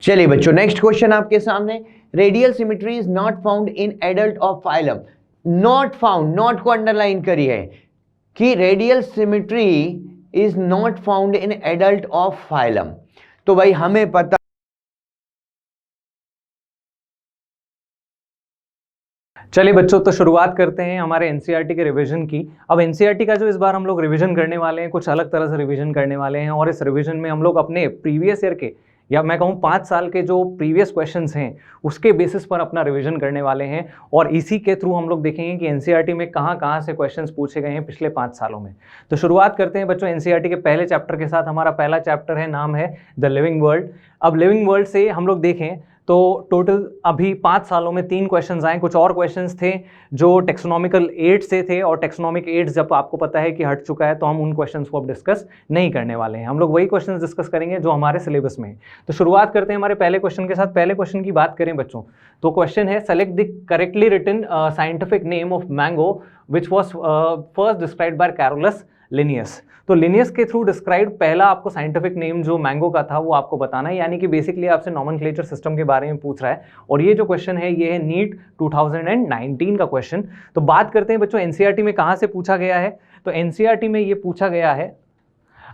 चलिए बच्चों, next question आपके सामने। Radial symmetry is not found in adult of phylum. Not found, not को अंडरलाइन करिए कि radial symmetry is not found in adult of phylum. तो भाई हमें पता, चलिए बच्चों, तो शुरुआत करते हैं हमारे एनसीईआरटी के रिवीजन की। अब एनसीईआरटी का जो इस बार हम लोग रिवीजन करने वाले हैं, कुछ अलग तरह से रिवीजन करने वाले हैं। और इस रिवीजन में हम लोग अपने प्रीवियस ईयर के, या मैं कहूँ 5 साल के जो प्रीवियस क्वेश्चंस हैं उसके बेसिस पर अपना रिवीजन करने वाले हैं। और इसी के थ्रू हम लोग देखेंगे कि एनसीईआरटी में कहाँ कहाँ से क्वेश्चंस पूछे गए हैं पिछले 5 सालों में। तो शुरुआत करते हैं बच्चों एनसीईआरटी के पहले चैप्टर के साथ। हमारा पहला चैप्टर है, नाम है द लिविंग वर्ल्ड। अब लिविंग वर्ल्ड से हम लोग देखें तो टोटल अभी 5 सालों में 3 क्वेश्चंस आए। कुछ और क्वेश्चंस थे जो टेक्सोनॉमिकल एड से थे, और टेक्सोनॉमिक एड जब आपको पता है कि हट चुका है तो हम उन क्वेश्चंस को अब डिस्कस नहीं करने वाले हैं। हम लोग वही क्वेश्चंस डिस्कस करेंगे जो हमारे सिलेबस में है। तो शुरुआत करते हैं हमारे पहले क्वेश्चन के साथ। पहले क्वेश्चन की बात करें बच्चों, तो क्वेश्चन है, select the correctly written scientific name of mango which was first described by Carolus Linnaeus. तो लिनियस के थ्रू डिस्क्राइब पहला आपको साइंटिफिक नेम जो मैंगो का था वो आपको बताना है, यानी कि बेसिकली आपसे नॉमेनक्लेचर सिस्टम के बारे में पूछ रहा है। और ये जो क्वेश्चन है ये है नीट 2019 का क्वेश्चन। तो बात करते हैं बच्चों एनसीईआरटी में कहाँ से पूछा गया है। तो एनसीईआरटी में ये पूछा गया है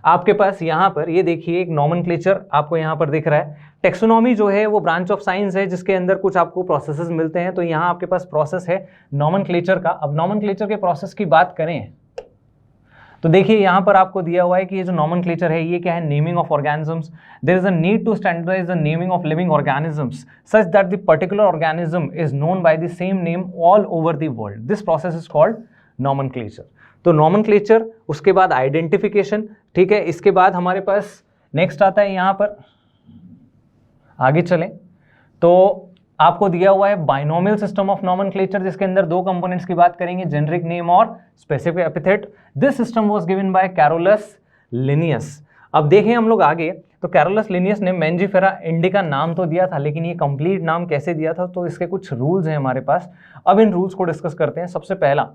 आपके पास यहाँ पर, ये देखिए एक नॉमेनक्लेचर आपको यहाँ पर दिख रहा है। टेक्सोनॉमी जो है वो ब्रांच ऑफ साइंस है जिसके अंदर कुछ आपको प्रोसेसेस मिलते हैं। तो यहाँ आपके पास प्रोसेस है नॉमेनक्लेचर का। अब नॉमेनक्लेचर के प्रोसेस की बात करें तो देखिए यहाँ पर आपको दिया हुआ है कि ये जो नॉमेनक्लेचर है ये क्या है, naming of organisms. There is a need to standardize the naming of living organisms such that the particular organism is known by the same name all over the world. This process is called nomenclature. तो nomenclature, उसके बाद identification, ठीक है। इसके बाद हमारे पास next आता है, यहाँ पर आगे चलें तो आपको दिया हुआ है बाइनोमियल सिस्टम ऑफ नॉमेनक्लेचर, जिसके अंदर 2 कंपोनेंट्स की बात करेंगे, जेनेरिक नेम और specific epithet. This system was given by Carolus Linnaeus. अब देखें हम लोग आगे, तो कैरोलस लिनियस ने मैंजीफेरा इंडिका नाम तो दिया था, लेकिन ये कंप्लीट नाम कैसे दिया था, तो इसके कुछ रूल्स हैं हमारे पास। अब इन रूल्स को डिस्कस करते हैं। सबसे पहला,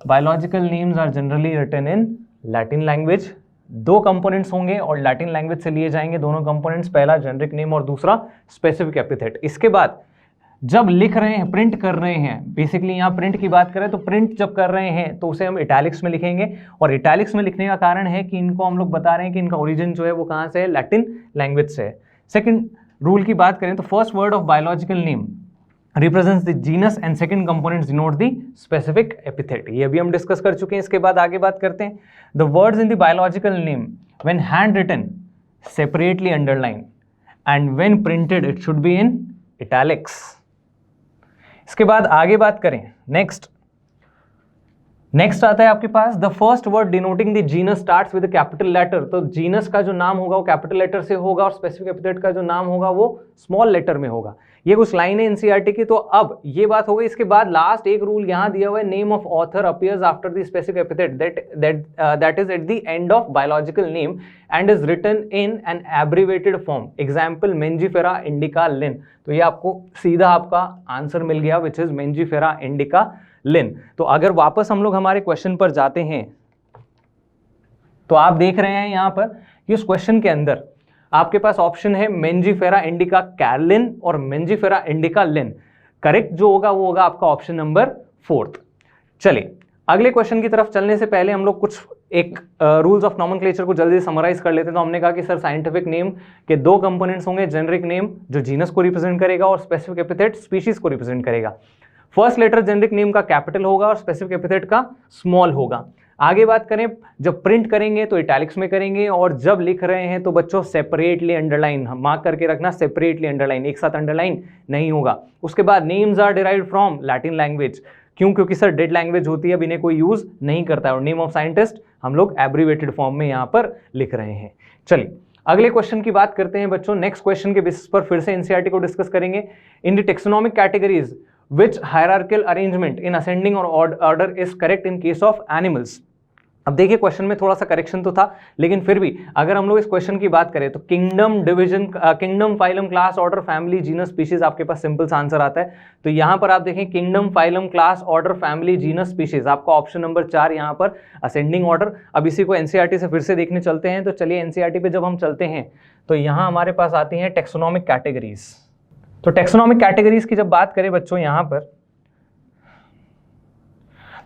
biological names are generally written in Latin language. 2 components होंगे और लैटिन लैंग्वेज से लिए जाएंगे दोनों कंपोनेंट्स, पहला जेनेरिक नेम और दूसरा स्पेसिफिक एपिथेट। इसके बाद जब लिख रहे हैं, प्रिंट कर रहे हैं, बेसिकली यहाँ प्रिंट की बात करें तो प्रिंट जब कर रहे हैं तो उसे हम इटैलिक्स में लिखेंगे। और इटैलिक्स में लिखने का कारण है कि इनको हम लोग बता रहे हैं कि इनका ओरिजिन जो है वो कहाँ से है, लैटिन लैंग्वेज से है। सेकेंड रूल की बात करें तो first word of biological name represents the genus and second components denote the specific epithet। ये अभी हम डिस्कस कर चुके हैं। इसके बाद आगे बात करते हैं, the words in the biological name when hand written separately underline and when printed it should be in italics। इसके बाद आगे बात करें, नेक्स्ट आता है आपके पास, the first word denoting the genus starts with capital letter. तो जीनस का जो नाम होगा वो कैपिटल लेटर से होगा और स्पेसिफिक एपिथेट का जो नाम होगा वो स्मॉल लेटर में होगा। ये कुछ लाइन है एनसीईआरटी की। तो अब ये बात हो गई। इसके बाद लास्ट एक रूल यहाँ दिया हुआ है, name of author appears after the specific epithet that is at the end of biological name and is written in an abbreviated form. Example Mangifera indica Linn. तो ये आपको सीधा आपका आंसर मिल गया, which is Mangifera indica Linn. तो अगर वापस हम लोग हमारे क्वेश्चन पर जाते हैं तो आप देख रहे हैं यहाँ पर कि उस क्वेश्चन के अंदर आपके पास ऑप्शन है मेंजीफेरा इंडिका कैरलिन और मेंजीफेरा इंडिका लिन। करेक्ट जो होगा वो होगा आपका ऑप्शन नंबर 4। चलिए अगले क्वेश्चन की तरफ चलने से पहले हम लोग कुछ एक रूल्स ऑफ नॉमेनक्लेचर को जल्दी समराइज कर लेते हैं। तो हमने कहा कि सर साइंटिफिक नेम के 2 कंपोनेंट्स होंगे, जेनेरिक नेम जो जीनस को रिप्रेजेंट करेगा और स्पेसिफिक एपिथेट स्पीशीज को रिप्रेजेंट करेगा। फर्स्ट लेटर जेनेरिक नेम का कैपिटल होगा और स्पेसिफिक एपिथेट का स्मॉल होगा। आगे बात करें, जब प्रिंट करेंगे तो इटैलिक्स में करेंगे, और जब लिख रहे हैं तो बच्चों सेपरेटली अंडरलाइन मार्क करके रखना, सेपरेटली अंडरलाइन, एक साथ अंडरलाइन नहीं होगा। उसके बाद names are derived from Latin language. क्यों? क्योंकि सर डेड लैंग्वेज होती है, अब इन्हें कोई यूज नहीं करता है। और नेम ऑफ साइंटिस्ट हम लोग एब्रिवेटेड फॉर्म में यहाँ पर लिख रहे हैं। चलिए अगले क्वेश्चन की बात करते हैं बच्चों। नेक्स्ट क्वेश्चन के बेसिस पर फिर से एनसीईआरटी को डिस्कस करेंगे। In the taxonomic categories which hierarchical arrangement in ascending or order is correct in case of animals। अब देखिए क्वेश्चन में थोड़ा सा करेक्शन तो था, लेकिन फिर भी अगर हम लोग इस क्वेश्चन की बात करें तो kingdom, division, kingdom, phylum, class, order, family, genus, species आपके पास सिंपल सा आंसर आता है। तो यहां पर आप देखें kingdom, phylum, class, order, family, genus, species, आपका ऑप्शन नंबर 4 यहां पर असेंडिंग ऑर्डर। अब इसी को एनसीईआरटी से फिर से देखने चलते हैं। तो चलिए एनसीईआरटी पे जब हम चलते हैं तो यहां हमारे पास आती हैं टेक्सोनॉमिक कैटेगरीज। तो टेक्सोनॉमिक कैटेगरीज की जब बात करें बच्चों यहां पर,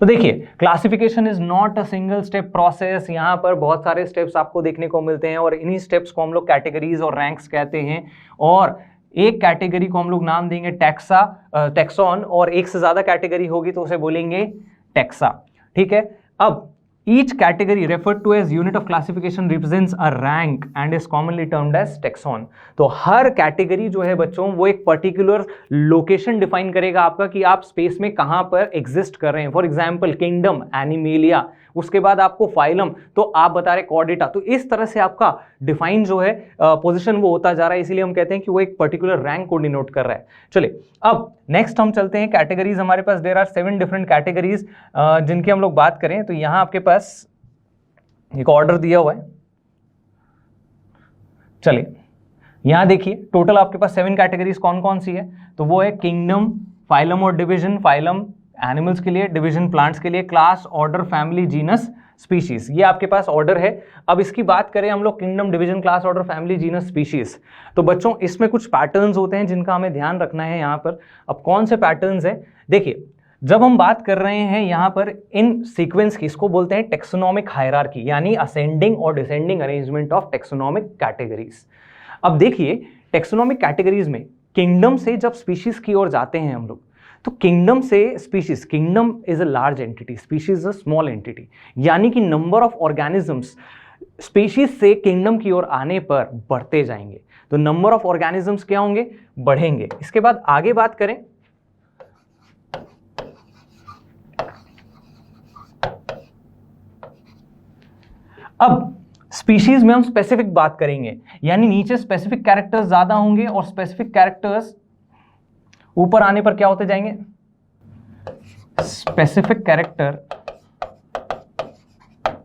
तो देखिए classification is not a single step process. यहां पर बहुत सारे स्टेप्स आपको देखने को मिलते हैं और इन्हीं स्टेप्स को हम लोग कैटेगरीज और रैंक्स कहते हैं। और एक कैटेगरी को हम लोग नाम देंगे टैक्सॉन, और एक से ज्यादा कैटेगरी होगी तो उसे बोलेंगे टैक्सा। ठीक है, अब each category referred to as unit of classification represents a rank and is commonly termed as taxon। तो हर कैटेगरी जो है बच्चों वो एक पर्टिकुलर लोकेशन डिफाइन करेगा आपका कि आप स्पेस में कहां पर एग्जिस्ट कर रहे हैं। फॉर एग्जांपल किंगडम, एनिमेलिया, उसके बाद आपको फाइलम, तो आप बता रहे कॉर्डेटा। तो इस तरह से आपका डिफाइन जो है पोजीशन वो होता जा रहा है, इसीलिए हम कहते हैं कि वो एक पर्टिकुलर रैंक को डिनोट कर रहा है। चलिए अब नेक्स्ट हम चलते हैं कैटेगरीज। हमारे पास देयर आर 7 डिफरेंट कैटेगरीज जिनकी हम लोग बात करें तो यहां आपके पास एक ऑर्डर दिया हुआ है। चलिए यहां देखिए टोटल आपके पास 7 कैटेगरीज कौन कौन सी है। तो वो है किंगडम, फाइलम और डिवीजन, फाइलम एनिमल्स के लिए, डिवीजन प्लांट्स के लिए, class, order, family, genus, species, ये आपके पास ऑर्डर है। अब इसकी बात करें हम लोग kingdom, division, class, order, family, genus, species, तो बच्चों इसमें कुछ पैटर्न्स होते हैं जिनका हमें ध्यान रखना है यहाँ पर। अब कौन से पैटर्न्स हैं, देखिए जब हम बात कर रहे हैं यहाँ पर इन सीक्वेंस की, इसको बोलते हैं टेक्सोनॉमिक हायरार्की, यानी असेंडिंग और descending arrangement of taxonomic categories. अब देखिए टेक्सोनॉमिक कैटेगरीज में किंगडम से जब स्पीशीज की ओर जाते हैं हम लोग, तो किंगडम से species, kingdom is a large entity, species is a small entity, यानी कि नंबर ऑफ ऑर्गेनिजम्स स्पीशीज से किंगडम की ओर आने पर बढ़ते जाएंगे। तो नंबर ऑफ ऑर्गेनिजम्स क्या होंगे, बढ़ेंगे। इसके बाद आगे बात करें, अब स्पीशीज में हम स्पेसिफिक बात करेंगे, यानी नीचे स्पेसिफिक कैरेक्टर्स ज्यादा होंगे और स्पेसिफिक कैरेक्टर्स ऊपर आने पर क्या होते जाएंगे, स्पेसिफिक कैरेक्टर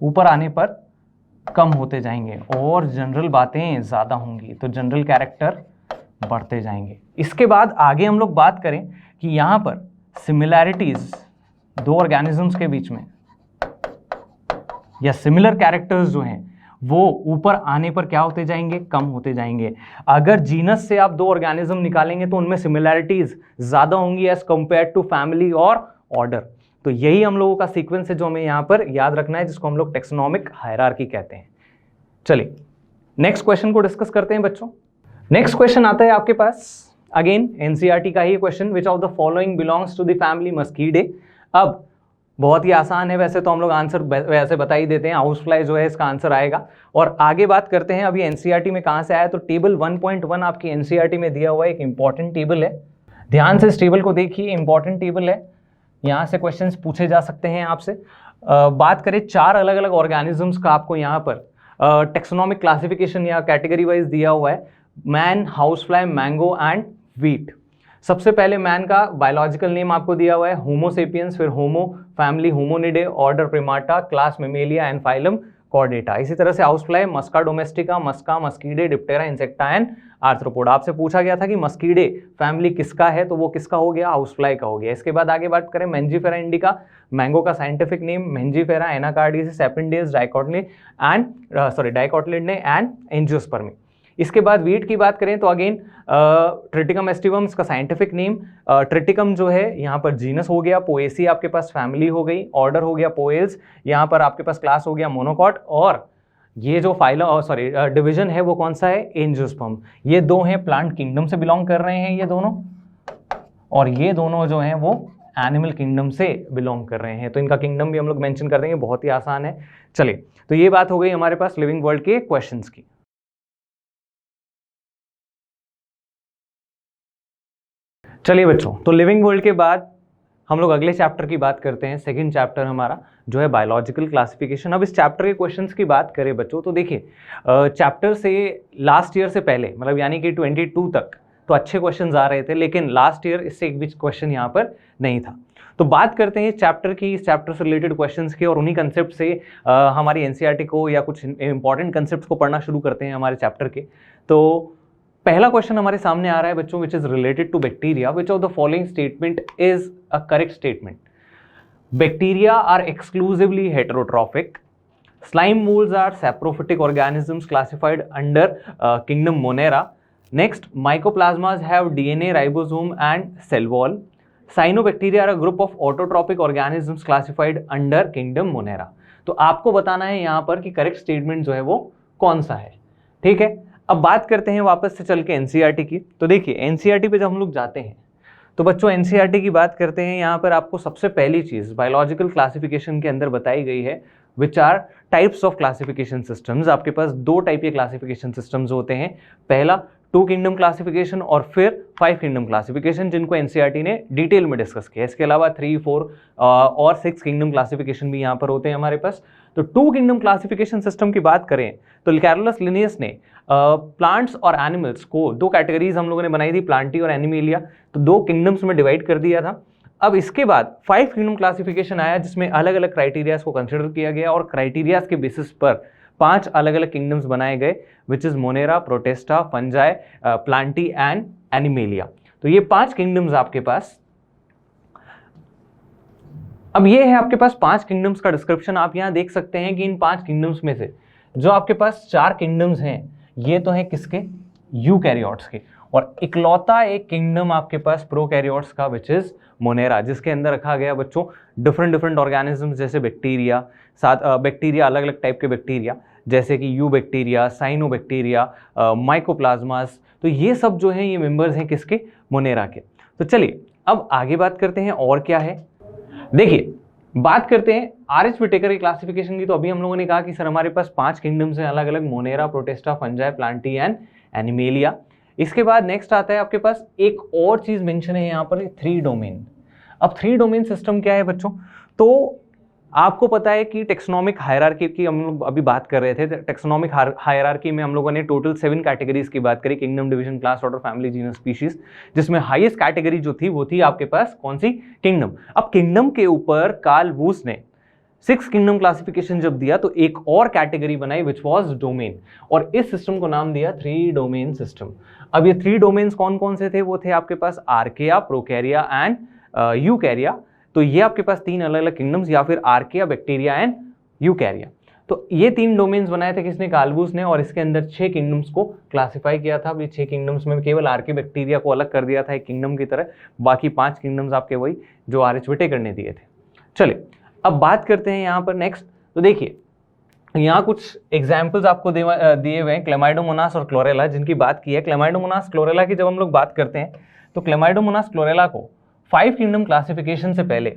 ऊपर आने पर कम होते जाएंगे और जनरल बातें ज्यादा होंगी, तो जनरल कैरेक्टर बढ़ते जाएंगे। इसके बाद आगे हम लोग बात करें कि यहां पर सिमिलैरिटीज दो ऑर्गेनिजम्स के बीच में या सिमिलर कैरेक्टर्स जो हैं वो ऊपर आने पर क्या होते जाएंगे, कम होते जाएंगे। अगर जीनस से आप दो ऑर्गेनिज्म निकालेंगे तो उनमें सिमिलैरिटीज ज्यादा होंगी एज कंपेयर टू फैमिली और ऑर्डर। तो यही हम लोगों का सीक्वेंस है जो हमें यहां पर याद रखना है, जिसको हम लोग टेक्सोनॉमिक हायरार्की कहते हैं। चलिए नेक्स्ट क्वेश्चन को डिस्कस करते हैं बच्चों। नेक्स्ट क्वेश्चन आता है आपके पास, अगेन एनसीईआरटी का ही question, which of the following belongs to the family Muscidae. अब बहुत ही आसान है, वैसे तो हम लोग आंसर वैसे बता ही देते हैं, हाउस फ्लाई जो है इसका आंसर आएगा। और आगे बात करते हैं अभी एनसीईआरटी में कहां से आया, तो टेबल 1.1 आपकी एनसीईआरटी में दिया हुआ है, एक इंपॉर्टेंट टेबल है। ध्यान से इस टेबल को देखिए, इंपॉर्टेंट टेबल है, यहाँ से क्वेश्चंस पूछे जा सकते हैं आपसे। बात करें 4 अलग अलग ऑर्गेनिजम्स का आपको यहाँ पर टेक्सोनॉमिक क्लासिफिकेशन या कैटेगरी वाइज दिया हुआ है, man, house fly, mango and wheat. सबसे पहले मैन का बायोलॉजिकल नेम आपको दिया हुआ है होमोसेपियंस, फिर Homo, family Hominidae, order Primata, class Mammalia and phylum Chordata. इसी तरह से house fly Musca domestica, Musca, Muscidae, Diptera, Insecta and Arthropoda. आपसे पूछा गया था कि मस्कीडे फैमिली किसका है, तो वो किसका हो गया, हाउस फ्लाई का हो गया। इसके बाद आगे बात करें मेंजीफेरा इंडिका, मैंगो का scientific name Mangifera एनाकार्डियस, सेपेंडियस, डाइकोटिलिडे and angiospermae. इसके बाद वीट की बात करें तो अगेन ट्रिटिकम एस्टिवम का साइंटिफिक नेम, ट्रिटिकम जो है यहाँ पर जीनस हो गया, पोएसी आपके पास फैमिली हो गई, ऑर्डर हो गया पोएल्स, यहाँ पर आपके पास क्लास हो गया मोनोकॉट, और ये जो डिवीजन है वो कौन सा है, एंजियोस्पर्म। ये दो हैं प्लांट किंगडम से बिलोंग कर रहे हैं ये दोनों, और ये दोनों जो हैं वो एनिमल किंगडम से बिलोंग कर रहे हैं। तो इनका किंगडम भी हम लोग मेंशन कर देंगे, बहुत ही आसान है। चलिए तो ये बात हो गई हमारे पास लिविंग वर्ल्ड के क्वेश्चंस की। चलिए बच्चों, तो लिविंग वर्ल्ड के बाद हम लोग अगले चैप्टर की बात करते हैं। सेकंड चैप्टर हमारा जो है बायोलॉजिकल क्लासिफिकेशन। अब इस चैप्टर के क्वेश्चंस की बात करें बच्चों तो देखिए चैप्टर से लास्ट ईयर से पहले, मतलब यानी कि 22 तक तो अच्छे क्वेश्चन आ रहे थे, लेकिन लास्ट ईयर इससे एक भी क्वेश्चन यहाँ पर नहीं था। तो बात करते हैं चैप्टर की, इस चैप्टर से रिलेटेड क्वेश्चंस के, और उन्हीं कंसेप्ट से हमारी एनसीईआरटी को या कुछ इंपॉर्टेंट कंसेप्ट को पढ़ना शुरू करते हैं हमारे चैप्टर के। तो पहला क्वेश्चन हमारे सामने आ रहा है बच्चों, which is related to bacteria, which of the following statement is a correct statement? Bacteria are exclusively heterotrophic, slime molds are saprophytic organisms classified under kingdom Monera. Next, mycoplasmas have DNA, ribosome and cell wall. Cyanobacteria are a group of autotrophic organisms classified under kingdom Monera. तो आपको बताना है यहाँ पर कि correct statement जो है वो कौन सा है, ठीक है। अब बात करते हैं वापस से चल के एनसीईआरटी की। तो देखिए एनसीईआरटी पे जब हम लोग जाते हैं तो बच्चों एनसीईआरटी की बात करते हैं, यहाँ पर आपको सबसे पहली चीज बायोलॉजिकल क्लासिफिकेशन के अंदर बताई गई है, which are types of classification systems. आपके पास दो टाइप के क्लासिफिकेशन सिस्टम्स होते हैं, पहला 2 किंगडम क्लासिफिकेशन और फिर 5 किंगडम क्लासिफिकेशन, जिनको एनसीईआरटी ने डिटेल में डिस्कस किया। इसके अलावा 3, 4 और 6 किंगडम क्लासिफिकेशन भी यहाँ पर होते हैं हमारे पास। तो 2 किंगडम क्लासिफिकेशन सिस्टम की बात करें तो कैरोलस लिनियस ने प्लांट्स और एनिमल्स को 2 कैटेगरीज हम लोगों ने बनाई थी, प्लांटी और एनिमेलिया, तो 2 किंगडम्स में डिवाइड कर दिया था। अब इसके बाद 5 किंगडम क्लासिफिकेशन आया, जिसमें अलग अलग क्राइटेरियाज को कंसिडर किया गया और क्राइटेरियाज के बेसिस पर 5 अलग अलग किंगडम्स बनाए गए, which is Monera, Protista, fungi, Plantae and animalia. तो ये 5 किंगडम्स आपके पास। अब ये है आपके पास 5 किंगडम्स का डिस्क्रिप्शन। आप यहाँ देख सकते हैं कि इन 5 किंगडम्स में से जो आपके पास 4 किंगडम्स हैं, ये तो है किसके? यूकैरियोट्स के, और इकलौता एक किंगडम आपके पास प्रोकैरियोट्स का, विच इज मोनेरा, जिसके अंदर रखा गया बच्चों डिफरेंट ऑर्गेनिजम्स, जैसे बैक्टीरिया, साथ बैक्टीरिया अलग अलग टाइप के बैक्टीरिया, जैसे कि यू बैक्टीरिया, साइनोबैक्टीरिया, माइकोप्लाज्मास। तो ये सब जो हैं ये मेंबर्स हैं किसके? मोनेरा के। तो चलिए अब आगे बात करते हैं और क्या है। देखिए बात करते हैं आरएच विटेकर की क्लासिफिकेशन की। तो अभी हम लोगों ने कहा कि सर हमारे पास 5 किंगडम्स हैं अलग अलग, Monera, Protista, fungi, Plantae and animalia. इसके बाद नेक्स्ट आता है आपके पास एक और चीज मेंशन है यहाँ पर, 3 डोमेन। अब 3 डोमेन सिस्टम क्या है बच्चों? तो आपको पता है कि टेक्सोनोमिक हायरार्की की हम लोग अभी बात कर रहे थे। टेक्सोनोमिक हायरार्की में हम लोगों ने टोटल 7 कैटेगरीज की बात करी, kingdom, division, class, order, family, genus, species, जिसमें हाईएस्ट कैटेगरी जो थी वो थी आपके पास कौन सी? किंगडम। अब किंगडम के ऊपर कार्ल वूस ने 6 किंगडम क्लासिफिकेशन जब दिया तो एक और कैटेगरी बनाई, विच वाज डोमेन, और इस सिस्टम को नाम दिया 3 डोमेन सिस्टम। अब ये 3 डोमेन्स कौन कौन से थे? वो थे आपके पास आर्किया, प्रोकैरिया एंड यूकैरिया। तो ये आपके पास 3 अलग अलग किंगडम्स, या फिर आर्किया, बैक्टीरिया एंड यूकैरिया। तो ये 3 डोमेन्स बनाए थे किसने? कार्ल वूस ने, और इसके अंदर 6 किंगडम्स को क्लासिफाई किया था। अभी 6 किंगडम्स में केवल आर्की बैक्टीरिया को अलग कर दिया था एक किंगडम की तरह, बाकी 5 किंगडम्स आपके वही जो आरएच विटेकर ने दिए थे। चलिए अब बात करते हैं यहाँ पर नेक्स्ट। तो देखिए यहाँ कुछ एग्जाम्पल्स आपको दिए हुए हैं, क्लेमाइडोमोनास और क्लोरेला, जिनकी बात की है। क्लेमाइडोमोनास, क्लोरेला की जब हम लोग बात करते हैं तो क्लेमाइडोमोनास, क्लोरेला को 5 किंगडम क्लासिफिकेशन से पहले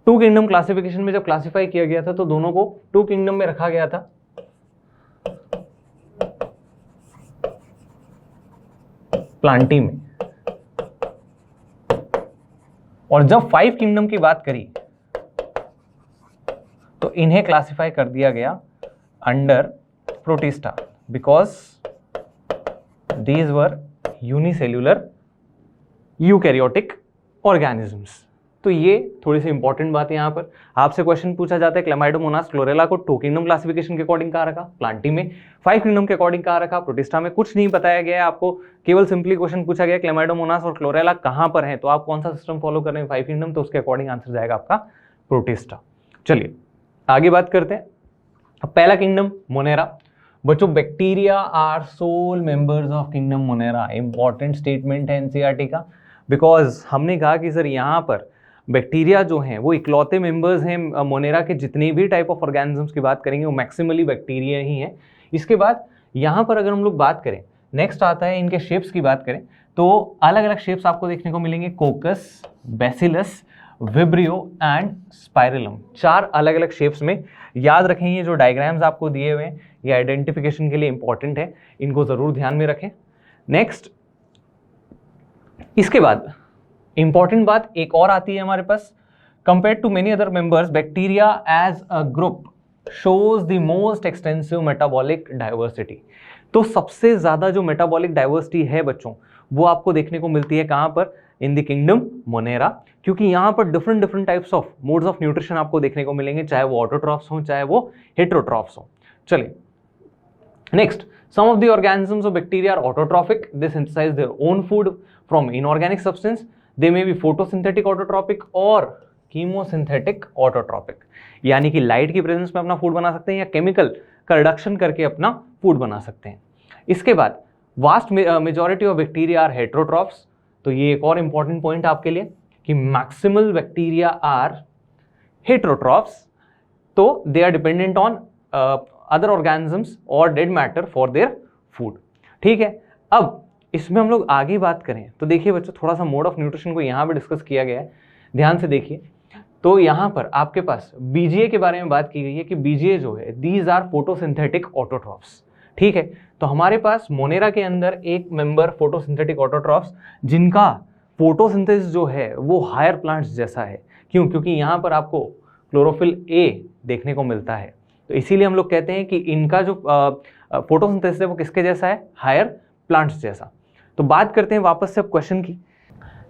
2 किंगडम क्लासिफिकेशन में जब क्लासिफाई किया गया था तो दोनों को 2 किंगडम में रखा गया था। प्लांटी में, और जब 5 किंगडम की बात करी तो इन्हें क्लासिफाई कर दिया गया under protista, because these were unicellular eukaryotic organisms. तो ये थोड़ी सी इंपॉर्टेंट बात है। यहाँ पर आपसे क्वेश्चन पूछा जाता है क्लेमाइडोमोनास, क्लोरेला को 2 किंगडम क्लासिफिकेशन के अकॉर्डिंग कहाँ रखा? प्लांटी में। 5 किंगडम के अकॉर्डिंग कहाँ रखा? प्रोटिस्टा में। कुछ नहीं बताया गया है आपको, केवल सिंपली क्वेश्चन पूछा गया क्लेमाइडोमोनास और क्लोरेला कहाँ पर है, तो आप कौन सा सिस्टम फॉलो कर रहे हैं? 5 किंगडम, तो उसके अकॉर्डिंग आंसर जाएगा आपका प्रोटिस्टा। चलिए आगे बात करते हैं। अब पहला किंगडम मोनेरा। बच्चों bacteria are sole members of kingdom Monera. Important statement है एनसीईआरटी का, बिकॉज हमने कहा कि सर यहाँ पर बैक्टीरिया जो हैं वो इकलौते मेंबर्स हैं मोनेरा के। जितने भी टाइप ऑफ ऑर्गेनिजम्स की बात करेंगे वो मैक्सिमली बैक्टीरिया ही हैं। इसके बाद यहाँ पर अगर हम लोग बात करें, नेक्स्ट आता है इनके शेप्स की बात करें तो अलग अलग शेप्स आपको देखने को मिलेंगे, कोकस, बेसिलस, विब्रियो एंड स्पाइरलम। 4 अलग अलग शेप्स में। याद रखें ये जो डायग्राम्स आपको दिए हुए हैं ये आइडेंटिफिकेशन के लिए इंपॉर्टेंट है, इनको जरूर ध्यान में रखें। नेक्स्ट इसके बाद इंपॉर्टेंट बात एक और आती है हमारे पास, compared to many other members bacteria as a group shows the most extensive metabolic diversity. तो सबसे ज्यादा जो मेटाबॉलिक डाइवर्सिटी है बच्चों वो आपको देखने को मिलती है कहां पर, इन द किंगडम मोनेरा, क्योंकि यहां पर different different types of modes of nutrition आपको देखने को मिलेंगे, चाहे वो ऑटोट्रॉफ्स हो चाहे वो हेटेरोट्रॉफ्स हो। चलिए next, some of the organisms of bacteria are autotrophic. They synthesize their own food from inorganic substance. They may be photosynthetic autotrophic or chemosynthetic autotrophic, यानी कि लाइट की प्रेजेंस में अपना फूड बना सकते हैं या केमिकल का रिडक्शन करके अपना फूड बना सकते हैं। इसके बाद vast majority of bacteria are heterotrophs. तो ये एक और इंपॉर्टेंट पॉइंट आपके लिए कि मैक्सिमल बैक्टीरिया आर हेटेरोट्रॉफ्स, तो they are dependent on other organisms और dead matter for their food. ठीक है, अब इसमें हम लोग आगे बात करें तो देखिए बच्चों, थोड़ा सा मोड ऑफ न्यूट्रिशन को यहाँ पे डिस्कस किया गया है, ध्यान से देखिए। तो यहाँ पर आपके पास बीजीए के बारे में बात की गई है कि बीजीए जो है दीज आर फोटोसिंथेटिक ऑटोट्रॉफ्स। ठीक है, तो हमारे पास मोनेरा के अंदर एक मेंबर फोटोसिंथेटिक ऑटोट्रॉफ्स जिनका फोटोसिंथेसिस जो है वो हायर प्लांट्स जैसा है। क्यों? क्योंकि यहाँ पर आपको क्लोरोफिल ए देखने को मिलता है, तो इसीलिए हम लोग कहते हैं कि इनका जो फोटोसिंथेसिस है वो किसके जैसा है, हायर प्लांट्स जैसा। तो बात करते हैं वापस से अब क्वेश्चन की।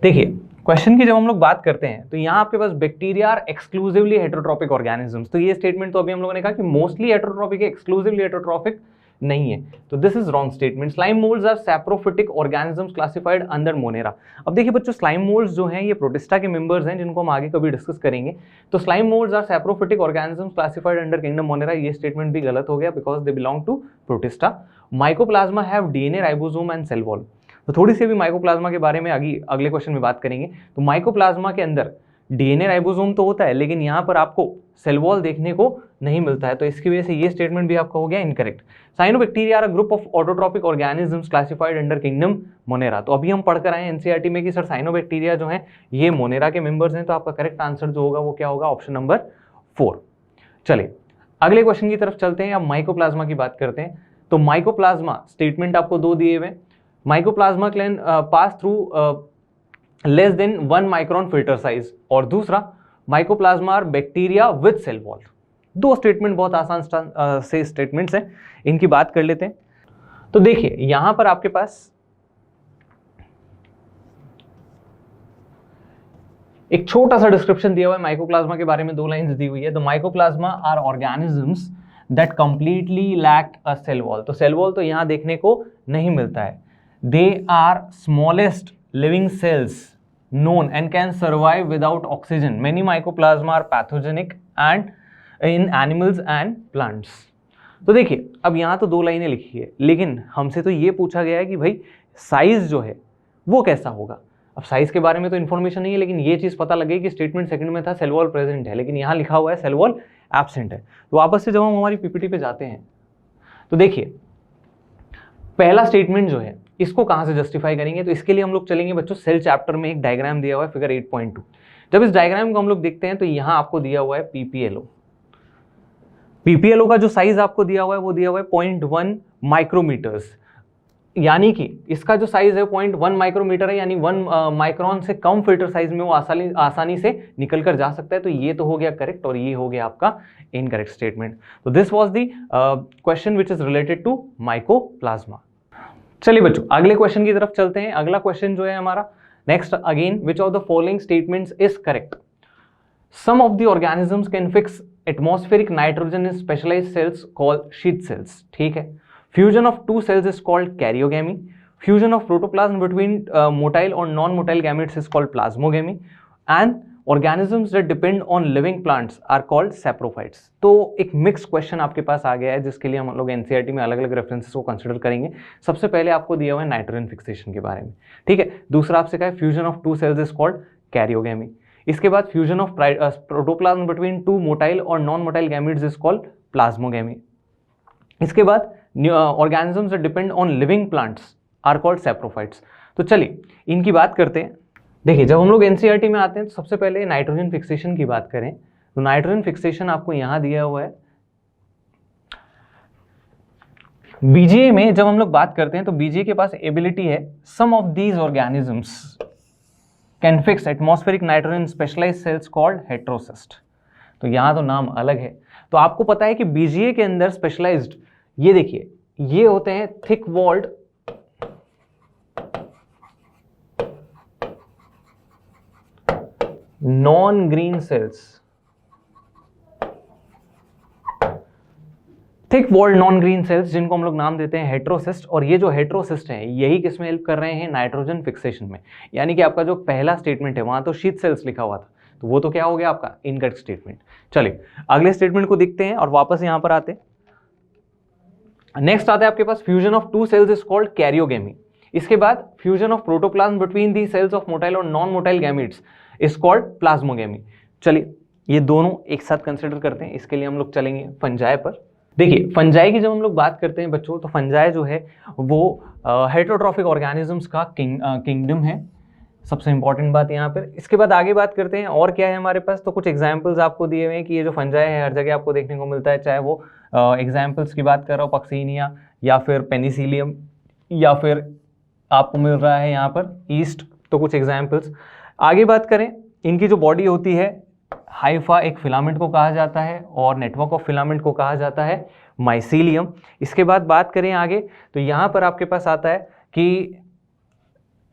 देखिए क्वेश्चन की जब हम लोग बात करते हैं तो यहाँ आपके पास bacteria are exclusively heterotrophic organisms. तो ये स्टेटमेंट तो अभी हम लोगों ने कहा कि मोस्टली हेटेरोट्रॉपिक है, एक्सक्लूसिवली हेटेरोट्रॉपिक नहीं है, तो this is wrong statement. Slime moulds are saprophytic organisms classified under Monera. अब देखिए बच्चों, स्लाइम मोल्ड्स जो हैं ये प्रोटिस्टा के मेंबर्स हैं जिनको हम आगे कभी डिस्कस करेंगे। तो slime moulds are saprophytic organisms classified under kingdom Monera, ये स्टेटमेंट भी गलत हो गया because they belong to Protista. Mycoplasma have DNA, ribosome and cell wall. तो थोड़ी सी भी माइकोप्लाज्मा के बारे में अगले क्वेश्चन में बात करेंगे। तो माइकोप्लाज्मा के अंदर डीएनए राइबोसोम तो होता है, लेकिन यहाँ पर आपको सेल वॉल देखने को नहीं मिलता है, तो इसकी वजह से ये स्टेटमेंट भी आपका हो गया incorrect. Cyanobacteria are a group of autotrophic organisms classified under kingdom Monera. तो अभी हम पढ़कर आए एनसीईआरटी में कि सर साइनोबैक्टीरिया जो है ये मोनेरा के मेंबर्स हैं, तो आपका करेक्ट आंसर जो होगा वो क्या होगा, ऑप्शन नंबर 4। चलिए अगले क्वेश्चन की तरफ चलते हैं। अब माइकोप्लाज्मा की बात करते हैं। तो माइकोप्लाज्मा स्टेटमेंट आपको दो दिए हुए, mycoplasma can pass through less than 1 micron filter size, और दूसरा mycoplasma are bacteria with cell wall. दो स्टेटमेंट बहुत आसान से स्टेटमेंट्स हैं, इनकी बात कर लेते हैं। तो देखिए यहां पर आपके पास एक छोटा सा डिस्क्रिप्शन दिया हुआ है माइकोप्लाज्मा के बारे में, 2 लाइंस दी हुई है। The mycoplasma are organisms that completely lack a cell wall. तो सेल वॉल तो यहां देखने को नहीं मिलता है। They are smallest living cells known and can survive without oxygen. Many mycoplasma are pathogenic and in animals and plants. तो देखिए अब यहाँ तो 2 लाइनें लिखी है, लेकिन हमसे तो ये पूछा गया है कि भाई साइज जो है वो कैसा होगा। अब साइज के बारे में तो इन्फॉर्मेशन नहीं है, लेकिन ये चीज़ पता लगे कि स्टेटमेंट सेकंड में था सेल वॉल प्रेजेंट है, लेकिन यहाँ लिखा हुआ है सेल वॉल एब्सेंट है। तो वापस से जब हम हमारी पीपीटी पे जाते हैं तो देखिए पहला स्टेटमेंट जो है इसको कहां से जस्टिफाई करेंगे, तो इसके लिए हम लोग चलेंगे बच्चों सेल चैप्टर में। एक डायग्राम दिया हुआ है फिगर 8.2। जब इस डायग्राम को हम लोग देखते हैं तो यहां आपको दिया हुआ है पीपीएलओ। पीपीएलओ का जो साइज आपको दिया हुआ है वो दिया हुआ है 0.1 माइक्रोमीटर्स, यानी कि इसका जो साइज है 0.1 माइक्रोमीटर है, यानी 1 माइक्रोन से कम फिल्टर साइज में वो आसानी से निकल कर जा सकता है। तो ये तो हो गया करेक्ट और ये हो गया आपका इनकरेक्ट स्टेटमेंट। तो this was the question which is related to mycoplasma. चलिए बच्चों अगले क्वेश्चन की तरफ चलते हैं। अगला क्वेश्चन जो है हमारा next, again which of the following statements is correct. Some of the organisms can fix atmospheric nitrogen in specialised cells called sheath cells. ठीक है, fusion of 2 cells is called karyogamy, fusion of protoplasm between motile और non motile gametes is called plasmogamy, and organisms that depend on living plants are called saprophytes। तो एक mix question आपके पास आ गया है जिसके लिए हम लोग एनसीईआरटी में अलग अलग रेफरेंसेस को कंसीडर करेंगे। सबसे पहले आपको दिया हुआ है नाइट्रोजन फिक्सेशन के बारे में, ठीक है। दूसरा आपसे कहा है fusion of 2 cells is called karyogamy. इसके बाद fusion of protoplasm between 2 motile और non motile gametes is called plasmogamy. इसके बाद organisms that depend on living plants are called saprophytes। तो चलिए इनकी बात करते हैं। देखिए जब हम लोग एनसीईआरटी में आते हैं तो सबसे पहले नाइट्रोजन फिक्सेशन की बात करें तो नाइट्रोजन फिक्सेशन आपको यहां दिया हुआ है। बीजीए में जब हम लोग बात करते हैं तो बीजीए के पास एबिलिटी है, some of these organisms can fix atmospheric nitrogen specialised cells called heterocyst. तो यहां तो नाम अलग है। तो आपको पता है कि बीजीए के अंदर स्पेशलाइज्ड, ये देखिए ये होते हैं thick walled non green cells. Thick walled non green cells जिनको हम लोग नाम देते हैं हेट्रोसिस्ट, और ये जो हेट्रोसिस्ट हैं यही किस में हेल्प कर रहे हैं, नाइट्रोजन फिक्सेशन में। यानी कि आपका जो पहला स्टेटमेंट है वहां तो शीथ सेल्स लिखा हुआ था, तो वो तो क्या हो गया आपका इनकरेक्ट स्टेटमेंट। चलिए अगले स्टेटमेंट को देखते हैं और वापस यहां पर आते हैं। नेक्स्ट आता है आपके पास fusion of two cells is called karyogamy. इसके बाद fusion of protoplasm between the cells of motile और non motile gametes is called plasmogamy. चलिए ये दोनों एक साथ कंसिडर करते हैं, इसके लिए हम लोग चलेंगे फंजाई पर। देखिए फंजाई की जब हम लोग बात करते हैं बच्चों, तो फंजाई जो है वो हेटरोट्रॉफिक ऑर्गेनिजम्स का किंगडम है, सबसे इंपॉर्टेंट बात यहाँ पर। इसके बाद आगे बात करते हैं और क्या है हमारे पास, तो कुछ एग्जाम्पल्स आपको दिए हुए हैं कि ये जो फंजाई है हर जगह आपको देखने को मिलता है, चाहे वो एग्जाम्पल्स की बात कर रहा हूँ पक्सीनिया या फिर पेनिसिलियम या फिर आपको मिल रहा है यहाँ पर ईस्ट, तो कुछ एग्जाम्पल्स। आगे बात करें, इनकी जो बॉडी होती है हाइफा एक फिलामेंट को कहा जाता है और नेटवर्क ऑफ फिलामेंट को कहा जाता है माइसीलियम। इसके बाद बात करें आगे, तो यहाँ पर आपके पास आता है कि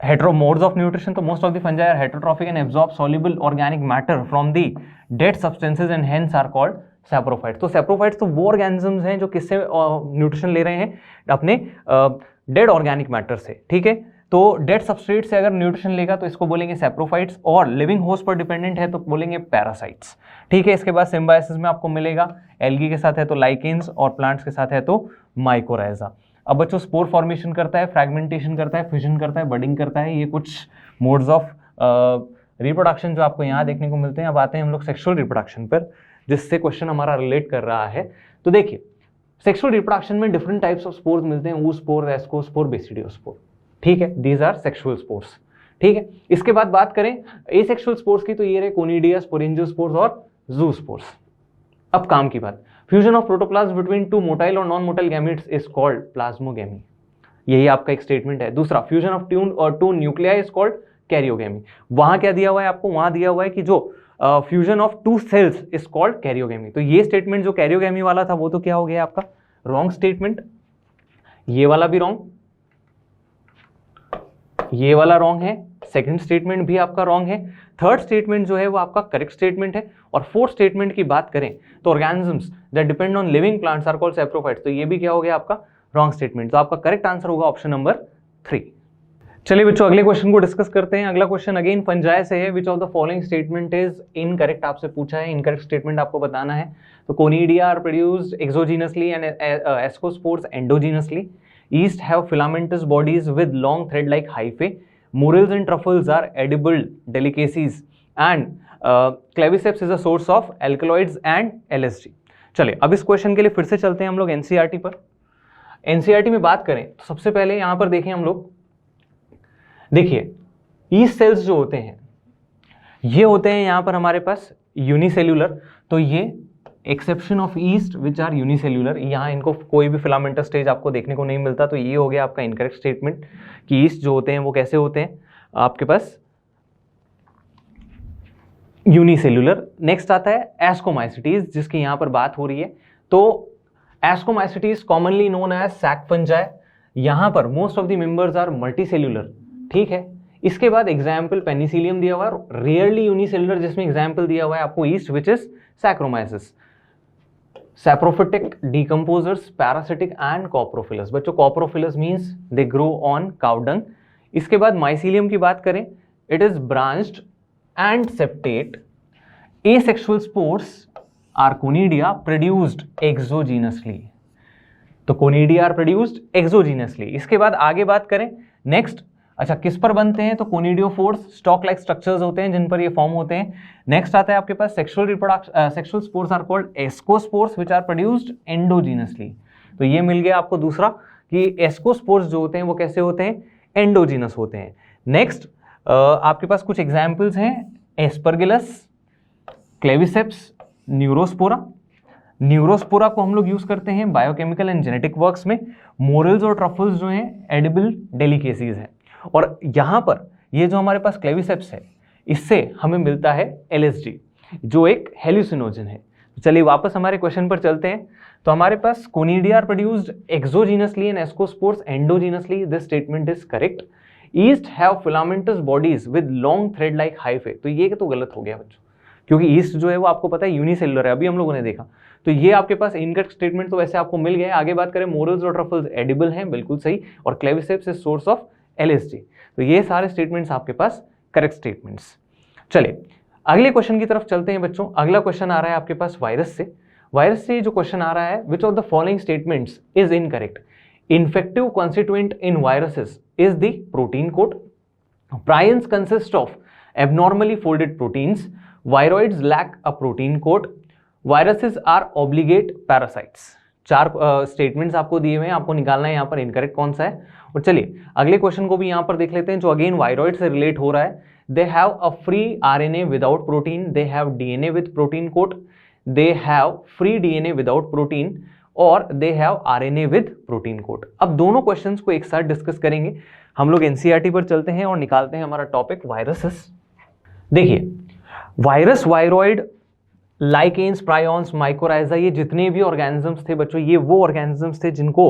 हेटेरो मोड्स ऑफ न्यूट्रिशन, तो most of the fungi are heterotrophic and absorb soluble organic matter from the dead substances and hence are called saprophytes. तो सैप्रोफाइट्स तो वो ऑर्गेनिजम्स हैं जो किससे न्यूट्रिशन ले रहे हैं, अपने डेड ऑर्गेनिक मैटर से, ठीक है। तो डेड सबस्ट्रेट से अगर न्यूट्रिशन लेगा तो इसको बोलेंगे सैप्रोफाइट्स, और लिविंग होस्ट पर डिपेंडेंट है तो बोलेंगे पैरासाइट्स, ठीक है। इसके बाद सिम्बायोसिस में आपको मिलेगा, एल्गी के साथ है तो लाइकेन्स और प्लांट्स के साथ है तो माइकोराइजा। अब बच्चों स्पोर फॉर्मेशन करता है, फ्रैगमेंटेशन करता है, फ्यूजन करता है, बडिंग करता है, ये कुछ मोड्स ऑफ रिप्रोडक्शन जो आपको यहाँ देखने को मिलते हैं। अब आते हैं हम लोग सेक्सुअल रिप्रोडक्शन पर, जिससे क्वेश्चन हमारा रिलेट कर रहा है। तो देखिए सेक्सुअल रिप्रोडक्शन में डिफरेंट टाइप्स ऑफ स्पोर्स मिलते हैं, oospore, ascospore, बेसिडियोस्पोर, ठीक है। दीज आर सेक्सुअल स्पोर्स, ठीक है। इसके बाद बात करें एसेक्सुअल स्पोर्स की, तो ये रहे कोनिडिया, स्पोरेंजियोस्पोर्स और जूस्पोर्स। अब काम की बात, fusion of protoplasm between two motile और non motile gametes is called plasmogamy, यही आपका एक स्टेटमेंट है। दूसरा fusion of two nuclei is called karyogamy. वहां क्या दिया हुआ है आपको, वहां दिया हुआ है कि जो fusion of two cells is called karyogamy. तो ये स्टेटमेंट जो कैरियोगेमी वाला था वो तो क्या हो गया आपका रॉन्ग स्टेटमेंट, ये वाला भी रॉन्ग, ये वाला रॉन्ग है, सेकंड स्टेटमेंट भी आपका रॉन्ग है, थर्ड स्टेटमेंट जो है वो आपका करेक्ट स्टेटमेंट है, और फोर्थ स्टेटमेंट की बात करें तो organisms that depend on living plants are called saprophytes, तो ये भी क्या हो गया आपका रॉन्ग स्टेटमेंट। तो आपका करेक्ट आंसर होगा ऑप्शन नंबर 3। चलिए बच्चों अगले क्वेश्चन को डिस्कस करते हैं। अगला क्वेश्चन अगेन फंजाई से है, which of the following statement is incorrect, आपसे पूछा है, इनकरेक्ट स्टेटमेंट आपको बताना है। तो conidia are produced exogenously and ascospores endogenously, yeast have filamentous bodies with long thread like hyphae, morels and truffles are edible delicacies, and claviceps is a source of alkaloids and LSD। चलिए अब इस question के लिए फिर से चलते हैं हम लोग एनसीईआरटी पर। एनसीईआरटी में बात करें तो सबसे पहले यहां पर देखें हम लोग, देखिए ईस्ट सेल्स जो होते हैं ये होते हैं यहां पर हमारे पास यूनिसेल्यूलर, तो ये exception of yeast which are unicellular, यहाँ इनको कोई भी फिलामेंटस स्टेज आपको देखने को नहीं मिलता, तो ये हो गया आपका इनकरेक्ट स्टेटमेंट कि ईस्ट जो होते हैं वो कैसे होते हैं आपके पास यूनिसेल्यूलर। नेक्स्ट आता है एस्कोमाइसिटीज, जिसकी यहाँ पर बात हो रही है। तो ascomycetes commonly known as sac fungi, यहाँ पर most of the members are multicellular, ठीक है। इसके बाद एग्जाम्पल पेनिसिलियम दिया हुआ है, रेयरली यूनिसेल्यूलर जिसमें एग्जाम्पल दिया हुआ है आपको east which is saccharomyces, saprophytic decomposers, parasitic and coprophilous। बच्चों coprophilous means they grow on cow dung। इसके बाद mycelium की बात करें, it is branched and septate। asexual spores are conidia produced exogenously, तो conidia are produced exogenously। इसके बाद आगे बात करें नेक्स्ट, अच्छा किस पर बनते हैं, तो कोनिडियोफोर्स स्टॉक लाइक स्ट्रक्चर्स होते हैं जिन पर ये फॉर्म होते हैं। नेक्स्ट आता है आपके पास sexual reproduction, sexual spores are called ascospores which are produced endogenously, तो ये मिल गया आपको दूसरा कि एस्कोस्पोर्स जो होते हैं वो कैसे होते हैं एंडोजीनस होते हैं। नेक्स्ट आपके पास कुछ एग्जाम्पल्स हैं, एस्परगिलस, क्लेविसेप्स, न्यूरोस्पोरा। न्यूरोस्पोरा को हम लोग यूज करते हैं बायोकेमिकल एंड जेनेटिक वर्क्स में। मोरल्स और ट्रफल्स जो हैं एडिबल डेलिकेसीज हैं, और यहां पर ये जो हमारे पास क्लेविसेप्स है इससे हमें मिलता है LSD जो एक हेल्यूसिनोजन है। चलिए वापस हमारे क्वेश्चन पर चलते हैं। तो हमारे पास conidia are produced exogenously and ascospores endogenously, this statement is correct. Yeast have filamentous bodies with long thread like hyphae, तो ये तो गलत हो गया बच्चों, क्योंकि ईस्ट जो है वो आपको पता है यूनिसेलुलर है, अभी हम लोगों ने देखा। तो ये आपके पास इनकरेक्ट स्टेटमेंट तो वैसे आपको मिल गया है। आगे बात करें, मोरल्स और ट्रफल्स एडिबल हैं, बिल्कुल सही, और Claviceps is source of LSD। तो ये सारे स्टेटमेंट्स आपके पास करेक्ट स्टेटमेंट्स। चलिए अगले क्वेश्चन की तरफ चलते हैं बच्चों। अगला क्वेश्चन आ रहा है आपके पास वायरस से। वायरस से जो क्वेश्चन आ रहा है, which of the following statements is incorrect? Infective constituent in viruses is the protein coat, prions consist of abnormally folded proteins, viroids lack a protein coat, viruses are obligate parasites। चार statements आपको दिए हुए हैं, आपको निकालना है यहाँ पर इनकरेक्ट कौन सा है। और चलिए अगले क्वेश्चन को भी यहाँ पर देख लेते हैं, जो अगेन वायरॉइड से रिलेट हो रहा है। They have a free RNA without protein, they have DNA with protein coat, they have free DNA without protein, और they have RNA with protein coat. अब दोनों क्वेश्चंस को एक साथ डिस्कस करेंगे। हम लोग NCERT पर चलते हैं और निकालते हैं हमारा टॉपिक वायरसेस। देखिए virus, viroid, lichens, prions, mycorrhiza, ये जितने भी ऑर्गेनिजम्स थे बच्चों, ये वो ऑर्गेनिजम्स थे जिनको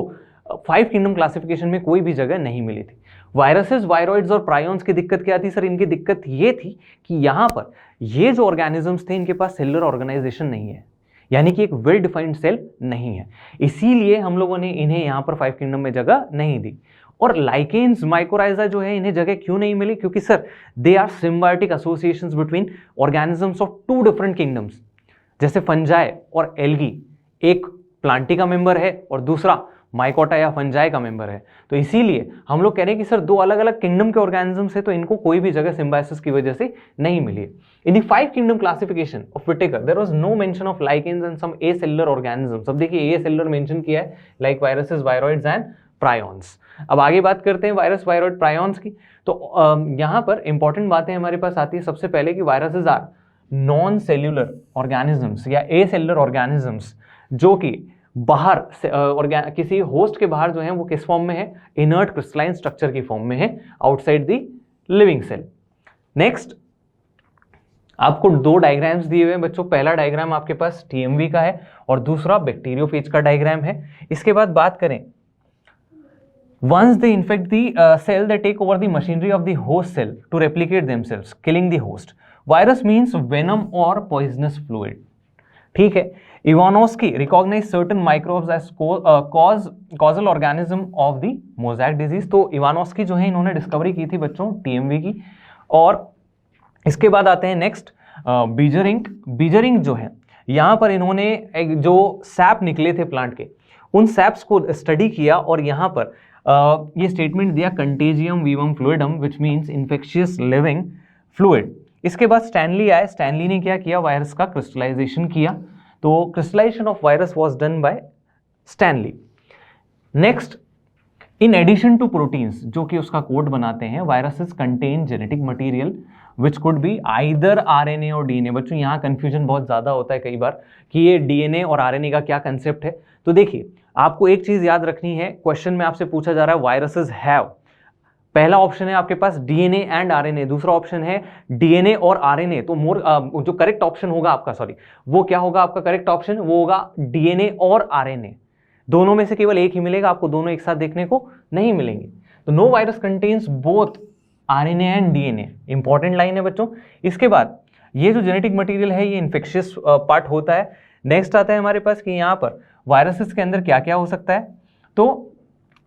5 किंगडम क्लासिफिकेशन में कोई भी जगह नहीं मिली थी। वायरसेस, वायरॉइड्स और प्रायॉन्स की दिक्कत क्या थी सर? इनकी दिक्कत ये थी कि यहाँ पर ये जो ऑर्गेनिजम्स थे इनके पास सेलुलर ऑर्गेनाइजेशन नहीं है, यानी कि एक वेल डिफाइंड सेल नहीं है, इसीलिए हम लोगों ने इन्हें यहाँ पर 5 किंगडम में जगह नहीं दी। और लाइकेन्स, माइकोराइजा जो है, इन्हें जगह क्यों नहीं मिली? क्योंकि sir they are symbiotic associations between organisms of 2 different kingdoms. जैसे फंजाई और एल्गी, एक प्लांटी का मेंबर है और दूसरा माइकोटा या फंजाई का मेंबर है। तो इसीलिए हम लोग कह रहे हैं कि सर 2 अलग अलग किंगडम के ऑर्गेनिजम्स है, तो इनको कोई भी जगह सिम्बायोसिस की वजह से नहीं मिली। In the 5 kingdom classification of Whittaker there was no mention of lichens and some acellular organisms. अब देखिए एसेलुलर मेंशन किया है, like viruses, viroids and prions. अब आगे बात करते हैं वायरस, वायरॉइड, प्रायॉन्स की। तो यहाँ पर इंपॉर्टेंट बातें हमारे पास आती है। सबसे पहले कि viruses are non cellular organisms या एसेलुलर ऑर्गेनिजम्स, जो कि बाहर किसी होस्ट के बाहर जो है वो किस फॉर्म में है? इनर्ट क्रिस्टलाइन स्ट्रक्चर की फॉर्म में है, outside the living cell. Next आपको 2 डायग्राम्स दिए हुए हैं बच्चों। पहला डायग्राम आपके पास TMV का है और दूसरा बैक्टीरियोफेज का डायग्राम है। इसके बाद बात करें, once they infect the cell, they take over the machinery of the host cell to replicate themselves, killing the host. Virus means venom or poisonous fluid. ठीक है। Ivanovsky recognized certain microbes as causal organism of the mosaic disease। तो Ivanovsky जो है इन्होंने discovery की थी बच्चों TMV की। और इसके बाद आते हैं नेक्स्ट बीजरिंग। बीजरिंग जो है यहाँ पर इन्होंने जो सैप निकले थे प्लांट के, उन सैप्स को स्टडी किया और यहाँ पर ये स्टेटमेंट दिया, contagium vivum fluidum, which means infectious living fluid. इसके बाद स्टैनली आए। स्टैनली ने क्या किया? वायरस का क्रिस्टलाइजेशन किया। तो crystallisation of virus was done by Stanley. Next, in addition to proteins जो कि उसका कोड बनाते हैं, viruses contain genetic material which could be either RNA और DNA। बच्चों यहाँ कंफ्यूजन बहुत ज़्यादा होता है कई बार कि ये DNA और RNA का क्या कंसेप्ट है। तो देखिए आपको एक चीज़ याद रखनी है, क्वेश्चन में आपसे पूछा जा रहा है वायरसेस हैव, पहला ऑप्शन है आपके पास DNA एंड RNA, दूसरा ऑप्शन है DNA और RNA। तो जो करेक्ट ऑप्शन होगा आपका, सॉरी, वो क्या होगा आपका करेक्ट ऑप्शन? वो होगा DNA और RNA। दोनों में से केवल एक ही मिलेगा, आपको दोनों एक साथ देखने को नहीं मिलेंगे। तो no virus contains both RNA and DNA, important line है बच्चों। इसके बाद ये जो जेनेटिक मटेरियल है ये इन्फेक्शियस पार्ट होता है। नेक्स्ट आता है हमारे पास कि यहाँ पर वायरसेस के अंदर क्या क्या हो सकता है। तो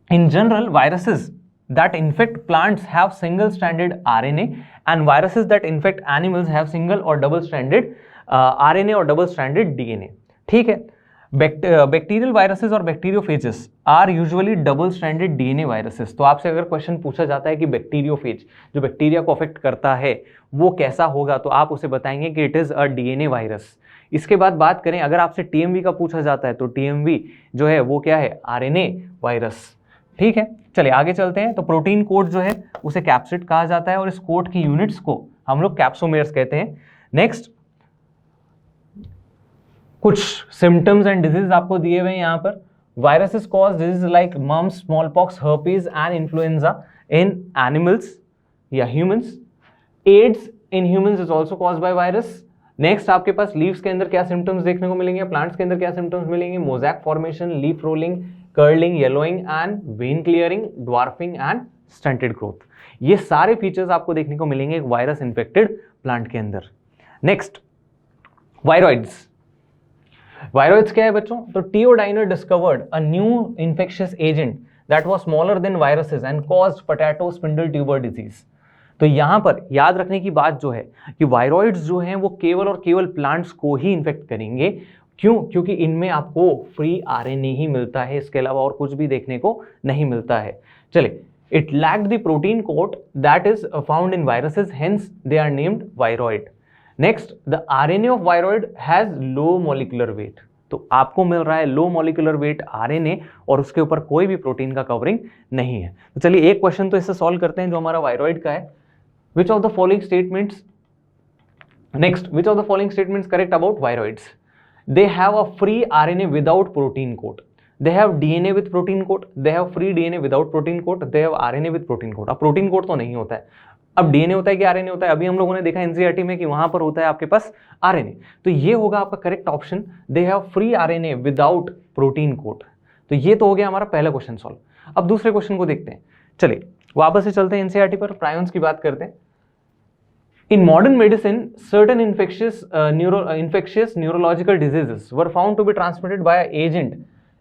in general viruses that infect plants have single stranded RNA and viruses that infect animals have single or double stranded RNA और double stranded DNA। ठीक है। बैक्टीरियल वायरसेस और bacteriophages are usually double stranded DNA viruses. तो आपसे अगर question पूछा जाता है कि बैक्टीरियोफेज जो बैक्टीरिया को अफेक्ट करता है वो कैसा होगा, तो आप उसे बताएंगे कि it is a DNA virus. इसके बाद बात करें, अगर आपसे TMV का पूछा जाता है तो TMV जो है वो क्या है? RNA virus. ठीक है, चलिए आगे चलते हैं। तो प्रोटीन कोड जो है उसे कैप्सिड कहा जाता है और इस कोड की यूनिट्स को हम लोग कैप्सोमेर्स कहते हैं। नेक्स्ट, कुछ सिम्टम्स एंड डिजीज आपको दिए हुए हैं यहाँ पर। Viruses cause disease like mumps, smallpox, herpes and influenza in animals या humans. AIDS in humans is also caused by virus next आपके पास लीव्स के अंदर क्या सिम्टम्स देखने को मिलेंगे, प्लांट्स के अंदर क्या सिम्टम्स मिलेंगे, mosaic formation, leaf rolling, curling, yellowing and when clearing, dwarfing and stunted growth. ये सारे फीचर्स आपको देखने को मिलेंगे एक वायरस इन्फेक्टेड प्लांट के अंदर। Next viroids. वायरॉइड्स क्या है बच्चों, तो T O Diener discovered a new infectious agent that was smaller than viruses and caused potato spindle tuber disease. तो यहां पर याद रखने की बात जो है कि वायरॉइड्स जो हैं वो केवल और केवल प्लांट्स को ही इन्फेक्ट करेंगे। क्यों? क्योंकि इनमें आपको फ्री आरएनए ही मिलता है, इसके अलावा और कुछ भी देखने को नहीं मिलता है। चलिए, it lacked the protein coat that is found in viruses, hence they are named viroid. Next, the RNA of viroid has low molecular weight. तो आपको मिल रहा है लो मॉलिक्यूलर वेट आरएनए और उसके ऊपर कोई भी प्रोटीन का कवरिंग नहीं है। तो चलिए एक क्वेश्चन तो इससे सॉल्व करते हैं जो हमारा वायरॉइड का है। Which of the following statements, next, which of the following statements correct about viroids? They have a free RNA without protein coat. They have DNA with protein coat. They have free DNA without protein coat. They have RNA with protein coat. अब protein coat तो नहीं होता है, अब DNA होता है कि RNA होता है? अभी हम लोगों ने देखा एनसीईआरटी में कि वहां पर होता है आपके पास RNA। तो ये होगा आपका correct option, they have free RNA without protein coat. तो ये तो हो गया हमारा पहला क्वेश्चन सॉल्व। अब दूसरे क्वेश्चन को देखते हैं। चलिए वापस से चलते हैं एनसीईआरटी पर, प्रायॉन्स की बात करते हैं। In modern medicine, certain infectious neurological diseases were found to be transmitted by an agent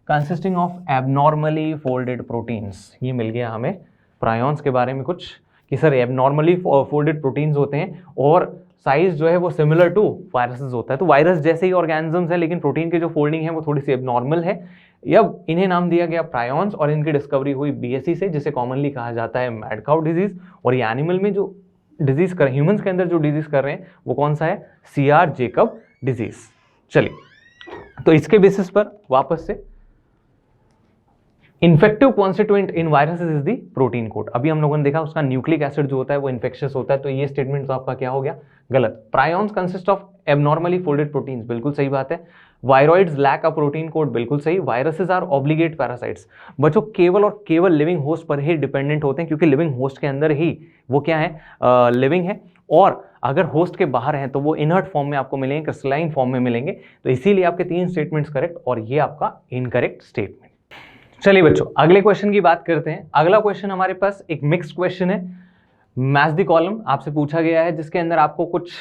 consisting of abnormally folded proteins. ये मिल गया हमें प्रायॉन्स के बारे में कुछ कि सर एबनॉर्मली फोल्डेड प्रोटीन्स होते हैं और साइज जो है वो सिमिलर टू वायरसेस होता है। तो वायरस जैसे ही ऑर्गेनिजम्स है, लेकिन प्रोटीन की जो फोल्डिंग है वो थोड़ी सी एबनॉर्मल है। अब इन्हें नाम दिया गया प्रायॉन्स और इनकी डिस्कवरी हुई बीएसई से, जिसे कॉमनली कहा जाता है मैड काउ डिजीज। और ये एनिमल में जो डिजीज कर, ह्यूमंस के अंदर जो डिजीज कर रहे हैं वो कौन सा है, सीआर जेकब डिजीज। चलिए, तो इसके बेसिस पर वापस से infective constituent in viruses is the protein coat. अभी हम लोगों ने देखा उसका न्यूक्लिक एसिड जो होता है वो इन्फेक्शियस होता है, तो ये स्टेटमेंट तो आपका क्या हो गया, गलत। Prions consist of abnormally folded proteins, बिल्कुल सही बात है। Viroids lack a protein coat, बिल्कुल सही। वायरसेस आर ऑब्लिगेट पैरासाइट्स, बच्चों केवल और केवल लिविंग होस्ट पर ही डिपेंडेंट होते हैं, क्योंकि लिविंग होस्ट के अंदर ही वो क्या है, लिविंग है। और अगर होस्ट के बाहर हैं तो वो इनर्ट फॉर्म में आपको मिलेंगे, क्रिस्टलाइन फॉर्म में मिलेंगे। तो इसीलिए आपके 3 स्टेटमेंट्स करेक्ट और ये आपका इनकरेक्ट स्टेटमेंट। चलिए बच्चों, अगले क्वेश्चन की बात करते हैं। अगला क्वेश्चन हमारे पास एक मिक्स्ड क्वेश्चन है, मैच द कॉलम आपसे पूछा गया है, जिसके अंदर आपको कुछ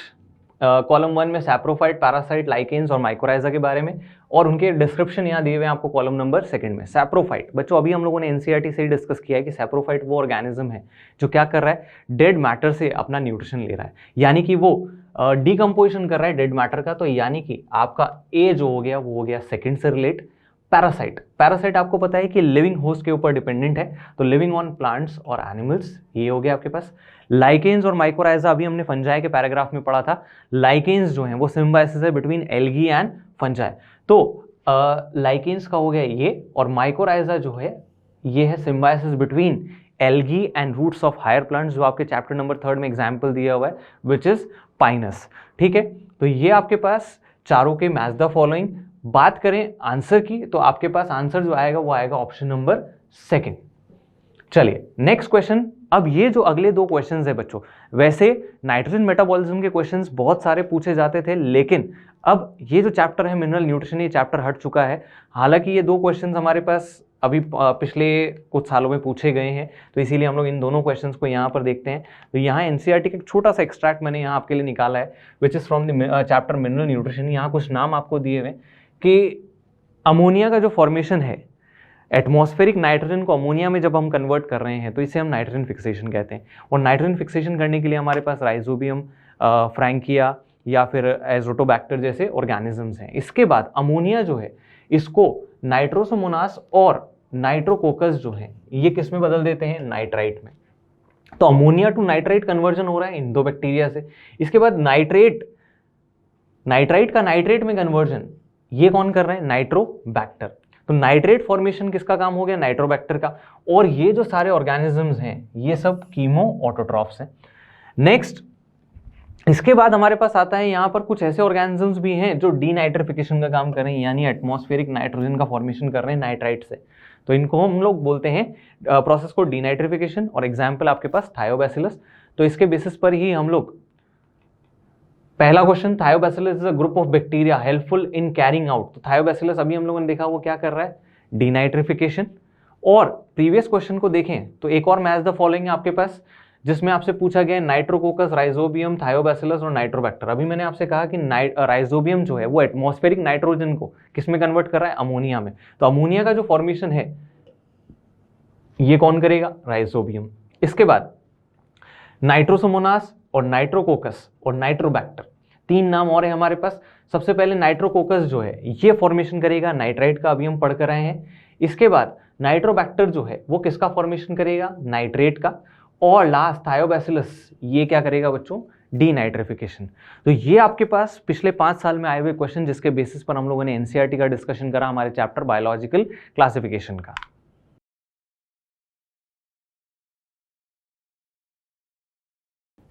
कॉलम 1 में सैप्रोफाइट, पैरासाइट, लाइकेन्स और माइकोराइजा के बारे में, और उनके डिस्क्रिप्शन यहाँ दिए हुए हैं आपको कॉलम नंबर 2 में। सैप्रोफाइट बच्चों अभी हम लोगों ने एनसीईआरटी से ही डिस्कस किया है कि सैप्रोफाइट वो ऑर्गेनिज्म है जो क्या कर रहा है, डेड मैटर से अपना न्यूट्रिशन ले रहा है, यानी कि वो डिकम्पोजिशन कर रहा है डेड मैटर का। तो यानी कि आपका ए जो हो गया वो हो गया सेकंड से रिलेट। पैरासाइट, पैरासाइट आपको पता है कि लिविंग होस्ट के ऊपर डिपेंडेंट है, तो लिविंग ऑन प्लांट्स और एनिमल्स, ये हो गया आपके पास। लाइकेन्स और माइकोराइजा अभी हमने फंजाई के पैराग्राफ में पढ़ा था। लाइकेन्स जो हैं वो सिम्बायोसिस है बिटवीन एल्गी एंड फंजाई। तो लाइकेन्स का हो गया ये, और माइकोराइजा जो है ये है symbiosis between algae and roots of higher plants, जो आपके चैप्टर नंबर 3 में एग्जाम्पल दिया हुआ है, विच इज पाइनस। ठीक है, तो ये आपके पास चारों के मैच द फॉलोइंग। बात करें आंसर की तो आपके पास आंसर जो आएगा वो आएगा ऑप्शन नंबर 2। चलिए नेक्स्ट क्वेश्चन। अब ये जो अगले 2 क्वेश्चंस है बच्चों, वैसे नाइट्रोजन मेटाबॉलिज्म के क्वेश्चंस बहुत सारे पूछे जाते थे, लेकिन अब ये जो चैप्टर है मिनरल न्यूट्रिशन, ये चैप्टर हट चुका है। हालांकि ये 2 क्वेश्चंस हमारे पास अभी पिछले कुछ सालों में पूछे गए हैं, तो इसीलिए हम लोग इन दोनों क्वेश्चंस को यहाँ पर देखते हैं। तो यहाँ एनसीईआरटी का एक छोटा सा एक्सट्रैक्ट मैंने यहाँ आपके लिए निकाला है, which is from the chapter mineral nutrition. यहाँ कुछ नाम आपको दिए हुए कि अमोनिया का जो फॉर्मेशन है, एटमॉस्फेरिक नाइट्रोजन को अमोनिया में जब हम कन्वर्ट कर रहे हैं तो इसे हम नाइट्रोजन फिक्सेशन कहते हैं। और नाइट्रोजन फिक्सेशन करने के लिए हमारे पास राइजोबियम, फ्रैंकिया या फिर एज़ोटोबैक्टर जैसे ऑर्गेनिजम्स हैं। इसके बाद अमोनिया जो है इसको नाइट्रोसोमोनास और नाइट्रोकोकस जो है ये किस में बदल देते हैं, नाइट्राइट में। तो अमोनिया टू नाइट्राइट कन्वर्जन हो रहा है इन 2 बैक्टीरिया से। इसके बाद नाइट्राइट का नाइट्रेट में कन्वर्जन ये कौन कर रहे हैं, नाइट्रोबैक्टर। तो नाइट्रेट फॉर्मेशन किसका काम हो गया, नाइट्रोबैक्टर का। और ये जो सारे ऑर्गेनिजम्स हैं ये सब कीमो ऑटोट्रॉफ्स हैं। नेक्स्ट इसके बाद हमारे पास आता है यहाँ पर कुछ ऐसे ऑर्गेनिजम्स भी हैं जो डीनाइट्रिफिकेशन का काम कर रहे हैं, यानी एटमॉस्फेरिक नाइट्रोजन का फॉर्मेशन कर रहे हैं नाइट्राइट से। तो इनको हम लोग बोलते हैं प्रोसेस को डीनाइट्रिफिकेशन। और एग्जाम्पल आपके पास थायोबैसिलस। तो इसके बेसिस पर ही हम लोग पहला question, Thiobacillus is a group of bacteria helpful in carrying out. तो थायोबैसिलस अभी हम लोगों ने देखा वो क्या कर रहा है, डीनाइट्रिफिकेशन। और प्रीवियस क्वेश्चन को देखें तो एक और मैच द फॉलोइंग है आपके पास, जिसमें आपसे पूछा गया है नाइट्रोकोकस, राइजोबियम, थायोबैसिलस और नाइट्रोबैक्टर। अभी मैंने आपसे कहा कि राइजोबियम जो है वो एटमॉस्फेरिक नाइट्रोजन को किसमें कन्वर्ट कर रहा है, अमोनिया में। तो अमोनिया का जो फॉर्मेशन है ये कौन करेगा, राइजोबियम। इसके बाद नाइट्रोसोमोनास और नाइट्रोकोकस और नाइट्रोबैक्टर, तीन नाम और है हमारे पास। सबसे पहले नाइट्रोकोकस जो है ये फॉर्मेशन करेगा नाइट्राइट का, अभी हम पढ़ कर आए हैं। इसके बाद नाइट्रोबैक्टर जो है वो किसका फॉर्मेशन करेगा, नाइट्रेट का। और लास्ट थायोबैसिलस ये क्या करेगा बच्चों, डीनाइट्रिफिकेशन। तो ये आपके पास पिछले 5 साल में आए हुए क्वेश्चन जिसके बेसिस पर हम लोगों ने एनसीईआरटी का डिस्कशन करा हमारे चैप्टर बायोलॉजिकल क्लासिफिकेशन का।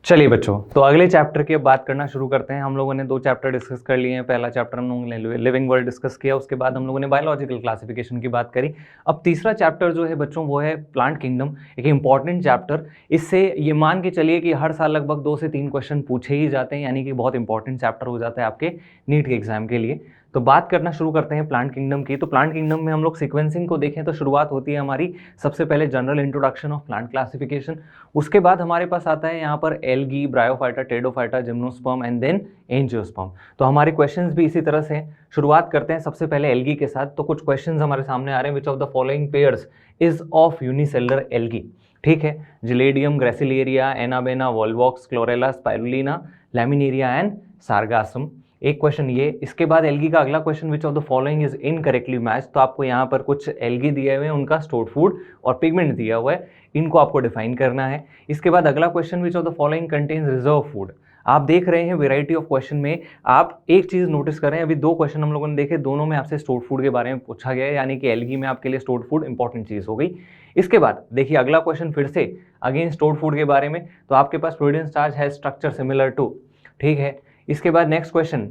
चलिए बच्चों, तो अगले चैप्टर की अब बात करना शुरू करते हैं। हम लोगों ने 2 चैप्टर डिस्कस कर लिए हैं। पहला चैप्टर हम लोगों ने लिविंग वर्ल्ड डिस्कस किया, उसके बाद हम लोगों ने बायोलॉजिकल क्लासिफिकेशन की बात करी। अब तीसरा चैप्टर जो है बच्चों वो है प्लांट किंगडम, एक इंपॉर्टेंट चैप्टर। इससे ये मान के चलिए कि हर साल लगभग 2 से 3 क्वेश्चन पूछे ही जाते हैं, यानी कि बहुत इंपॉर्टेंट चैप्टर हो जाता है आपके नीट के एग्जाम के लिए। तो बात करना शुरू करते हैं प्लांट किंगडम की। तो प्लांट किंगडम में हम लोग सीक्वेंसिंग को देखें तो शुरुआत होती है हमारी सबसे पहले general introduction of plant classification. उसके बाद हमारे पास आता है यहाँ पर algae, Bryophyta, Pteridophyta, gymnosperm and then angiosperm. तो हमारे क्वेश्चंस भी इसी तरह से हैं। शुरुआत करते हैं सबसे पहले एल्गी के साथ। तो कुछ क्वेश्चंस हमारे सामने आ रहे हैं, which of the following pairs is of unicellular algae. ठीक है, Gelidium, Gracilaria, Anabaena, Volvox, Chlorella, Spirulina, Laminaria and Sargassum. एक क्वेश्चन ये। इसके बाद एल्गी का अगला question, which of the following is incorrectly match. तो आपको यहाँ पर कुछ एल्गी दिए हुए हैं, उनका स्टोर्ड फूड और पिगमेंट दिया हुआ है, इनको आपको डिफाइन करना है। इसके बाद अगला question, which of the following contains reserve food. आप देख रहे हैं वेराइटी ऑफ क्वेश्चन में आप एक चीज नोटिस कर रहे हैं, अभी 2 क्वेश्चन हम लोगों ने देखे, दोनों में आपसे स्टोर्ड फूड के बारे में पूछा गया है, यानी कि एल्गी में आपके लिए स्टोर्ड फूड इंपॉर्टेंट चीज हो गई। इसके बाद देखिए अगला क्वेश्चन फिर से अगेन स्टोर्ड फूड के बारे में। तो आपके पास फ्लोइडियन स्टार्च है स्ट्रक्चर सिमिलर टू, ठीक है। इसके बाद next question,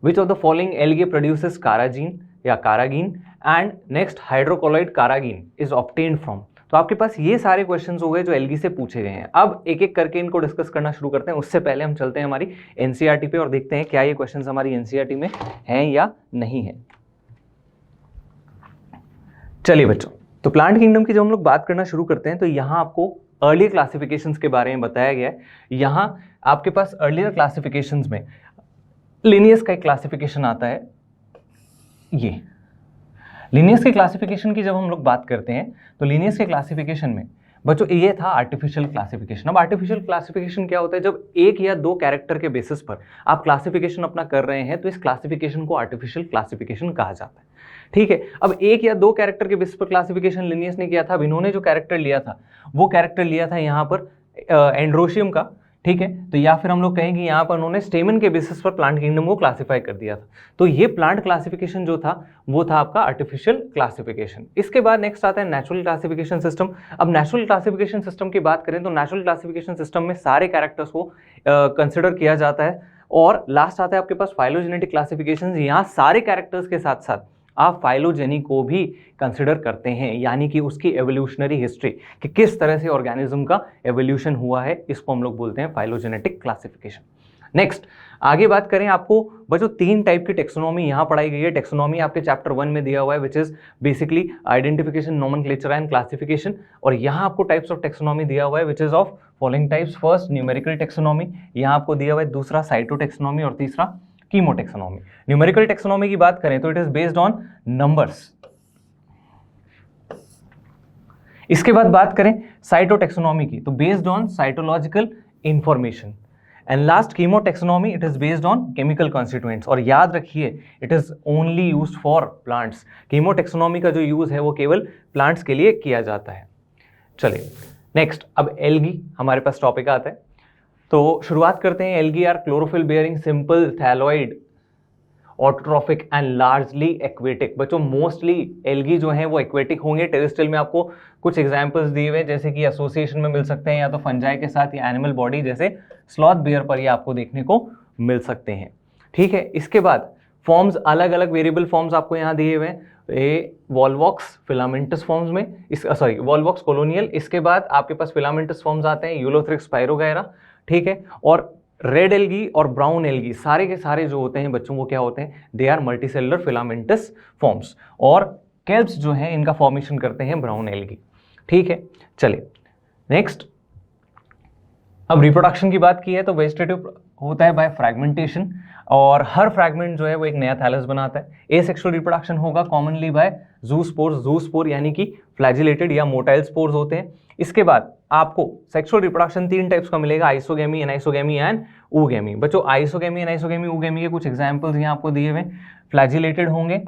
which of the following algae produces carrageen या carrageen and next hydrocolloid carrageen is obtained from। तो आपके पास ये सारे क्वेश्चंस हो गए जो एल्गी से पूछे गए हैं। अब एक एक करके इनको डिस्कस करना शुरू करते हैं। उससे पहले हम चलते हैं हमारी एनसीईआरटी पे और देखते हैं क्या ये क्वेश्चंस हमारी एनसीईआरटी में हैं या नहीं है। चलिए बच्चों, तो प्लांट किंगडम की जब हम लोग बात करना शुरू करते हैं तो यहाँ आपको अर्ली क्लासिफिकेशंस के बारे में बताया गया है। यहाँ आपके पास अर्लियर क्लासिफिकेशंस में लिनियस का एक क्लासिफिकेशन आता है। ये लिनियस के क्लासिफिकेशन की जब हम लोग बात करते हैं तो लिनियस के क्लासिफिकेशन में बच्चों ये था आर्टिफिशियल क्लासिफिकेशन। अब आर्टिफिशियल क्लासिफिकेशन क्या होता है, जब 1 या 2 कैरेक्टर के बेसिस पर आप क्लासिफिकेशन अपना कर रहे हैं तो इस क्लासिफिकेशन को आर्टिफिशियल क्लासिफिकेशन कहा जाता है। ठीक है, अब 1 या 2 कैरेक्टर के बेसिस पर क्लासिफिकेशन लिनियस ने किया था। अब इन्होंने जो कैरेक्टर लिया था वो कैरेक्टर लिया था यहाँ पर एंड्रोशियम का, ठीक है। तो या फिर हम लोग कहेंगे यहाँ पर उन्होंने स्टेमन के बेसिस पर प्लांट किंगडम को क्लासिफाई कर दिया था। तो ये प्लांट क्लासिफिकेशन जो था वो था आपका आर्टिफिशियल क्लासिफिकेशन। इसके बाद नेक्स्ट आता है नेचुरल क्लासिफिकेशन सिस्टम। अब नेचुरल क्लासिफिकेशन सिस्टम की बात करें तो नेचुरल क्लासिफिकेशन सिस्टम में सारे कैरेक्टर्स को कंसिडर किया जाता है। और लास्ट आता है आपके पास फाइलोजेनेटिक क्लासिफिकेशन। यहाँ सारे कैरेक्टर्स के साथ साथ आप फाइलोजेनी को भी कंसिडर करते हैं, यानी कि उसकी एवोल्यूशनरी हिस्ट्री कि किस तरह से ऑर्गेनिज्म का एवोल्यूशन हुआ है, इसको हम लोग बोलते हैं फाइलोजेनेटिक क्लासिफिकेशन। नेक्स्ट आगे बात करें, आपको बच्चों 3 टाइप की टेक्सोनॉमी यहाँ पढ़ाई गई है। टेक्सोनॉमी आपके चैप्टर 1 में दिया हुआ है, which is basically identification, nomenclature and classification. और यहाँ आपको टाइप्स ऑफ टेक्सोनॉमी दिया हुआ है, which is of following types. First numerical taxonomy यहाँ आपको दिया हुआ है, दूसरा साइटोटेक्सोनॉमी और तीसरा कीमोटेक्सोनॉमी। न्यूमेरिकल टेक्सोनॉमी की बात करें तो it is based on numbers. इसके बाद बात करें साइटोटेक्सोनॉमी की तो based on cytological information. And last chemotaxonomy, it is based on chemical constituents. और याद रखिए it is only used for plants. Chemotaxonomy का जो यूज है वो केवल प्लांट्स के लिए किया जाता है। चलिए नेक्स्ट, अब एल्गी हमारे पास टॉपिक आता है। तो शुरुआत करते हैं। Algae are chlorophyll bearing simple thalloid autotrophic and largely aquatic. बच्चों मोस्टली एल्गी जो है वो एक्वेटिक होंगे। टेरेस्ट्रियल में आपको कुछ एग्जांपल्स दिए हुए जैसे कि एसोसिएशन में मिल सकते हैं या तो फंजाई के साथ या एनिमल बॉडी जैसे स्लॉथ बियर पर ये आपको देखने को मिल सकते हैं। ठीक है, इसके बाद फॉर्म्स, अलग अलग वेरिएबल फॉर्म्स आपको यहाँ दिए हुए हैं। वॉल्वॉक्स फिलामेंटस फॉर्म्स में वॉल्वॉक्स कोलोनियल। इसके बाद आपके पास फिलामेंटस फॉर्म्स आते हैं यूलोथ्रिक्स, पायरोगैरा, ठीक है। और रेड एल्गी और ब्राउन एल्गी सारे के सारे जो होते हैं बच्चों, वो क्या होते हैं, they are multicellular filamentous forms, और केल्प्स जो हैं इनका फॉर्मेशन करते हैं ब्राउन एल्गी। ठीक है, चलिए नेक्स्ट। अब रिप्रोडक्शन की बात की है तो वेजिटेटिव होता है बाय फ्रैगमेंटेशन, और हर फ्रैगमेंट जो है वो एक नया थैलस बनाता है। एसेक्सुअल रिप्रोडक्शन होगा कॉमनली बाय ज़ूस्पोर्स, ज़ूस्पोर यानी कि फ्लैजिलेटेड या मोटाइल स्पोर्स होते हैं। इसके बाद आपको सेक्सुअल रिप्रोडक्शन 3 टाइप्स का मिलेगा, आइसोगेमी, एनाइसोगेमी एंड ooगेमी। बच्चों आइसोगेमी, एनाइसोगेमी, ooगेमी के कुछ एग्जांपल्स यहाँ आपको दिए हुए, फ्लैजिलेटेड होंगे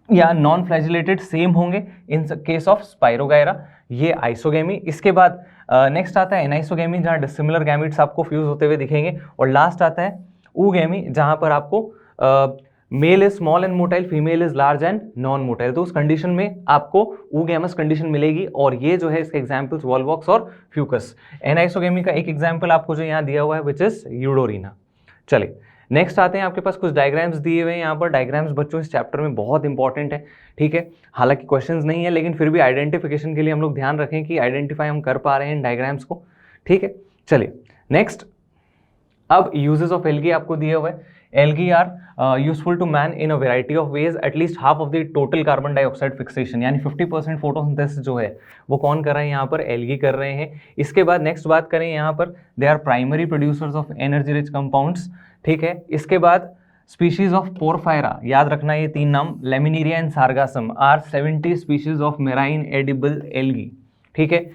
या नॉन फ्लैजिलेटेड सेम होंगे इन केस ऑफ स्पाइरोगायरा, ये आइसोगेमी। इसके बाद नेक्स्ट आता है एनाइसोगेमी, जहाँ डिसिमिलर गैमेट्स आपको फ्यूज होते हुए दिखेंगे, और लास्ट आता है ooगेमी, जहाँ पर आपको male is small and motile, female is large and non motile. तो उस कंडीशन में आपको ooगेमस कंडीशन मिलेगी, और ये जो है इसके एग्जांपल्स वॉल्वॉक्स और फ्यूकस। एनाइसोगेमी का एक एग्जांपल आपको जो यहाँ दिया हुआ है विच इज यूडोरिना। चलिए नेक्स्ट आते हैं, आपके पास कुछ डायग्राम्स दिए हुए हैं यहाँ पर। डायग्राम्स बच्चों इस चैप्टर में बहुत इंपॉर्टेंट है, ठीक है, हालांकि क्वेश्चंस नहीं है लेकिन फिर भी आइडेंटिफिकेशन के लिए हम लोग ध्यान रखें कि आइडेंटिफाई हम कर पा रहे हैं इन डायग्राम्स को। ठीक है, चलिए नेक्स्ट। अब यूजेस ऑफ एल्गी आपको दिया हुआ है। Algae are useful to man in a variety of ways, at least half of the total carbon dioxide fixation, यानी 50% फोटोसिंथेसिस जो है वो कौन कर रहा है यहाँ पर, एल्गी कर रहे हैं। इसके बाद नेक्स्ट बात करें यहाँ पर, they are primary producers of energy rich compounds. ठीक है, इसके बाद स्पीशीज ऑफ पोरफायरा, याद रखना ये 3 नाम, Laminaria and Sargassum are 70 species of marine edible algae. ठीक है,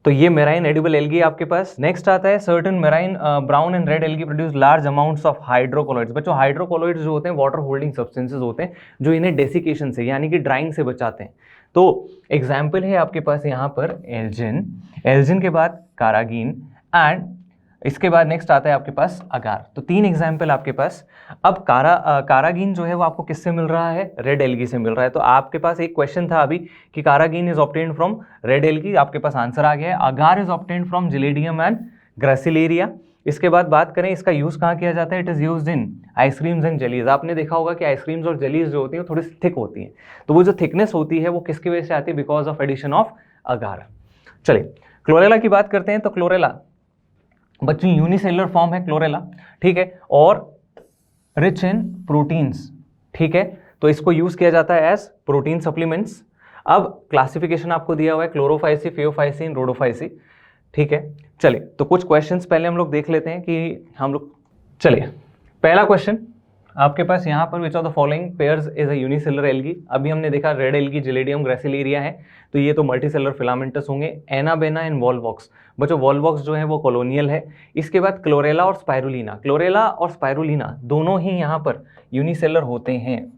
तो ये मेराइन एडिबल एल्गी आपके पास। नेक्स्ट आता है certain marine brown and red algae produce large amounts of hydrocolloids. बच्चों हाइड्रोकोलॉइड्स जो होते हैं वाटर होल्डिंग सब्सटेंसेस होते हैं जो इन्हें डेसिकेशन से यानी कि ड्राइंग से बचाते हैं। तो एग्जाम्पल है आपके पास यहाँ पर एल्जिन, एल्जिन के बाद कारागीन एंड इसके बाद नेक्स्ट आता है आपके पास अगार। तो 3 एग्जाम्पल आपके पास। अब कारागीन जो है वो आपको किससे मिल रहा है, रेड एल्गी से मिल रहा है। तो आपके पास एक क्वेश्चन था अभी कि carrageen is obtained from red algae, आपके पास आंसर आ गया है। Agar is obtained from Gelidium and Gracilaria. इसके बाद बात करें इसका यूज कहाँ किया जाता है, it is used in ice creams and jellies. आपने देखा होगा कि आइसक्रीम्स और जेलीज जो होती हैं थोड़ी थिक होती हैं, तो वो जो थिकनेस होती है वो किसकी वजह से आती है, बिकॉज ऑफ एडिशन ऑफ अगार। चलिए क्लोरेला की बात करते हैं। तो क्लोरेला बच्चों यूनिसेलुलर फॉर्म है क्लोरेला, ठीक है, और रिच इन प्रोटीन्स। ठीक है, तो इसको यूज किया जाता है एज प्रोटीन सप्लीमेंट्स। अब क्लासिफिकेशन आपको दिया हुआ है क्लोरोफाइसी, फेओफाइसिन, रोडोफाइसी। ठीक है, चलिए तो कुछ क्वेश्चंस पहले हम लोग देख लेते हैं कि हम लोग, चलिए पहला क्वेश्चन आपके पास यहाँ पर, विच of the following pairs is a unicellular algae. अभी हमने देखा रेड एल्गी, जिलेडियम, ग्रासिलेरिया है, तो ये तो मल्टीसेलुलर फिलामेंटस होंगे। एनाबेना एंड वॉल्वॉक्स, बच्चों वॉल्वॉक्स जो है वो कॉलोनियल है। इसके बाद क्लोरेला और स्पाइरुलिना, क्लोरेला और स्पाइरुलिना दोनों ही यहाँ पर यूनिसेलुलर होते हैं,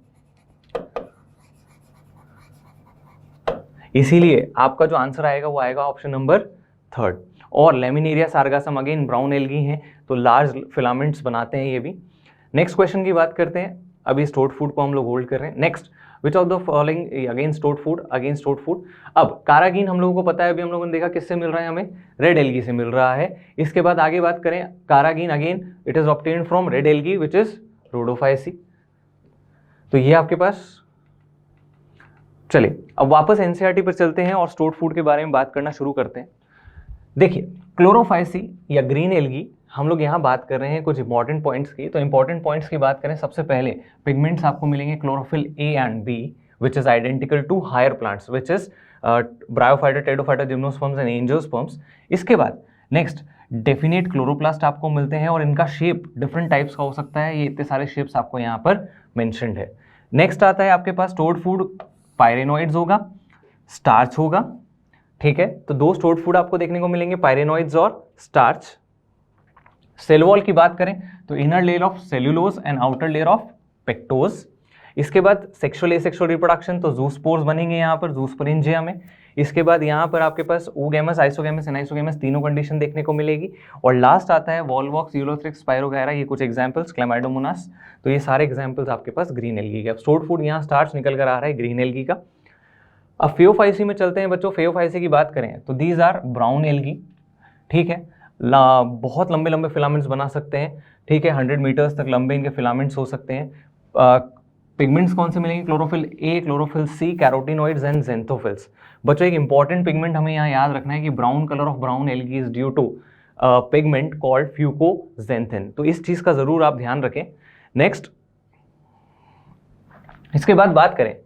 इसीलिए आपका जो आंसर आएगा वो आएगा ऑप्शन नंबर 3। और लेमिनेरिया, सार्गासम अगेन ब्राउन एल्गी हैं, तो लार्ज फिलामेंट्स बनाते हैं ये भी। नेक्स्ट क्वेश्चन की बात करते हैं। अभी स्टोर्ड फूड को हम लोग होल्ड कर रहे हैं। Next, which of the following again stored food, again stored food. अब कारागीन हम लोगों को पता है, अभी हम लोगों ने देखा किससे मिल रहा है, हमें रेड एल्गी से मिल रहा है। इसके बाद आगे बात करें, carrageen again it is obtained from red algae which is Rhodophyceae. तो ये आपके पास। चलिए अब वापस एनसीईआरटी पर चलते हैं और स्टोर्ड फूड के बारे में बात करना शुरू करते हैं। देखिए क्लोरोफाइसी या ग्रीन एल्गी, हम लोग यहाँ बात कर रहे हैं कुछ इंपॉर्टेंट पॉइंट्स की। तो इंपॉर्टेंट पॉइंट्स की बात करें, सबसे पहले पिगमेंट्स आपको मिलेंगे chlorophyll a and b which is identical to higher plants which is Bryophyta, Pteridophyta, gymnosperms and angiosperms. इसके बाद नेक्स्ट डेफिनेट क्लोरोप्लास्ट आपको मिलते हैं और इनका शेप डिफरेंट टाइप्स का हो सकता है, ये इतने सारे शेप्स आपको यहाँ पर मेंशन्ड है। नेक्स्ट आता है आपके पास स्टोर्ड फूड, पायरेनोइड्स होगा, स्टार्च होगा। ठीक है, तो 2 स्टोर्ड फूड आपको देखने को मिलेंगे, पायरेनोइड्स और स्टार्च। सेल वॉल की बात करें तो inner layer of cellulose and outer layer of pectose. इसके बाद सेक्सुअल एसेक्सुअल रिप्रोडक्शन, तो जूस्पोर्स बनेंगे यहाँ पर जूस्पोरेंजिया में। इसके बाद यहाँ पर आपके पास ooगेमस, आइसोगेमस, एनाइसोगेमस तीनों कंडीशन देखने को मिलेगी। और लास्ट आता है वॉल्वॉक्स, यूलोथ्रिक्स, स्पाइरोगायरा, ये कुछ एग्जांपल्स, क्लैमाइडोमोनास। तो ये सारे एग्जांपल्स आपके पास ग्रीन एल्गी के। अब स्टोर्ड फूड यहाँ स्टार्च निकल कर आ रहा है ग्रीन एल्गी का। अब फेओफाइसी में चलते हैं बच्चों। फेओफाइसी की बात करें तो दीज आर ब्राउन एल्गी। ठीक है, बहुत लंबे लंबे फिलामेंट्स बना सकते हैं। ठीक है, 100 मीटर्स तक लंबे इनके फिलामेंट्स हो सकते हैं। पिगमेंट्स कौन से मिलेंगे, chlorophyll a, chlorophyll c, carotenoids and xanthophylls. बच्चों एक इंपॉर्टेंट पिगमेंट हमें यहाँ याद रखना है कि brown colour of brown algae is due to pigment called fucoxanthin. तो इस चीज का जरूर आप ध्यान रखें। नेक्स्ट, इसके बाद बात करें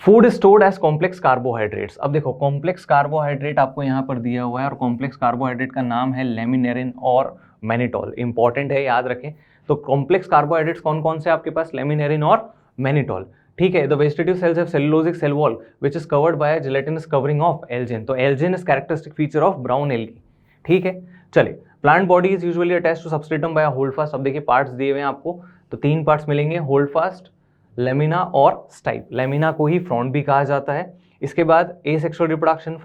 food stored as complex carbohydrates. अब देखो कॉम्प्लेक्स कार्बोहाइड्रेट आपको यहां पर दिया हुआ है और कॉम्प्लेक्स कार्बोहाइड्रेट का नाम है लेमिनेरिन और मैनिटोल। इंपॉर्टेंट है, याद रखें। तो कॉम्प्लेक्स कार्बोहाइड्रेट्स कौन कौन से आपके पास, लेमिनेरिन और मैनिटोल। ठीक है, the vegetative cells have cellulosic cell wall which is covered by a gelatinous covering of algin. तो algin is characteristic feature of brown algae. ठीक है, चलिए, plant body is usually attached to substratum by holdfast. अब देखिए parts दिए हुए हैं आपको, तो 3 पार्ट्स मिलेंगे, होल्ड फास्ट, लेमिना और स्टाइप। लेमिना को ही फ्रॉन्ट भी कहा जाता है। इसके बाद एसेक्सुअल रिप्रोडक्शन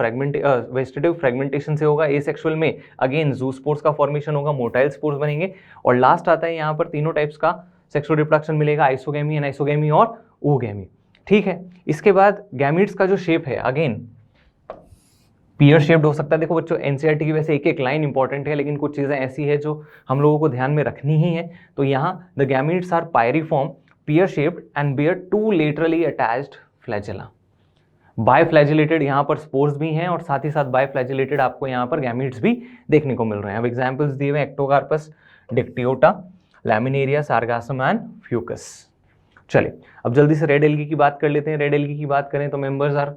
वेजिटेटिव फ्रेगमेंटेशन से होगा। एसेक्सुअल में अगेन जूस्पोर्स का फॉर्मेशन होगा, मोटाइल स्पोर्स बनेंगे। और लास्ट आता है यहाँ पर तीनों टाइप्स का सेक्सुअल रिप्रोडक्शन मिलेगा, आइसोगेमी, एनाइसोगेमी और ooगेमी। ठीक है, इसके बाद गैमीट्स का जो शेप है अगेन पियर शेप्ड हो सकता है। देखो बच्चों, एनसीईआरटी की वैसे एक एक लाइन इंपॉर्टेंट है, लेकिन कुछ चीजें ऐसी है जो हम लोगों को ध्यान में रखनी ही है। तो यहाँ the gametes are pyriform, pear shaped and bear 2 laterally attached flagella। Biflagellated यहाँ पर स्पोर्स भी हैं और साथ ही साथ बायफ्लैजिलेटेड आपको यहाँ पर गैमीट्स भी देखने को मिल रहे हैं। अब एग्जांपल्स दिए हुए Ectocarpus, Dictyota, Laminaria, Sargassum and Fucus. चलिए अब जल्दी से रेड एल्गी की बात कर लेते हैं। रेड एल्गी की बात करें तो members are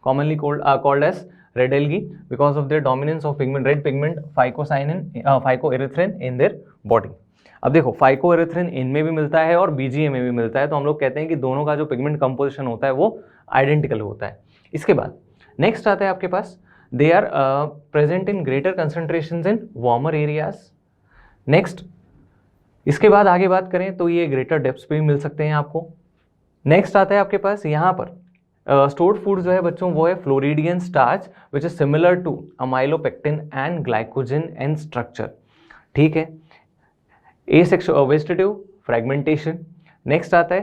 commonly called as red algae because of their dominance of pigment, red pigment phycoerythrin in their body. अब देखो फाइकोएरिथ्रिन इनमें भी मिलता है और बीजीए में भी मिलता है, तो हम लोग कहते हैं कि दोनों का जो पिगमेंट कंपोजिशन होता है वो आइडेंटिकल होता है। इसके बाद नेक्स्ट आता है आपके पास, they are present in greater concentrations in warmer areas. Next, इसके बाद आगे बात करें तो ये ग्रेटर डेप्थ्स पे भी मिल सकते हैं आपको। नेक्स्ट आता है आपके पास यहाँ पर स्टोर्ड फूड जो है बच्चों वो है floridean starch which is similar to amylopectin and glycogen and structure. ठीक है, एसेक्सुअल वेजिटेटिव फ्रेगमेंटेशन। नेक्स्ट आता है,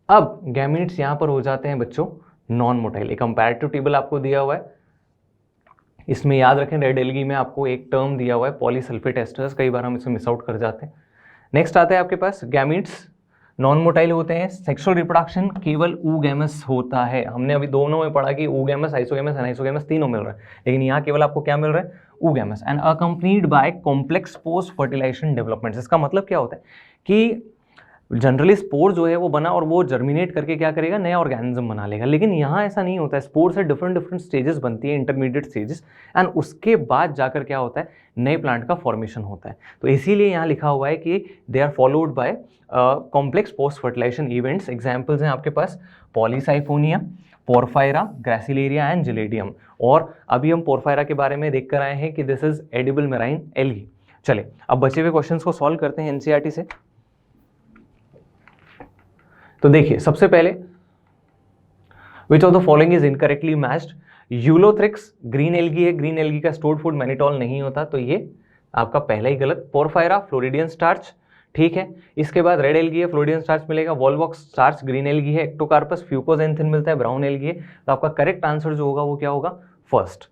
अब गैमीट्स यहां पर हो जाते हैं बच्चों नॉन मोटाइल। एक कंपैरेटिव टेबल आपको दिया हुआ है, इसमें याद रखें रेड एल्गी में आपको एक टर्म दिया हुआ है पॉलीसल्फेट एस्टर्स, कई बार हम इसे मिस आउट कर जाते हैं। नेक्स्ट आता है आपके पास गैमीट्स नॉन मोटाइल होते हैं, सेक्सुअल रिप्रोडक्शन केवल oogamous होता है। हमने अभी दोनों में पढ़ा कि oogamous, आइसोगेमस, एनाइसोगेमस तीनों मिल रहा है, लेकिन यहाँ केवल आपको क्या मिल रहा है, oogamous and accompanied by complex post fertilisation development. इसका मतलब क्या होता है कि जनरली स्पोर जो है वो बना और वो जर्मिनेट करके क्या करेगा, नया ऑर्गेनिज्म बना लेगा, लेकिन यहाँ ऐसा नहीं होता है। स्पोर से डिफरेंट स्टेजेस बनती है, इंटरमीडिएट स्टेजेस, एंड उसके बाद जाकर क्या होता है, नए प्लांट का फॉर्मेशन होता है। तो इसीलिए यहाँ लिखा हुआ है कि they are followed by complex post fertilisation events. Examples हैं आपके पास Polysiphonia, Porphyra, Gracilaria and Gelidium. और अभी हम पोरफायरा के बारे में देख कर आए हैं कि this is edible marine algae. चले अब बचे हुए क्वेश्चंस को सॉल्व करते हैं एनसीईआरटी से। तो देखिए सबसे पहले, विच of the following is incorrectly matched. Ulothrix green algae है, ग्रीन एल्गी का स्टोर्ड फूड मैनिटोल नहीं होता, तो ये आपका पहला ही गलत। पोरफायरा फ्लोरिडियन स्टार्च, ठीक है। इसके बाद रेड एल्गी है, फ्लोरिडियन स्टार्च मिलेगा। वॉलवॉक्स स्टार्च ग्रीन एल्गी है। एक्टोकार्पस फ्यूकोजेंथिन मिलता है, ब्राउन एल्गी है। तो आपका करेक्ट आंसर जो होगा वो क्या होगा, फर्स्ट।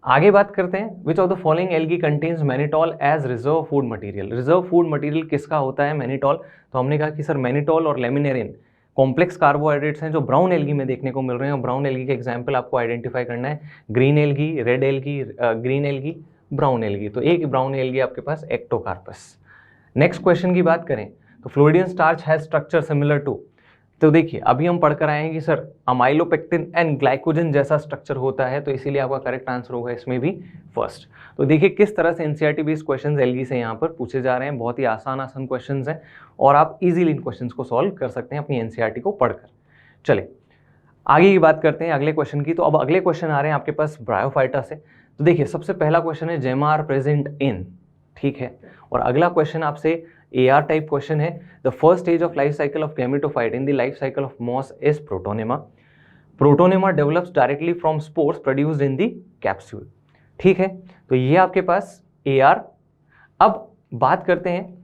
आगे बात करते हैं, which of the following algae contains mannitol as reserve food material. Reserve food material किसका होता है, मैनिटोल। तो हमने कहा कि सर मैनिटोल और लेमिनेरिन कॉम्प्लेक्स कार्बोहाइड्रेट्स हैं जो ब्राउन एल्गी में देखने को मिल रहे हैं, और ब्राउन एल्गी का एग्जाम्पल आपको आइडेंटिफाई करना है, green algae, red algae, green algae, brown algae. तो एक ब्राउन एल्गी आपके पास एक्टोकार्पस। नेक्स्ट क्वेश्चन की बात करें तो floridean starch has structure similar to. तो देखिए अभी हम पढ़कर आए हैं कि सर अमाइलोपेक्टिन एंड ग्लाइकोजन जैसा स्ट्रक्चर होता है, तो इसीलिए आपका करेक्ट आंसर होगा इसमें भी फर्स्ट। तो देखिए किस तरह से एनसीईआरटी बेस्ड क्वेश्चंस एल्गी से यहाँ पर पूछे जा रहे हैं। बहुत ही आसान क्वेश्चंस हैं और आप इजीली इन क्वेश्चंस को सॉल्व कर सकते हैं अपनी एनसीईआरटी को पढ़कर। चले आगे की बात करते हैं अगले क्वेश्चन की। तो अब अगले क्वेश्चन आ रहे हैं आपके पास ब्रायोफाइटा से। तो देखिए सबसे पहला क्वेश्चन है जेमा आर प्रेजेंट इन, ठीक है। और अगला क्वेश्चन आपसे AR टाइप क्वेश्चन है, the first stage of life cycle of gametophyte in the life cycle of moss is protonema. Protonema develops directly from spores produced in the capsule, ठीक है। तो ये आपके पास AR। अब बात करते हैं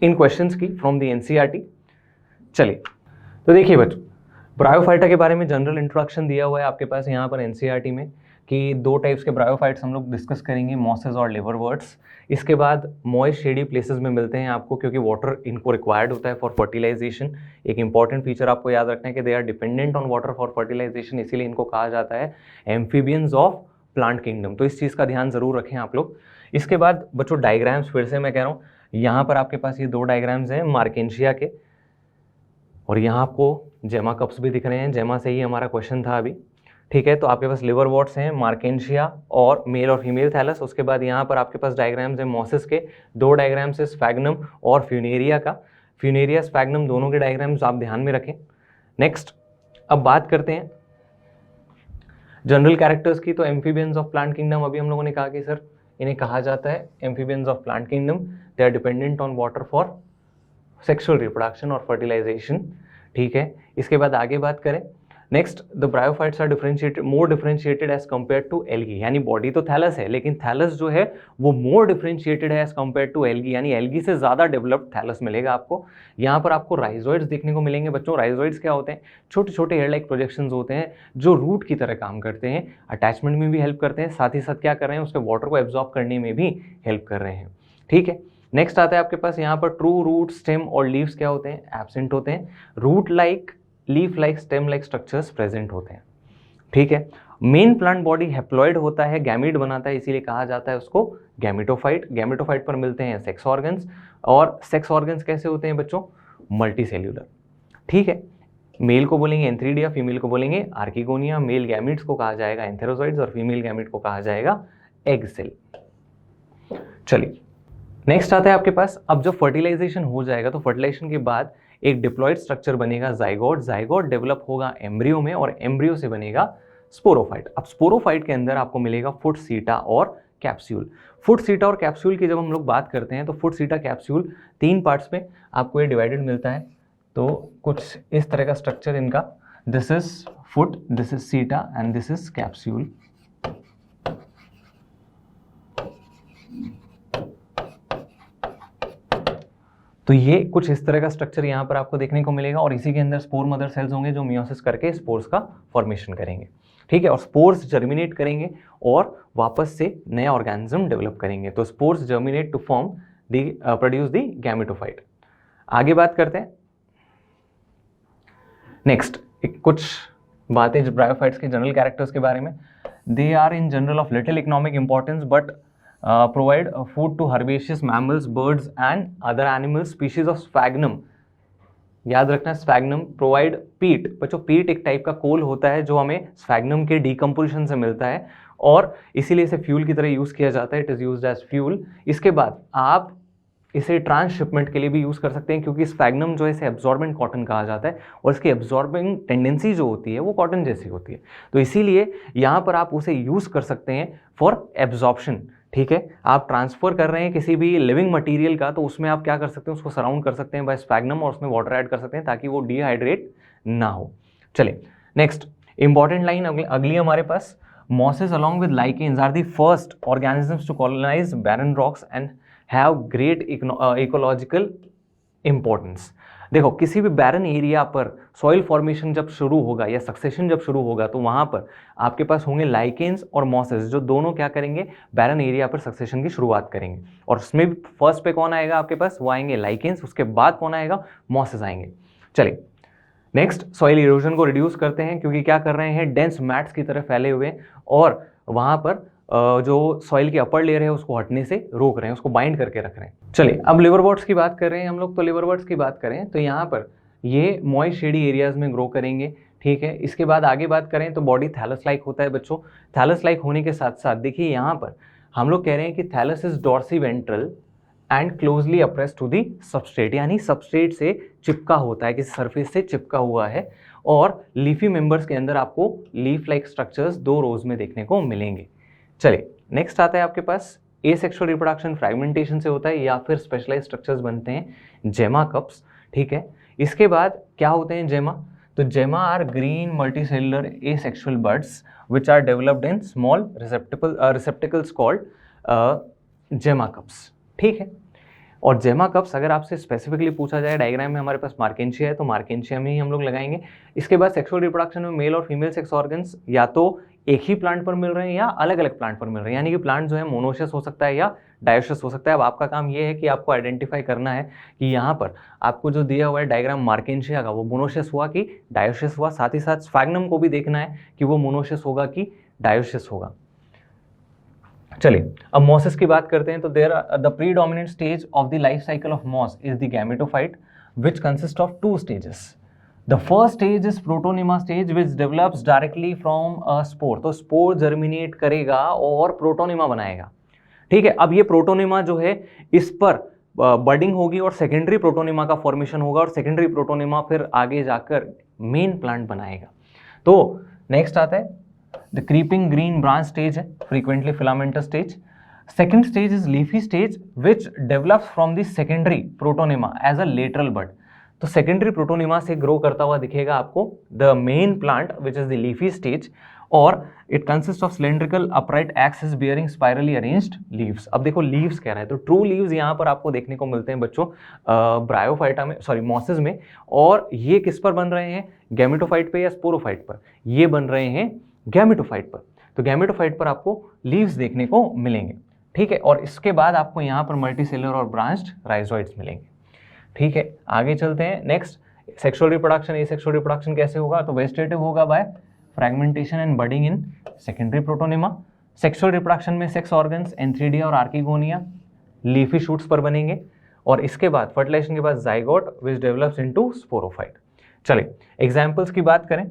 इन क्वेश्चंस की फ्रॉम द एनसीईआरटी। चलिए तो देखिए बच्चों, ब्रायोफाइटा के बारे में जनरल इंट्रोडक्शन दिया हुआ है आपके पास यहाँ पर एनसीईआरटी में कि 2 टाइप्स के ब्रायोफाइट्स हम लोग डिस्कस करेंगे, मॉसेस और लिवरवर्ट्स। इसके बाद मॉइस्ट शेडी प्लेसेस में मिलते हैं आपको, क्योंकि वाटर इनको रिक्वायर्ड होता है फॉर फर्टिलाइजेशन। एक इंपॉर्टेंट फीचर आपको याद रखना है कि they are dependent on water for fertilisation, इसीलिए इनको कहा जाता है एम्फीबियंस ऑफ प्लांट किंगडम, तो इस चीज़ का ध्यान ज़रूर रखें आप लोग। इसके बाद बच्चों डायग्राम्स फिर से मैं कह रहा हूँ, यहाँ पर आपके पास ये 2 डायग्राम्स हैं मार्केंशिया के, और यहाँ आपको जेमा कप्स भी दिख रहे हैं, जेमा से ही हमारा क्वेश्चन था अभी, ठीक है। तो आपके पास लिवरवर्ट्स हैं, मार्केंशिया और मेल और फीमेल थैलस। उसके बाद यहाँ पर आपके पास डायग्राम्स हैं मॉसिस के, 2 डायग्राम्स है स्फैग्नम और फ्यूनेरिया का, फ्यूनेरिया स्फैग्नम दोनों के डायग्राम्स आप ध्यान में रखें। नेक्स्ट अब बात करते हैं जनरल कैरेक्टर्स की। तो एम्फीबियंस ऑफ प्लांट किंगडम, अभी हम लोगों ने कहा कि सर इन्हें कहा जाता है amphibians of plant kingdom, they are dependent on water for sexual reproduction और फर्टिलाइजेशन, ठीक है। इसके बाद आगे बात करें, next the bryophytes are differentiated, more differentiated as compare to algae, यानी बॉडी तो थैलस है लेकिन थैलस जो है वो मोर डिफरेंशिएटेड है एज कंपेयर टू एल्गी, यानी एल्गी से ज़्यादा डेवलप्ड थैलस मिलेगा आपको। यहाँ पर आपको राइजोइड्स देखने को मिलेंगे बच्चों। राइजोइड्स क्या होते हैं? छोटे छोटे हेयर लाइक प्रोजेक्शंस होते हैं जो रूट की तरह काम करते हैं, अटैचमेंट में भी हेल्प करते हैं, साथ ही साथ क्या कर रहे हैं, उसके वाटर को एब्जॉर्ब करने में भी हेल्प कर रहे हैं, ठीक है। नेक्स्ट आता है आपके पास यहाँ पर ट्रू रूट, स्टेम और लीव्स क्या होते हैं? एब्सेंट होते हैं। Root like, leaf like, stem like structures present होते हैं, ठीक है। मेन प्लांट बॉडी हैप्लॉइड होता है, गैमीट बनाता है, इसीलिए कहा जाता है उसको गैमेटोफाइट। गैमेटोफाइट पर मिलते हैं सेक्स ऑर्गन्स, और सेक्स ऑर्गन्स कैसे होते हैं बच्चों? मल्टी सेल्यूलर, ठीक है। मेल को बोलेंगे एंथ्रीडिया, फीमेल को बोलेंगे आर्किगोनिया। मेल गैमीट्स को कहा जाएगा एंथेरोजॉइड्स और फीमेल गैमीट को कहा जाएगा एग सेल। चलिए नेक्स्ट आता है आपके पास, अब जब फर्टिलाइजेशन हो जाएगा तो फर्टिलाइजेशन के बाद एक डिप्लॉयड स्ट्रक्चर बनेगा जाइगोट, जाइगोट डेवलप होगा एम्ब्रियो में और एम्ब्रियो से बनेगा स्पोरोफाइट। अब स्पोरोफाइट के अंदर आपको मिलेगा फुट, सीटा और कैप्सूल। फुट, सीटा और कैप्सूल की जब हम लोग बात करते हैं तो फुट, सीटा, कैप्सूल 3 पार्ट्स में आपको ये डिवाइडेड मिलता है। तो कुछ इस तरह का स्ट्रक्चर इनका, this is foot, this is सीटा एंड दिस इज कैप्सूल। तो ये कुछ इस तरह का स्ट्रक्चर यहाँ पर आपको देखने को मिलेगा और इसी के अंदर स्पोर मदर सेल्स होंगे जो मियोसिस करके स्पोर्स का फॉर्मेशन करेंगे, ठीक है। और स्पोर्स जर्मिनेट करेंगे और वापस से नया ऑर्गेनिज्म डेवलप करेंगे। तो spores germinate to form the produce the gametophyte. आगे बात करते हैं नेक्स्ट कुछ बातें ब्रायोफाइट्स के जनरल कैरेक्टर्स के बारे में। They are in general of little economic importance but provide food to herbaceous mammals, birds and other animals. Species of sphagnum, याद रखना स्फैग्नम प्रोवाइड पीट। बच्चों पीट एक टाइप का कोल होता है जो हमें स्फैग्नम के डीकम्पोजिशन से मिलता है और इसीलिए इसे फ्यूल की तरह यूज़ किया जाता है, it is used as fuel. इसके बाद आप इसे ट्रांसशिपमेंट के लिए भी यूज़ कर सकते हैं क्योंकि स्फैग्नम जो है इसे एब्जॉर्बेंट कॉटन कहा जाता है और इसकी एब्जॉर्बिंग टेंडेंसी जो होती है वो कॉटन जैसी होती है। तो इसीलिए यहाँ पर आप उसे यूज़ कर सकते हैं फॉर एब्जॉर्प्शन, ठीक है। आप ट्रांसफर कर रहे हैं किसी भी लिविंग मटेरियल का तो उसमें आप क्या कर सकते हैं, उसको सराउंड कर सकते हैं बाय स्फैग्नम और उसमें वाटर ऐड कर सकते हैं ताकि वो डिहाइड्रेट ना हो। चलिए नेक्स्ट इंपॉर्टेंट लाइन अगली हमारे पास, mosses along with lichens are the first organisms to colonize barren rocks and have great ecological importance. देखो किसी भी बैरन एरिया पर सॉइल फॉर्मेशन जब शुरू होगा या सक्सेशन जब शुरू होगा तो वहाँ पर आपके पास होंगे लाइकेन्स और मॉसेस जो दोनों क्या करेंगे, बैरन एरिया पर सक्सेशन की शुरुआत करेंगे। और उसमें भी फर्स्ट पे कौन आएगा आपके पास, वो आएंगे लाइकेन्स, उसके बाद कौन आएगा, मॉसेस आएंगे। चलिए नेक्स्ट सॉइल इरोजन को रिड्यूस करते हैं क्योंकि क्या कर रहे हैं, डेंस मैट्स की तरह फैले हुए और वहाँ पर जो सॉइल की अपर लेयर है उसको हटने से रोक रहे हैं, उसको बाइंड करके रख रहे हैं। चलिए अब लिवरवर्ट्स की बात कर रहे हैं हम लोग, तो लिवरवर्ट्स की बात करें तो यहाँ पर ये मॉइस्ट शेडी एरियाज में ग्रो करेंगे, ठीक है। इसके बाद आगे बात करें तो बॉडी थैलस लाइक होता है बच्चों। थैलस लाइक होने के साथ साथ देखिए यहाँ पर हम लोग कह रहे हैं कि thallus is dorsiventral and closely appressed to the substrate, यानी सबस्ट्रेट से चिपका होता है, किसी सरफेस से चिपका हुआ है। और लीफी मेंबर्स के अंदर आपको लीफ लाइक स्ट्रक्चर्स 2 रोज में देखने को मिलेंगे। चलिए नेक्स्ट आता है आपके पास, एसेक्सुअल रिप्रोडक्शन फ्रैगमेंटेशन से होता है या फिर स्पेशलाइज्ड स्ट्रक्चर्स बनते हैं जेमा कप्स, ठीक है। इसके बाद क्या होते हैं जेमा, तो gemma are green multicellular asexual buds which are developed in small receptacles called gemma cups, ठीक है। और जेमा कप्स अगर आपसे स्पेसिफिकली पूछा जाए, डायग्राम में हमारे पास मार्केंशिया है तो मार्केंशिया में ही हम लोग लगाएंगे। इसके बाद सेक्सुअल रिप्रोडक्शन में मेल और फीमेल सेक्स ऑर्गन्स या तो एक ही प्लांट पर मिल रहे हैं या अलग अलग प्लांट पर मिल रहे हैं, यानी कि प्लांट जो है मोनोशियस हो सकता है या डायोशियस हो सकता है। अब आपका काम ये है कि आपको आइडेंटिफाई करना है कि यहाँ पर आपको जो दिया हुआ है डायग्राम मार्केंशिया का वो मोनोशियस हुआ कि डायोशियस हुआ, साथ ही साथ स्फैग्नम को भी देखना है कि वो मोनोशियस होगा कि डायोशियस होगा। चलिए अब मॉसेस की बात करते हैं। तो there the predominant stage of the life cycle of moss is the gametophyte which consist of 2 stages. The first stage is protonema stage which develops directly from a spore. तो spore germinate करेगा और protonema बनाएगा, ठीक है। अब ये protonema जो है इस पर बडिंग होगी और सेकेंडरी प्रोटोनिमा का फॉर्मेशन होगा और सेकेंडरी प्रोटोनिमा फिर आगे जाकर मेन प्लांट बनाएगा। तो नेक्स्ट आता है the creeping green branch stage है, frequently filamentous stage. Second stage is leafy stage which develops from the secondary protonema as a lateral bud. तो सेकेंडरी प्रोटोनिमा से ग्रो करता हुआ दिखेगा आपको the main plant which is the leafy stage और it consist of cylindrical upright axis bearing spirally arranged leaves. अब देखो leaves कह रहा है तो ट्रू लीव्स यहाँ पर आपको देखने को मिलते हैं बच्चों ब्रायोफाइटा में, सॉरी मॉसेस में। और ये किस पर बन रहे हैं, गैमेटोफाइट पे या स्पोरोफाइट पर? ये बन रहे हैं गैमेटोफाइट पर। तो गैमेटोफाइट पर आपको लीव्स देखने को मिलेंगे, ठीक है। और इसके बाद आपको यहाँ पर मल्टीसेलुलर और ब्रांच्ड राइजोइड्स मिलेंगे, ठीक है। आगे चलते हैं। Next sexual reproduction. Asexual reproduction कैसे होगा? तो वेजिटेटिव होगा by fragmentation and budding in secondary protonema. Sexual reproduction में सेक्स ऑर्गन्स एंथ्रीडिया और आर्किगोनिया लीफी शूट्स पर बनेंगे और इसके बाद फर्टिलाइजेशन के बाद zygote which develops into sporophyte. चलिए एग्जांपल्स की बात करें,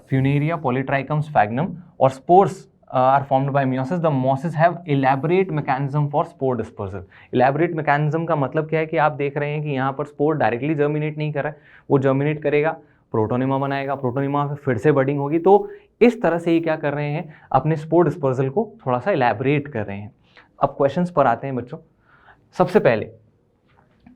फ्यूनेरिया, पॉलीट्राइकम, स्फैग्नम और spores are formed by meiosis. The mosses have elaborate mechanism for spore dispersal. Elaborate mechanism का मतलब क्या है कि आप देख रहे हैं कि यहाँ पर स्पोर डायरेक्टली जर्मिनेट नहीं कर रहा है, वो जर्मिनेट करेगा, प्रोटोनिमा बनाएगा, प्रोटोनिमा फिर से बडिंग होगी। तो इस तरह से ये क्या कर रहे हैं, अपने स्पोर डिस्पर्सल को थोड़ा सा इलेबोरेट कर रहे हैं। अब क्वेश्चंस पर आते हैं बच्चों। सबसे पहले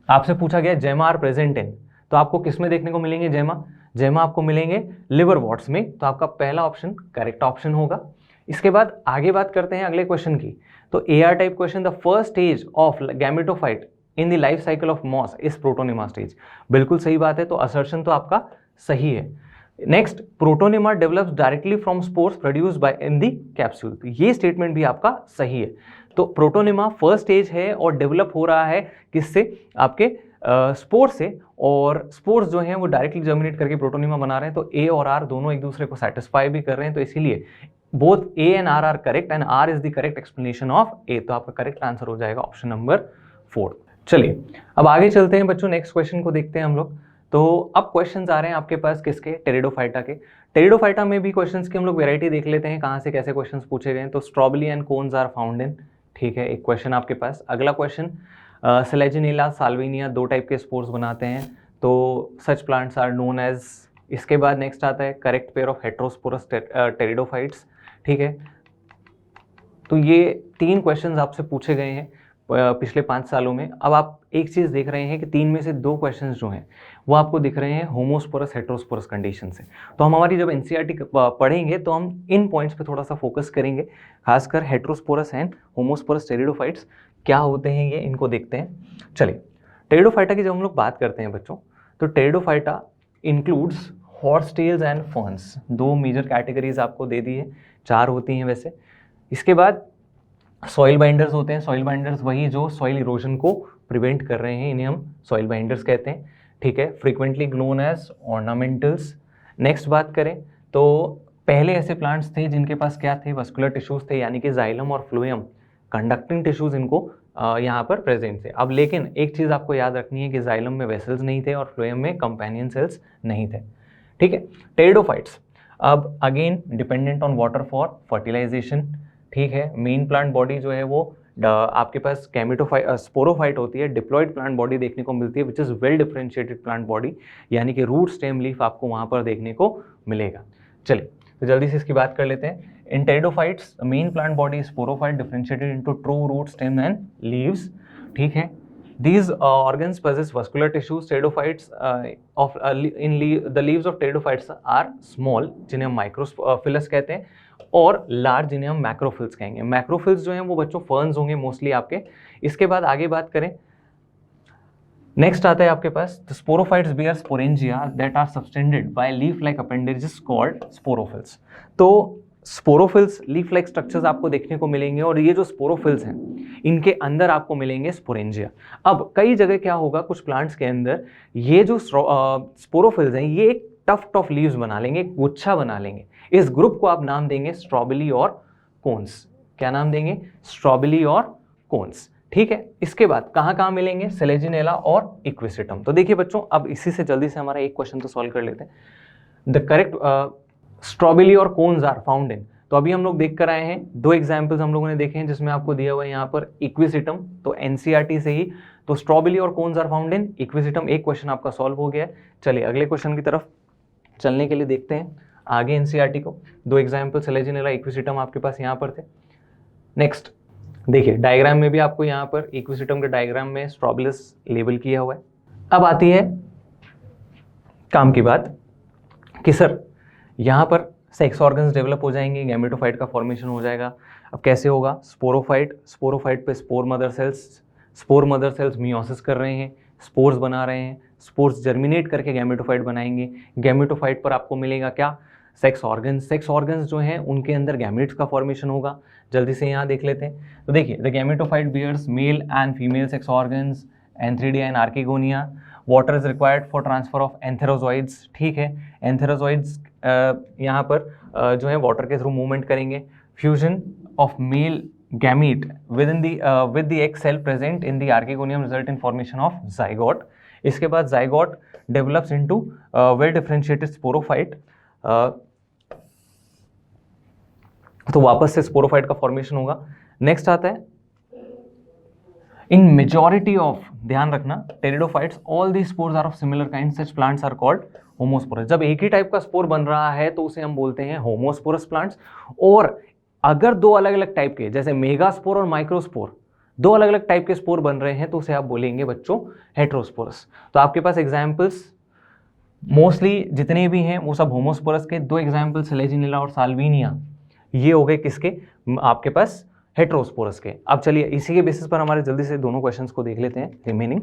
आपसे पूछा गया जेमा आर प्रेजेंट इन, तो आपको किस में देखने को मिलेंगे जेमा? जेमा आपको मिलेंगे लिवर वॉट्स में, तो आपका पहला ऑप्शन करेक्ट ऑप्शन होगा। इसके बाद आगे बात करते हैं अगले क्वेश्चन की। तो AR type question, the first stage of gametophyte in the life cycle of moss is protonema stage. बिल्कुल सही बात है, तो असर्शन तो आपका सही है। Next, protonema develops directly from spores produced by in the capsule, ये स्टेटमेंट भी आपका सही है। तो प्रोटोनिमा फर्स्ट स्टेज है और डेवलप हो रहा है किससे? आपके स्पोर से, और स्पोर्स जो हैं वो डायरेक्टली जर्मिनेट करके प्रोटोनिमा बना रहे हैं। तो A और R दोनों एक दूसरे को सेटिस्फाई भी कर रहे हैं, तो इसीलिए both A and R are correct and R is the correct explanation of A। तो आपका करेक्ट आंसर हो जाएगा ऑप्शन नंबर 4। चलिए अब आगे चलते हैं बच्चों, नेक्स्ट क्वेश्चन को देखते हैं हम लोग। तो अब क्वेश्चंस आ रहे हैं आपके पास किसके? टेरिडोफाइटा के। टेरिडोफाइटा में भी क्वेश्चंस की हम लोग वैरायटी देख लेते हैं, कहाँ से कैसे क्वेश्चंस पूछे गए हैं। तो strawberry and cones are found in, ठीक है, एक क्वेश्चन आपके पास। अगला क्वेश्चन, सेलेजिनेला, साल्विनिया, 2 टाइप के स्पोर्स बनाते हैं, तो such plants are known as. इसके बाद नेक्स्ट आता है correct pair of heterosporous pteridophytes, ठीक है। तो ये 3 क्वेश्चंस आपसे पूछे गए हैं पिछले 5 सालों में। अब आप एक चीज़ देख रहे हैं कि 3 में से 2 क्वेश्चंस जो हैं वो आपको दिख रहे हैं होमोस्पोरस हेट्रोस्पोरस कंडीशन से। तो हम हमारी जब एनसीईआरटी पढ़ेंगे तो हम इन पॉइंट्स पे थोड़ा सा फोकस करेंगे, खासकर हेट्रोस्पोरस एंड होमोस्पोरस टेरिडोफाइट्स क्या होते हैं ये, इनको देखते हैं। चलिए टेरिडोफाइटा की जब हम लोग बात करते हैं बच्चों, तो Pteridophyta includes horsetails and ferns. 2 major categories आपको दे दी है, 4 होती हैं वैसे। इसके बाद सॉइल बाइंडर्स होते हैं। सॉइल बाइंडर्स वही जो सॉइल इरोजन को प्रिवेंट कर रहे हैं, इन्हें हम सॉइल बाइंडर्स कहते हैं, ठीक है। Frequently known as ornamentals. Next बात करें तो पहले ऐसे प्लांट्स थे जिनके पास क्या थे? वस्कुलर टिश्यूज थे, यानी कि जाइलम और फ्लोएम, कंडक्टिंग टिश्यूज इनको यहाँ पर प्रेजेंट थे। अब लेकिन एक चीज़ आपको याद रखनी है कि जाइलम में वेसल्स नहीं थे और फ्लोएम में कंपेनियन सेल्स नहीं थे, ठीक है। टेरिडोफाइट्स अब again dependent on water for fertilisation, ठीक है। मेन प्लांट बॉडी जो है वो आपके पास स्पोरोफाइट होती है, डिप्लॉयड प्लांट बॉडी देखने को मिलती है which is well differentiated plant body, यानी कि रूट स्टेम लीफ आपको वहाँ पर देखने को मिलेगा। चलिए तो जल्दी से इसकी बात कर लेते हैं। In pteridophytes main plant body sporophyte differentiated into true root stem and leaves, ठीक है। These organs possess vascular tissues. Pteridophytes the leaves of pteridophytes are small, जिन्हें हम माइक्रोफिलस कहते हैं, और लार्ज जिन्हें हम मैक्रोफिल्स कहेंगे। मैक्रोफिल्स जो हैं वो बच्चों फर्न्स होंगे मोस्टली आपके। इसके बाद आगे बात करें, नेक्स्ट आता है आपके पास the sporophytes bear sporangia that are subtended by leaf like appendages called sporophylls. तो स्पोरोफिल्स लीफ लाइक स्ट्रक्चर्स आपको देखने को मिलेंगे और ये जो स्पोरोफिल्स हैं इनके अंदर आपको मिलेंगे स्पोरेंजिया। अब कई जगह क्या होगा, कुछ प्लांट्स के अंदर ये जो स्पोरोफिल्स हैं ये एक टफ्ट ऑफ लीव्स बना लेंगे, एक गुच्छा बना लेंगे। इस ग्रुप को आप नाम देंगे स्ट्रॉबेरी और कोन्स, क्या नाम देंगे, स्ट्रॉबिली और कोन्स। ठीक है, इसके बाद कहाँ कहाँ मिलेंगे, सेलेजिनेला और इक्विसिटम। तो देखिए बच्चों, अब इसी से जल्दी से हमारा एक क्वेश्चन तो सॉल्व कर लेते हैं। द करेक्ट स्ट्रॉबेरी और कोन्स आर फाउंड इन, तो अभी हम लोग देख कर आए हैं, दो एग्जाम्पल्स हम लोगों ने देखे हैं जिसमें आपको दिया हुआ है यहाँ पर इक्विसिटम, तो एनसीईआरटी से ही, तो स्ट्रॉबेरी और cones are found in equisetum, एक क्वेश्चन आपका सॉल्व हो गया है। चलिए अगले क्वेश्चन की तरफ चलने के लिए देखते हैं आगे एनसीईआरटी को। दो एग्जाम्पल सेलेजिनेला इक्विसिटम आपके पास यहाँ पर थे। नेक्स्ट देखिए, डायग्राम में भी आपको यहाँ पर इक्विसिटम के डायग्राम में स्ट्रॉबिलस लेबल किया हुआ है। अब आती है काम की बात कि सर यहाँ पर सेक्स ऑर्गन्स डेवलप हो जाएंगे, गैमेटोफाइट का फॉर्मेशन हो जाएगा। अब कैसे होगा, स्पोरोफाइट पे स्पोर मदर सेल्स मियोसिस कर रहे हैं, स्पोर्स बना रहे हैं, स्पोर्स जर्मिनेट करके गैमेटोफाइट बनाएंगे, गैमेटोफाइट पर आपको मिलेगा क्या, सेक्स ऑर्गन्स जो हैं उनके अंदर गैमेट्स का फॉर्मेशन होगा। जल्दी से यहाँ देख लेते हैं। तो देखिए, the gametophyte bears male and female sex organs, antheridia and archegonia. Water is required for transfer of antherozoids. ठीक है, एंथेरोजॉइड्स यहाँ पर जो है वाटर के थ्रू मूवमेंट करेंगे। Fusion of male gamete with the egg cell present in the archegonium result in formation of zygote. इसके बाद zygote develops into well differentiated sporophyte. तो वापस से स्पोरोफाइट का फॉर्मेशन होगा। नेक्स्ट आता है इन मेजॉरिटी ऑफ, ध्यान रखना, pteridophytes all the spores are of similar kind, such plants are called homosporous. जब एक ही टाइप का स्पोर बन रहा है तो उसे हम बोलते हैं होमोस्पोरस प्लांट्स। और अगर दो अलग अलग टाइप के, जैसे मेगास्पोर और माइक्रोस्पोर, दो अलग अलग टाइप के स्पोर बन रहे हैं तो उसे आप बोलेंगे बच्चों हेट्रोस्पोरस। तो आपके पास एग्जाम्पल्स मोस्टली जितने भी हैं वो सब होमोस्पोरस के। दो एग्जाम्पल सेलेजिनेला और साल्विनिया, ये हो गए किसके, आपके पास हेट्रोस्पोरस के। अब चलिए इसी के बेसिस पर हमारे जल्दी से दोनों क्वेश्चंस को देख लेते हैं रिमेनिंग।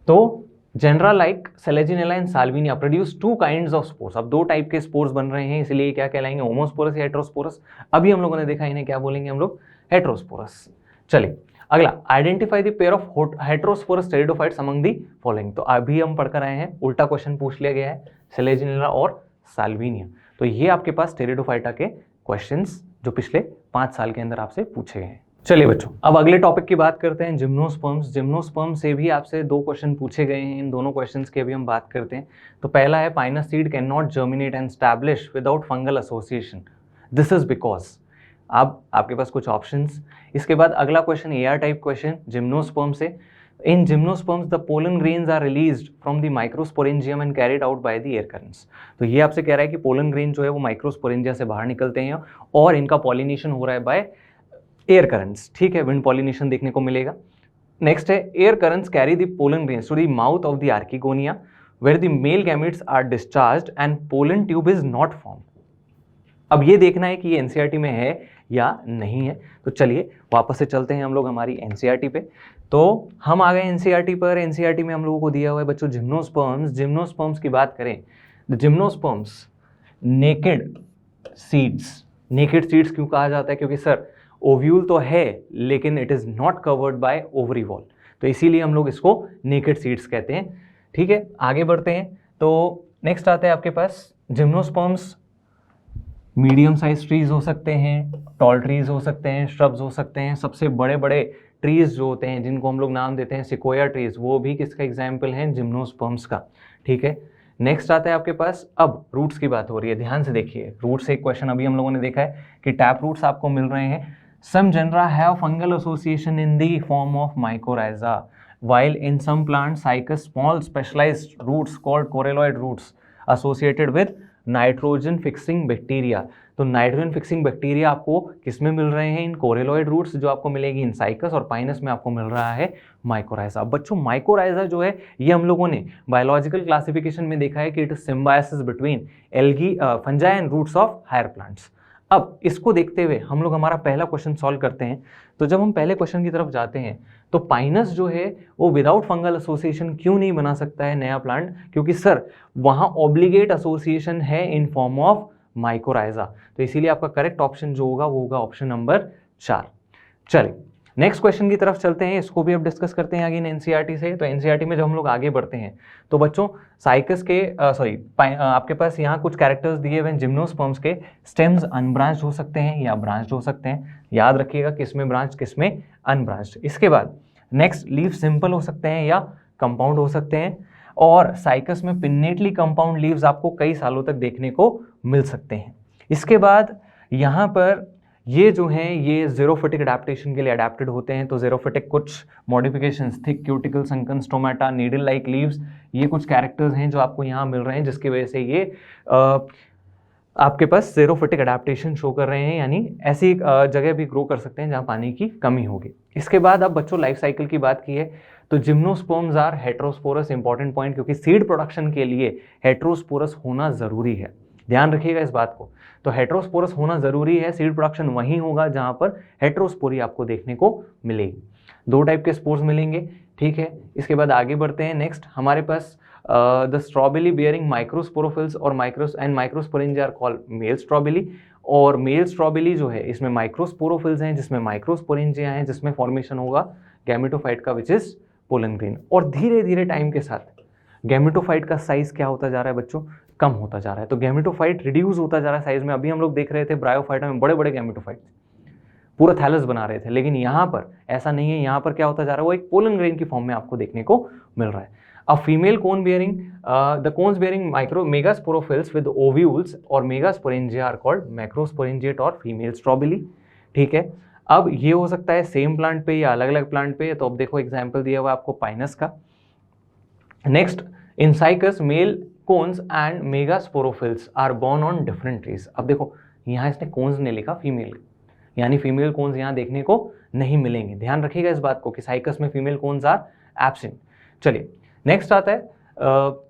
तो genera like Selaginella and Salvinia produce two kinds of spores. अब दो टाइप के स्पोर्स बन रहे हैं, इसलिए क्या कहलाएंगे, होमोस्पोरस या हेट्रोस्पोरस। अभी हम लोगों ने देखा इन्हें क्या बोलेंगे हम लोग, हेट्रोस्पोरस। चलिए अगला, identify the pair of heterosporous pteridophytes among the following. तो अभी हम पढ़कर आए हैं, उल्टा क्वेश्चन पूछ लिया गया है, सेलेजिनेला और साल्विनिया। तो ये आपके पास टेरिडोफाइटा के क्वेश्चंस जो पिछले 5 साल के अंदर आपसे पूछे गए हैं। चलिए बच्चों, अब अगले टॉपिक की बात करते हैं, जिम्नोस्पर्म्स। जिम्नोस्पर्म्स से भी आपसे 2 क्वेश्चन पूछे गए हैं, इन दोनों क्वेश्चंस की अभी हम बात करते हैं। तो पहला है, Pinus seed can not germinate and establish without fungal association, this is because. अब आपके पास कुछ ऑप्शंस। इसके बाद अगला question AR type question gymnosperm से। In gymnosperms the pollen grains are released from the microsporangium and carried out by the air currents. तो ये आपसे कह रहा है कि पोलन ग्रेन जो है वो माइक्रोस्पोरेंजिया से बाहर निकलते हैं और इनका पॉलिनेशन हो रहा है बाय एयर करंट्स। ठीक है, विंड पॉलिनेशन देखने को मिलेगा। नेक्स्ट है, air currents carry the pollen grains to the mouth of the archegonia where the male gametes are discharged and pollen tube is not formed. अब ये देखना है कि ये एनसीईआरटी में है या नहीं है। तो चलिए वापस से चलते हैं हम लोग हमारी एनसीईआरटी पे। तो हम आ गए एनसीईआरटी पर। एनसीईआरटी में हम लोगों को दिया हुआ है बच्चों जिम्नोस्पर्म्स। जिम्नोस्पर्म्स की बात करें, the gymnosperms naked seeds. Naked seeds क्यों कहा जाता है, क्योंकि सर ओव्यूल तो है लेकिन it is not covered by ovary wall, तो इसीलिए हम लोग इसको नेकेड सीड्स कहते हैं। ठीक है, आगे बढ़ते हैं। तो नेक्स्ट आता है आपके पास जिम्नोस्पर्म्स मीडियम साइज ट्रीज हो सकते हैं, टॉल ट्रीज हो सकते हैं, श्रब्स हो सकते हैं। सबसे बड़े बड़े ट्रीज जो होते हैं जिनको हम लोग नाम देते हैं सिकोया ट्रीज, वो भी किसका एग्जाम्पल है, जिम्नोस्पर्म्स का। ठीक है, नेक्स्ट आता है आपके पास, अब रूट्स की बात हो रही है, ध्यान से देखिए। रूट्स एक क्वेश्चन अभी हम लोगों ने देखा है कि टैप रूट्स आपको मिल रहे हैं। Some genera have fungal association in the form of mycorrhiza while in some plants cycas small specialized roots called coralloid roots associated with nitrogen fixing bacteria. तो नाइट्रोजन फिक्सिंग बैक्टीरिया आपको किसमें मिल रहे हैं, इन coralloid roots जो आपको मिलेगी इन cycas, और Pinus में आपको मिल रहा है माइकोराइजा। बच्चों माइकोराइजा जो है ये हम लोगों ने बायोलॉजिकल क्लासिफिकेशन में देखा है कि it is symbiosis between algae fungi and roots of higher plants. अब इसको देखते हुए हम लोग हमारा पहला क्वेश्चन सॉल्व करते हैं। तो जब हम पहले क्वेश्चन की तरफ जाते हैं तो पाइनस जो है वो विदाउट फंगल एसोसिएशन क्यों नहीं बना सकता है नया प्लांट, क्योंकि सर वहाँ ऑब्लिगेट एसोसिएशन है इन फॉर्म ऑफ माइकोराइजा। तो इसीलिए आपका करेक्ट ऑप्शन जो होगा वो होगा ऑप्शन नंबर 4। चलिए नेक्स्ट क्वेश्चन की तरफ चलते हैं, इसको भी अब डिस्कस करते हैं आगे एनसीईआरटी से। तो एनसीईआरटी में जब हम लोग आगे बढ़ते हैं तो बच्चों साइकस के आपके पास यहाँ कुछ कैरेक्टर्स दिए हुए हैं। जिम्नोस्पर्म्स के स्टेम्स अनब्रांच्ड हो सकते हैं या ब्रांच्ड हो सकते हैं, याद रखिएगा किसमें ब्रांच किसमें अनब्रांच्ड। इसके बाद नेक्स्ट लीफ सिंपल हो सकते हैं या कंपाउंड हो सकते हैं, और साइकस में पिन्नेटली कंपाउंड लीव्स आपको कई सालों तक देखने को मिल सकते हैं। इसके बाद यहाँ पर ये जो हैं ये ज़ेरोफिटिक अडेप्टेशन के लिए अडेप्टेड होते हैं। तो ज़ेरोफिटिक कुछ modifications, thick cuticle, sunken stomata, needle like leaves, ये कुछ कैरेक्टर्स हैं जो आपको यहाँ मिल रहे हैं, जिसकी वजह से ये आपके पास ज़ेरोफिटिक अडेप्टेशन शो कर रहे हैं, यानी ऐसी जगह भी ग्रो कर सकते हैं जहाँ पानी की कमी होगी। इसके बाद अब बच्चों लाइफ साइकिल की बात की है तो gymnosperms are heterosporous, important point, क्योंकि सीड प्रोडक्शन के लिए हेटेरोस्पोरस होना ज़रूरी है, ध्यान रखिएगा इस बात को। तो हेटेरोस्पोरस होना ज़रूरी है, सीड प्रोडक्शन वहीं होगा जहाँ पर हेटेरोस्पोरी आपको देखने को मिलेगी। 2 टाइप के स्पोर्स मिलेंगे, ठीक है। इसके बाद आगे बढ़ते हैं। नेक्स्ट हमारे पास द स्ट्रॉबेरी बियरिंग माइक्रोस्पोरोफिल्स और microsporangia are called male strawberry, और मेल स्ट्रॉबेरी जो है इसमें माइक्रोस्पोरोफिल्स हैं जिसमें माइक्रोस्पोरेंजिया हैं, जिसमें फॉर्मेशन होगा गैमेटोफाइट का विच इज पोलन ग्रेन। और धीरे धीरे टाइम के साथ गैमेटोफाइट का साइज क्या होता जा रहा है बच्चों, कम होता जा रहा है। तो गैमेटोफाइट रिड्यूस होता जा रहा है साइज में। अभी हम लोग देख रहे थे ब्रायोफाइटा में बड़े बड़े गैमेटोफाइट पूरा थैलस बना रहे थे, लेकिन यहाँ पर ऐसा नहीं है। यहाँ पर क्या होता जा रहा है, वो एक पोलन ग्रेन की फॉर्म में आपको देखने को मिल रहा है। अब female cone bearing the cones bearing megasporophylls with ovules और मेगास्पोरेंजिया आर कॉल्ड मैक्रोस्पोरेंजिएट और फीमेल स्ट्रॉबेरी, ठीक है। अब ये हो सकता है सेम प्लांट पे या अलग अलग प्लांट पे, तो अब देखो एग्जाम्पल दिया हुआ है आपको पाइनस का। Next in Cycas male cones and megasporophylls are borne on different trees. अब देखो यहाँ इसने कोन्स ने लिखा फीमेल, यानी फीमेल कोन्स यहाँ देखने को नहीं मिलेंगे, ध्यान रखिएगा इस बात को कि साइकस में फीमेल कोन्स आर एब्सेंट। चलिए नेक्स्ट आता है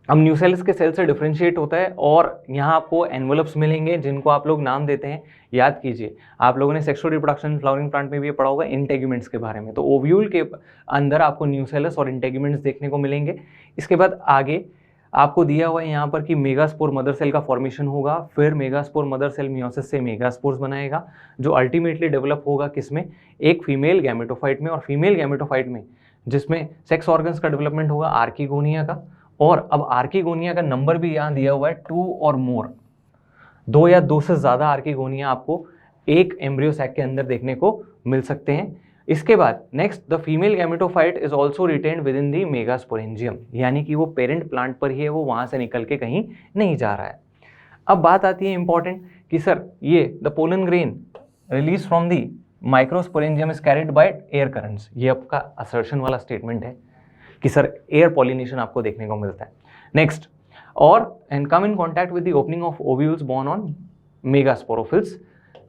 अब न्यूसेल्स के सेल से डिफरेंशिएट होता है, और यहाँ आपको एनवेलप्स मिलेंगे जिनको आप लोग नाम देते हैं, याद कीजिए आप लोगों ने सेक्सुअल रिप्रोडक्शन फ्लावरिंग प्लांट में भी पढ़ा होगा इंटेग्यूमेंट्स के बारे में। तो ओव्यूल के अंदर आपको न्यूसेलस और इंटेग्यूमेंट्स देखने को मिलेंगे। इसके बाद आगे आपको दिया हुआ है यहाँ पर कि मेगास्पोर मदर सेल का फॉर्मेशन होगा, फिर मेगास्पोर मदर सेल मियोसिस से मेगास्पोर्स बनाएगा, जो अल्टीमेटली डेवलप होगा किसमें, एक फीमेल गैमेटोफाइट में, और फीमेल गैमेटोफाइट में जिसमें सेक्स ऑर्गन्स का डेवलपमेंट होगा आर्किगोनिया का। और अब आर्किगोनिया का नंबर भी यहाँ दिया हुआ है 2 और मोर, 2 या 2 से ज़्यादा आर्किगोनिया आपको एक एम्ब्रियो सैक के अंदर देखने को मिल सकते हैं। इसके बाद next the female gametophyte is also retained with in the megasporangium, यानी कि वो पेरेंट प्लांट पर ही है, वो वहाँ से निकल के कहीं नहीं जा रहा है। अब बात आती है इंपॉर्टेंट कि सर ये the pollen grain release from the microsporangium is carried by air currents, ये आपका असर्शन वाला स्टेटमेंट है कि सर एयर पॉलिनेशन आपको देखने को मिलता है। नेक्स्ट और and come in contact with the opening of ovules borne on megasporophylls,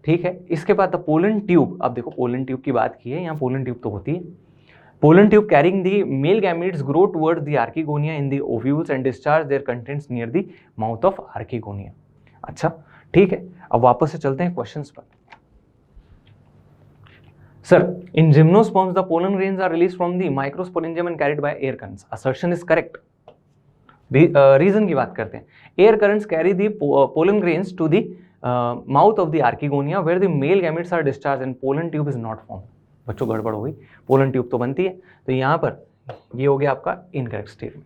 ठीक है। इसके बाद द पोलन ट्यूब, अब देखो पोलन ट्यूब की बात की है, यहाँ पोलन ट्यूब तो होती है। Pollen tube carrying the male gametes grow towards the archegonia in the ovules and discharge their contents near the mouth of archegonia. अच्छा ठीक है, अब वापस से चलते हैं क्वेश्चंस पर। Sir in gymnosperms the pollen grains are released from the microsporangium and carried by air currents, assertion is correct. Reason की बात करते हैं, air currents carry the pollen grains to the mouth of the archegonia where the male gametes are discharge and pollen tube is not form. बच्चों गड़बड़ हो गई, pollen tube तो बनती है, तो यहाँ पर ये हो गया आपका इनकरेक्ट स्टेटमेंट।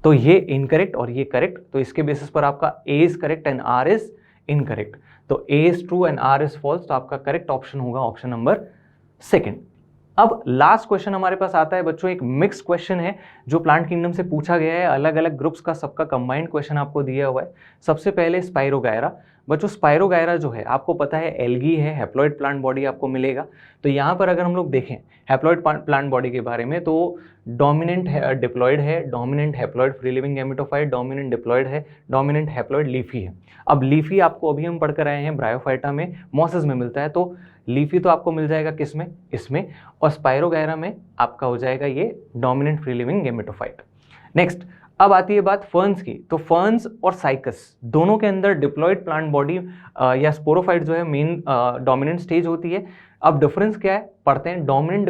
तो ये इनकरेक्ट और ये करेक्ट, तो इसके बेसिस पर आपका A is correct and R is incorrect. तो A is true and R is false, तो आपका करेक्ट ऑप्शन होगा ऑप्शन नंबर सेकेंड। अब लास्ट क्वेश्चन हमारे पास आता है बच्चों, एक मिक्स क्वेश्चन है जो प्लांट किंगडम से पूछा गया है, अलग अलग ग्रुप्स का सबका कंबाइंड क्वेश्चन आपको दिया हुआ है। सबसे पहले स्पाइरोगायरा, बच्चों स्पाइरोगायरा जो है आपको पता है एल्गी है, हैप्लॉइड प्लांट बॉडी आपको मिलेगा। तो यहाँ पर अगर हम लोग देखें हैप्लॉइड प्लांट बॉडी के बारे में, तो डोमिनेंट डिप्लॉइड है, dominant haploid free living gametophyte, dominant diploid है, डोमिनेंट हैप्लॉइड लीफी है। अब लीफी आपको अभी हम पढ़कर आए हैं ब्रायोफाइटा में, मॉसेस में मिलता है, तो लीफी तो आपको मिल जाएगा किसमें, इसमें, और स्पाइरोगायरा में आपका हो जाएगा ये dominant free living gametophyte. Next अब आती है बात फर्न्स की, तो फर्न्स और साइकस दोनों के अंदर डिप्लॉइड प्लांट बॉडी या स्पोरोफाइट जो है मेन डोमिनेंट स्टेज होती है। अब डिफरेंस क्या है पढ़ते हैं, dominant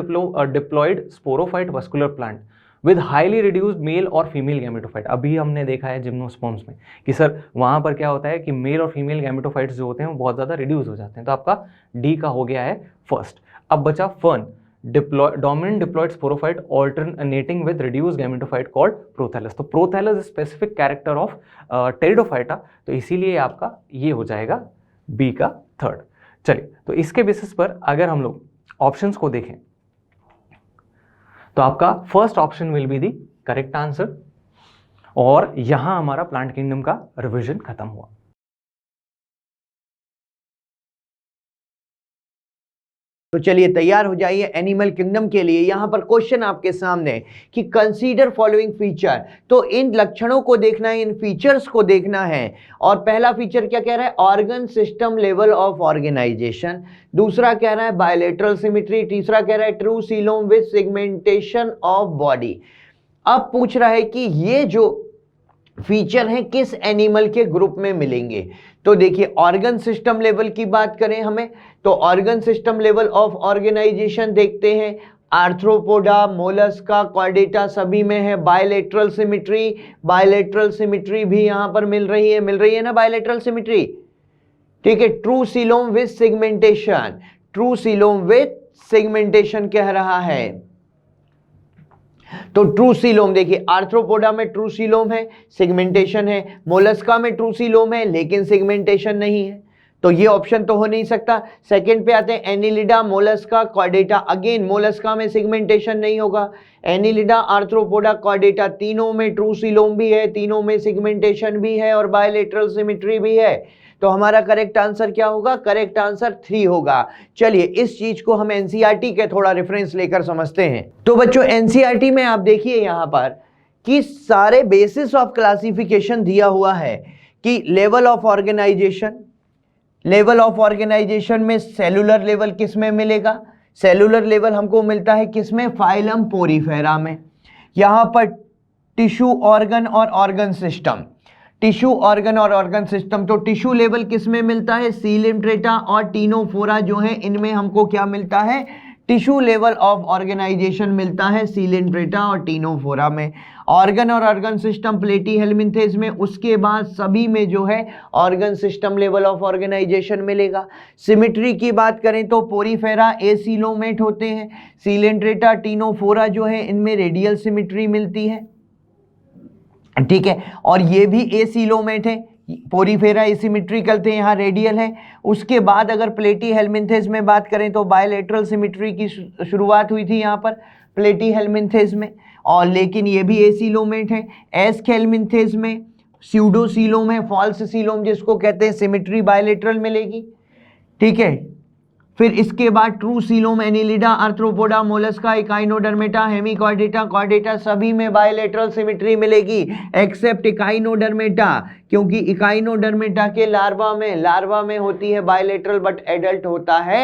diploid sporophyte vascular plant with highly reduced male और फीमेल गैमेटोफाइट। अभी हमने देखा है जिम्नोस्पर्म्स में कि सर वहाँ पर क्या होता है कि मेल और फीमेल गैमेटोफाइट्स जो होते हैं वो बहुत ज़्यादा रिड्यूस हो जाते हैं, तो आपका डी का हो गया है फर्स्ट। अब बचा fern, dominant diploid sporophyte alternating with reduced gametophyte called prothallus. तो prothallus is specific character of Pteridophyta, तो इसीलिए आपका ये हो जाएगा बी का थर्ड। चलिए, तो इसके बेसिस पर अगर हम लोग ऑप्शंस को देखें तो आपका first option will be the correct answer, और यहां हमारा प्लांट किंगडम का रिवीजन खत्म हुआ। तो चलिए तैयार हो जाइए एनिमल किंगडम के लिए। यहां पर क्वेश्चन आपके सामने कि कंसीडर फॉलोइंग फीचर, तो इन लक्षणों को देखना है, इन फीचर्स को देखना है। और पहला फीचर क्या कह रहा है, organ system level of organisation, दूसरा कह रहा है बायलेटरल सिमेट्री, तीसरा कह रहा है true coelom with segmentation of body. अब पूछ रहा है कि ये जो फीचर हैं किस एनिमल के ग्रुप में मिलेंगे। तो देखिए ऑर्गन सिस्टम लेवल की बात करें हमें, तो organ system level of organisation देखते हैं, आर्थ्रोपोडा, मोलस्का, कॉर्डेटा सभी में है बायलेटरल सिमेट्री। बायलेटरल सिमेट्री भी यहां पर मिल रही है ना बायलेटरल सिमेट्री, ठीक है। True coelom with segmentation, true coelom with segmentation कह रहा है, तो ट्रू सीलोम देखिए आर्थ्रोपोडा में ट्रू सीलोम है, सेगमेंटेशन है, मोलस्का में ट्रू सीलोम है लेकिन सेगमेंटेशन नहीं है, तो ये ऑप्शन तो हो नहीं सकता। सेकंड पे आते हैं Annelida, Mollusca, Chordata, again Mollusca में सेगमेंटेशन नहीं होगा। एनिलिडा, आर्थ्रोपोडा, कॉर्डेटा तीनों में ट्रू सीलोम भी है, तीनों में सेगमेंटेशन भी है और बायलेटरल सिमेट्री भी है, तो हमारा करेक्ट आंसर क्या होगा, करेक्ट आंसर 3 होगा। चलिए इस चीज को हम एनसीईआरटी के थोड़ा रेफरेंस लेकर समझते हैं। तो बच्चों एनसीईआरटी में आप देखिए यहां पर कि सारे बेसिस ऑफ क्लासिफिकेशन दिया हुआ है कि level of organisation, level of organisation में सेलुलर लेवल किस में मिलेगा, सेलुलर लेवल हमको मिलता है किसमें, फाइलम पोरीफेरा में। यहां पर टिश्यू ऑर्गन और ऑर्गन सिस्टम, टिश्यू ऑर्गन और ऑर्गन सिस्टम, तो टिश्यू लेवल किस में मिलता है, सीलिंट्रेटा और टीनोफोरा जो है इनमें हमको क्या मिलता है, टिश्यू लेवल ऑफ ऑर्गेनाइजेशन मिलता है सीलिंट्रेटा और टीनोफोरा में। ऑर्गन और ऑर्गन सिस्टम प्लेटीहेल्मिन्थेस में, उसके बाद सभी में जो है organ system level of organisation मिलेगा। सिमेट्री की बात करें तो पोरीफेरा एसीलोमेट होते हैं, सीलिंट्रेटा टीनोफोरा जो है इनमें रेडियल सिमेट्री मिलती है, ठीक है, और ये भी एसीलोमेट है, पोरीफेरा एसिमेट्रिकल थे, यहाँ रेडियल है। उसके बाद अगर प्लेटीहेल्मिन्थेस में बात करें तो बायलेटरल सिमेट्री की शुरुआत हुई थी यहाँ पर प्लेटीहेल्मिन्थेस में, और लेकिन ये भी एसीलोमेट है। एस्केल्मिन्थेस में स्यूडोसीलोम है, फॉल्स सीलोम जिसको कहते हैं, सिमेट्री बायलेटरल मिलेगी, ठीक है। फिर इसके बाद true coelom, Annelida, arthropoda, Mollusca, Echinodermata, Hemichordata, Chordata सभी में बायलेटरल सिमेट्री मिलेगी एक्सेप्ट इकाइनोडर्मेटा, क्योंकि इकाइनोडर्मेटा के लार्वा में होती है बायलेटरल, बट एडल्ट होता है,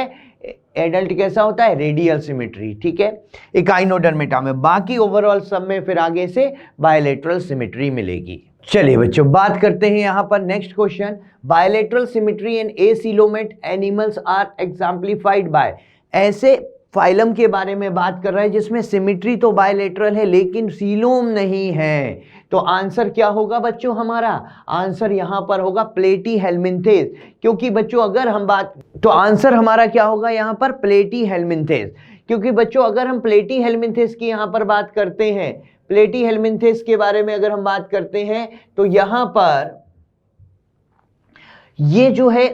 एडल्ट कैसा होता है, रेडियल सिमेट्री, ठीक है, इकाइनोडर्मेटा में। बाकी ओवरऑल सब में फिर आगे से बायलेटरल सिमेट्री मिलेगी। चलिए बच्चों बात करते हैं यहां पर next question, bilateral symmetry in acoelomate animals are exemplified by, ऐसे फाइलम के बारे में बात कर रहा है जिसमें सिमेट्री तो बायलेटरल है लेकिन सीलोम नहीं है, तो आंसर क्या होगा बच्चों, हमारा आंसर यहां पर होगा प्लेटीहेल्मिन्थेस, क्योंकि बच्चों अगर हम बात, तो आंसर हमारा क्या होगा यहां पर प्लेटीहेल्मिन्थेस, क्योंकि बच्चों अगर हम प्लेटीहेल्मिन्थेस की यहां पर बात करते हैं, प्लेटीहेल्मिन्थेस के बारे में अगर हम बात करते हैं तो यहां पर ये जो है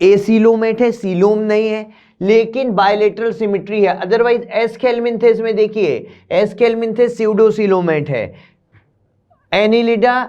एसीलोमेट है, सीलोम नहीं है, लेकिन बायलेटरल सिमेट्री है। अदरवाइज एस्केल्मिन्थेस में देखिए, एस्केल्मिन्थेस स्यूडोसीलोमेट है, एनिलिडा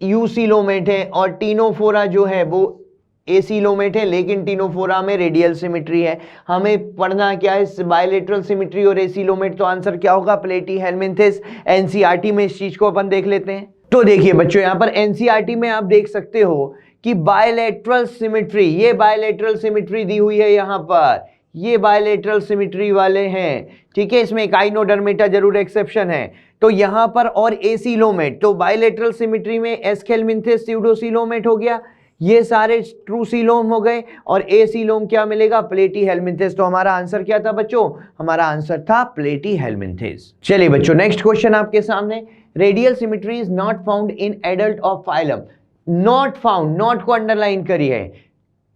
यूसीलोमेट है, और टीनोफोरा जो है वो एसीलोमेट है, लेकिन टीनोफोरा में रेडियल सिमेट्री है। हमें पढ़ना क्या है, बायलेटरल सिमेट्री और एसीलोमेट, तो आंसर क्या होगा, प्लेटीहेल्मिन्थेस। एनसीईआरटी में इस चीज को अपन देख लेते हैं। तो देखिए बच्चों यहाँ पर एनसीईआरटी में आप देख सकते हो कि बायलेटरल सिमेट्री, ये बायलेटरल सिमेट्री दी हुई है यहाँ पर, ये बायलेटरल सिमेट्री वाले हैं, ठीक है, इसमें इकाइनोडर्मेटा जरूर एक्सेप्शन है। तो यहाँ पर और एसीलोमेट, तो बायलेटरल सिमेट्री में एस्केल्मिन्थेस स्यूडोसीलोमेट हो गया, ये सारे ट्रू सीलोम हो गए, और एसीलोम क्या मिलेगा, प्लेटीहेल्मिन्थेस। तो हमारा आंसर क्या था बच्चों, हमारा आंसर था प्लेटीहेल्मिन्थेस। चलिए बच्चों नेक्स्ट क्वेश्चन आपके सामने, radial symmetry is not found in adult of phylum, not found, not को अंडरलाइन करिए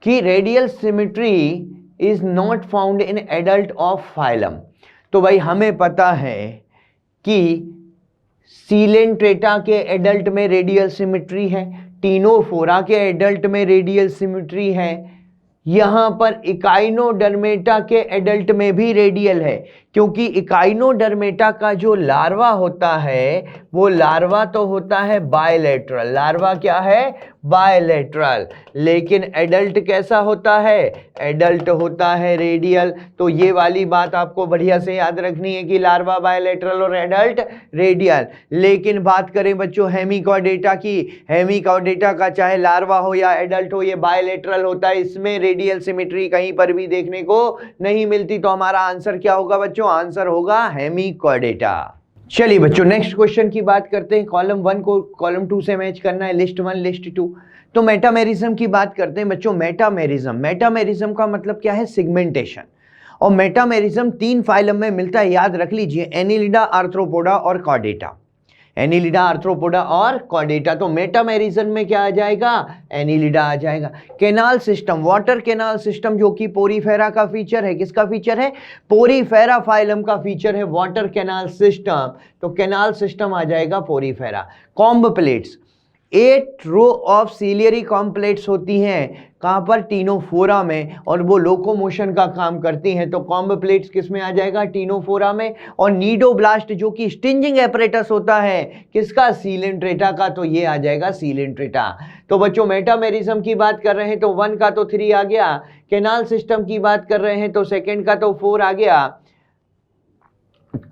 कि radial symmetry is not found in adult of phylum. तो भाई हमें पता है कि सीलेंट्रेटा के एडल्ट में रेडियल सिमेट्री है, टीनोफोरा के एडल्ट में रेडियल सिमेट्री है, यहां पर इकाइनोडर्मेटा के एडल्ट में भी रेडियल है, क्योंकि इकाइनोडर्मेटा का जो लार्वा होता है वो लार्वा तो होता है बायलैटरल, लार्वा क्या है, बायलैटरल, लेकिन एडल्ट कैसा होता है, एडल्ट होता है रेडियल। तो ये वाली बात आपको बढ़िया से याद रखनी है कि लार्वा बायलैटरल और एडल्ट रेडियल। लेकिन बात करें बच्चों हेमिकॉर्डेटा की, हेमिकॉर्डेटा का चाहे लार्वा हो या एडल्ट हो ये बायलैटरल होता है, इसमें रेडियल सिमेट्री कहीं पर भी देखने को नहीं मिलती। तो हमारा आंसर क्या होगा बच्चों, आंसर होगा हेमिकॉर्डेटा। चलिए बच्चों नेक्स्ट क्वेश्चन की बात करते हैं। कॉलम 1 को कॉलम 2 से मैच करना है, लिस्ट 1 लिस्ट 2। तो मेटामेरिज्म की बात करते हैं बच्चों। मेटामेरिज्म, मेटामेरिज्म का मतलब क्या है, सिगमेंटेशन। और मेटामेरिज्म 3 फाइलम में मिलता है, याद रख लीजिए, एनिलिडा, आर्थ्रोपोडा और कॉर्डेटा। एनिलिडा, आर्थ्रोपोडा और कॉर्डेटा। तो मेटामेरिज्म में क्या आ जाएगा, एनिलिडा आ जाएगा। Canal system, water canal system जो कि पोरीफेरा का फीचर है, किसका फीचर है, पोरीफेरा फाइलम का फीचर है वाटर कैनाल सिस्टम। तो कैनाल सिस्टम आ जाएगा porifera. Comb plates, 8 row of ciliary comb plates होती हैं, कहाँ पर, टीनोफोरा में, और वो लोकोमोशन का काम करती हैं। तो कॉम्ब प्लेट्स किस में आ जाएगा, टीनोफोरा में। और नीडोब्लास्ट जो कि स्टिंजिंग एपरेटस होता है, किसका, सीलेंट्रेटा का, तो ये आ जाएगा सीलेंट्रेटा। तो बच्चों मेटामेरिज्म की बात कर रहे हैं तो 1 का तो 3 आ गया, कैनाल सिस्टम की बात कर रहे हैं तो 2 का तो 4 आ गया,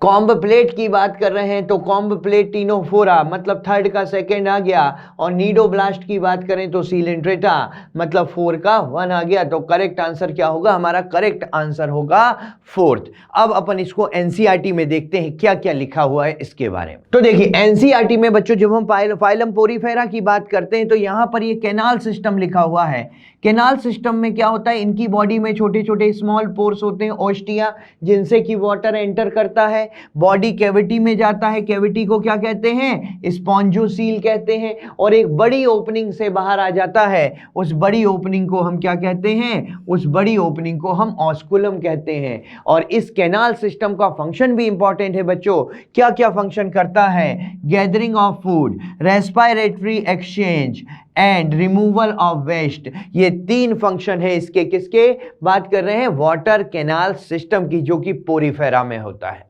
कॉम्ब प्लेट की बात कर रहे हैं तो कॉम्ब प्लेट टीनोफोरा मतलब 3 का 2 आ गया, और नीडोब्लास्ट की बात करें तो सीलेंट्रेटा मतलब 4 का 1 आ गया। तो करेक्ट आंसर क्या होगा, हमारा करेक्ट आंसर होगा 4th। अब अपन इसको एनसीईआरटी में देखते हैं क्या क्या लिखा हुआ है इसके बारे में। तो देखिए एनसीईआरटी में बच्चों जब हम फाइलम पोरीफेरा की बात करते हैं तो यहां पर ये कैनाल सिस्टम लिखा हुआ है। कैनाल सिस्टम में क्या होता है, इनकी बॉडी में छोटे छोटे स्मॉल पोर्स होते हैं, ओस्टिया, जिनसे कि वाटर एंटर करता है, बॉडी कैविटी में जाता है, कैविटी को क्या कहते हैं, स्पॉन्जोसील कहते हैं, और एक बड़ी ओपनिंग से बाहर आ जाता है, उस बड़ी ओपनिंग को हम क्या कहते हैं, उस बड़ी ओपनिंग को हम ऑस्कुलम कहते हैं। और इस कैनाल सिस्टम का फंक्शन भी इंपॉर्टेंट है बच्चों, क्या क्या फंक्शन करता है, gathering of food, respiratory exchange and removal of waste, ये 3 फंक्शन है इसके, किसके बात कर रहे हैं, वाटर कैनाल सिस्टम की, जो कि पोरीफेरा में होता है।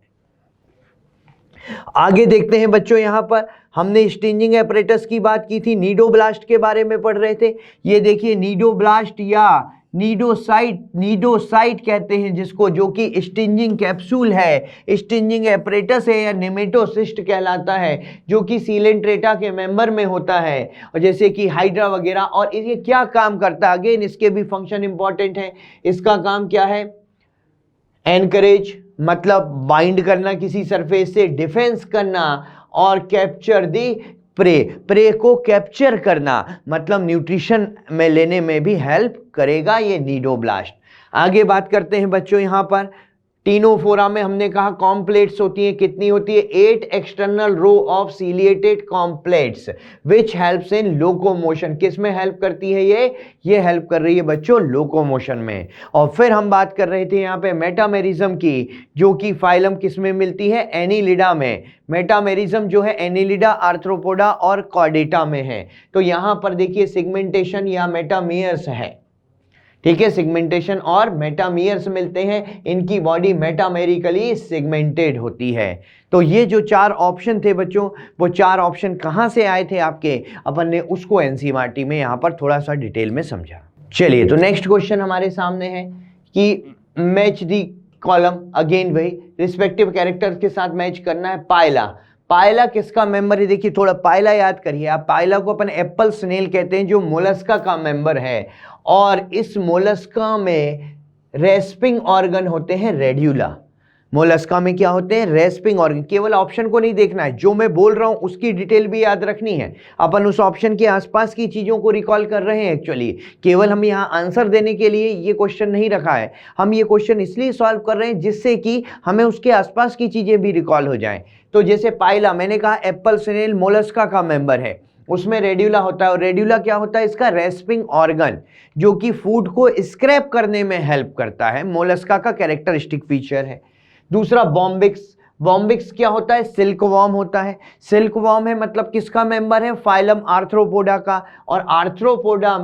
आगे देखते हैं बच्चों, यहां पर हमने स्टिंजिंग एपरेटस की बात की थी, नीडोब्लास्ट के बारे में पढ़ रहे थे। ये देखिए नीडोब्लास्ट या नीडोसाइट कहते हैं जिसको, जो कि स्टिंजिंग कैप्सूल है, स्टिंजिंग एपरेटस है या नेमेटोसिस्ट कहलाता है, जो कि सीलेंट्रेटा के मेंबर में होता है, और जैसे कि हाइड्रा वगैरह। और ये क्या काम करता है, अगेन इसके भी फंक्शन इंपॉर्टेंट है। इसका काम क्या है, एनकरेज मतलब बाइंड करना किसी सरफेस से, डिफेंस करना, और कैप्चर दी प्रे को कैप्चर करना मतलब न्यूट्रिशन में लेने में भी हेल्प करेगा ये नीडोब्लास्ट। आगे बात करते हैं बच्चों, यहां पर टीनोफोरा में हमने कहा कॉम्प्लेट्स होती हैं, कितनी होती है, 8 external row of ciliated comb plates which helps in locomotion. किस में हेल्प करती है ये हेल्प कर रही है बच्चों लोकोमोशन में। और फिर हम बात कर रहे थे यहाँ पे मेटामेरिज्म की, जो कि फाइलम किस में मिलती है, एनिलिडा में। मेटामेरिज्म जो है एनिलिडा, आर्थ्रोपोडा और कॉर्डेटा में है। तो यहां पर देखिए सिगमेंटेशन या मेटामियर्स है, ठीक है, सिगमेंटेशन और मेटामियर्स मिलते हैं, इनकी बॉडी मेटामेरिकली सिगमेंटेड होती है। तो ये जो 4 ऑप्शन थे बच्चों, वो 4 ऑप्शन कहां से आए थे आपके, अपन ने उसको एनसीईआरटी में यहां पर थोड़ा सा डिटेल में समझा। चलिए तो नेक्स्ट क्वेश्चन हमारे सामने है कि मैच दी कॉलम, अगेन भाई रिस्पेक्टिव कैरेक्टर के साथ मैच करना है। पायला किसका मेंबर है, देखिए थोड़ा पायला याद करिए आप। पायला को अपन एप्पल स्नेल कहते हैं, जो मोलस्का का मेंबर है, और इस मोलस्का में रेस्पिंग ऑर्गन होते हैं रेड्यूला। मोलस्का में क्या होते हैं, रेस्पिंग ऑर्गन। केवल ऑप्शन को नहीं देखना है, जो मैं बोल रहा हूं उसकी डिटेल भी याद रखनी है। अपन उस ऑप्शन के आसपास की चीजों को रिकॉल कर रहे हैं एक्चुअली, केवल हम यहां आंसर देने के लिए ये क्वेश्चन नहीं रखा है। हम ये क्वेश्चन इसलिए सॉल्व कर रहे हैं जिससे कि हमें उसके आसपास की चीजें भी रिकॉल हो जाएं। तो जैसे पायला, मैंने कहा एप्पल स्नेल मोलस्का का मेंबर है, उसमें रेड्यूला होता है। और रेड्यूला क्या होता है? इसका रेस्पिंग ऑर्गन, जो कि फूड को स्क्रैप करने में हेल्प करता है, मोलस्का का कैरेक्टरिस्टिक फीचर है। दूसरा बॉम्बिक्स। बॉम्बिक्स क्या होता है? सिल्क वॉर्म होता है। सिल्क वॉर्म है मतलब किसका मेंबर है? फाइलम आर्थ्रोपोडा का। और आर्थ्रोपोडा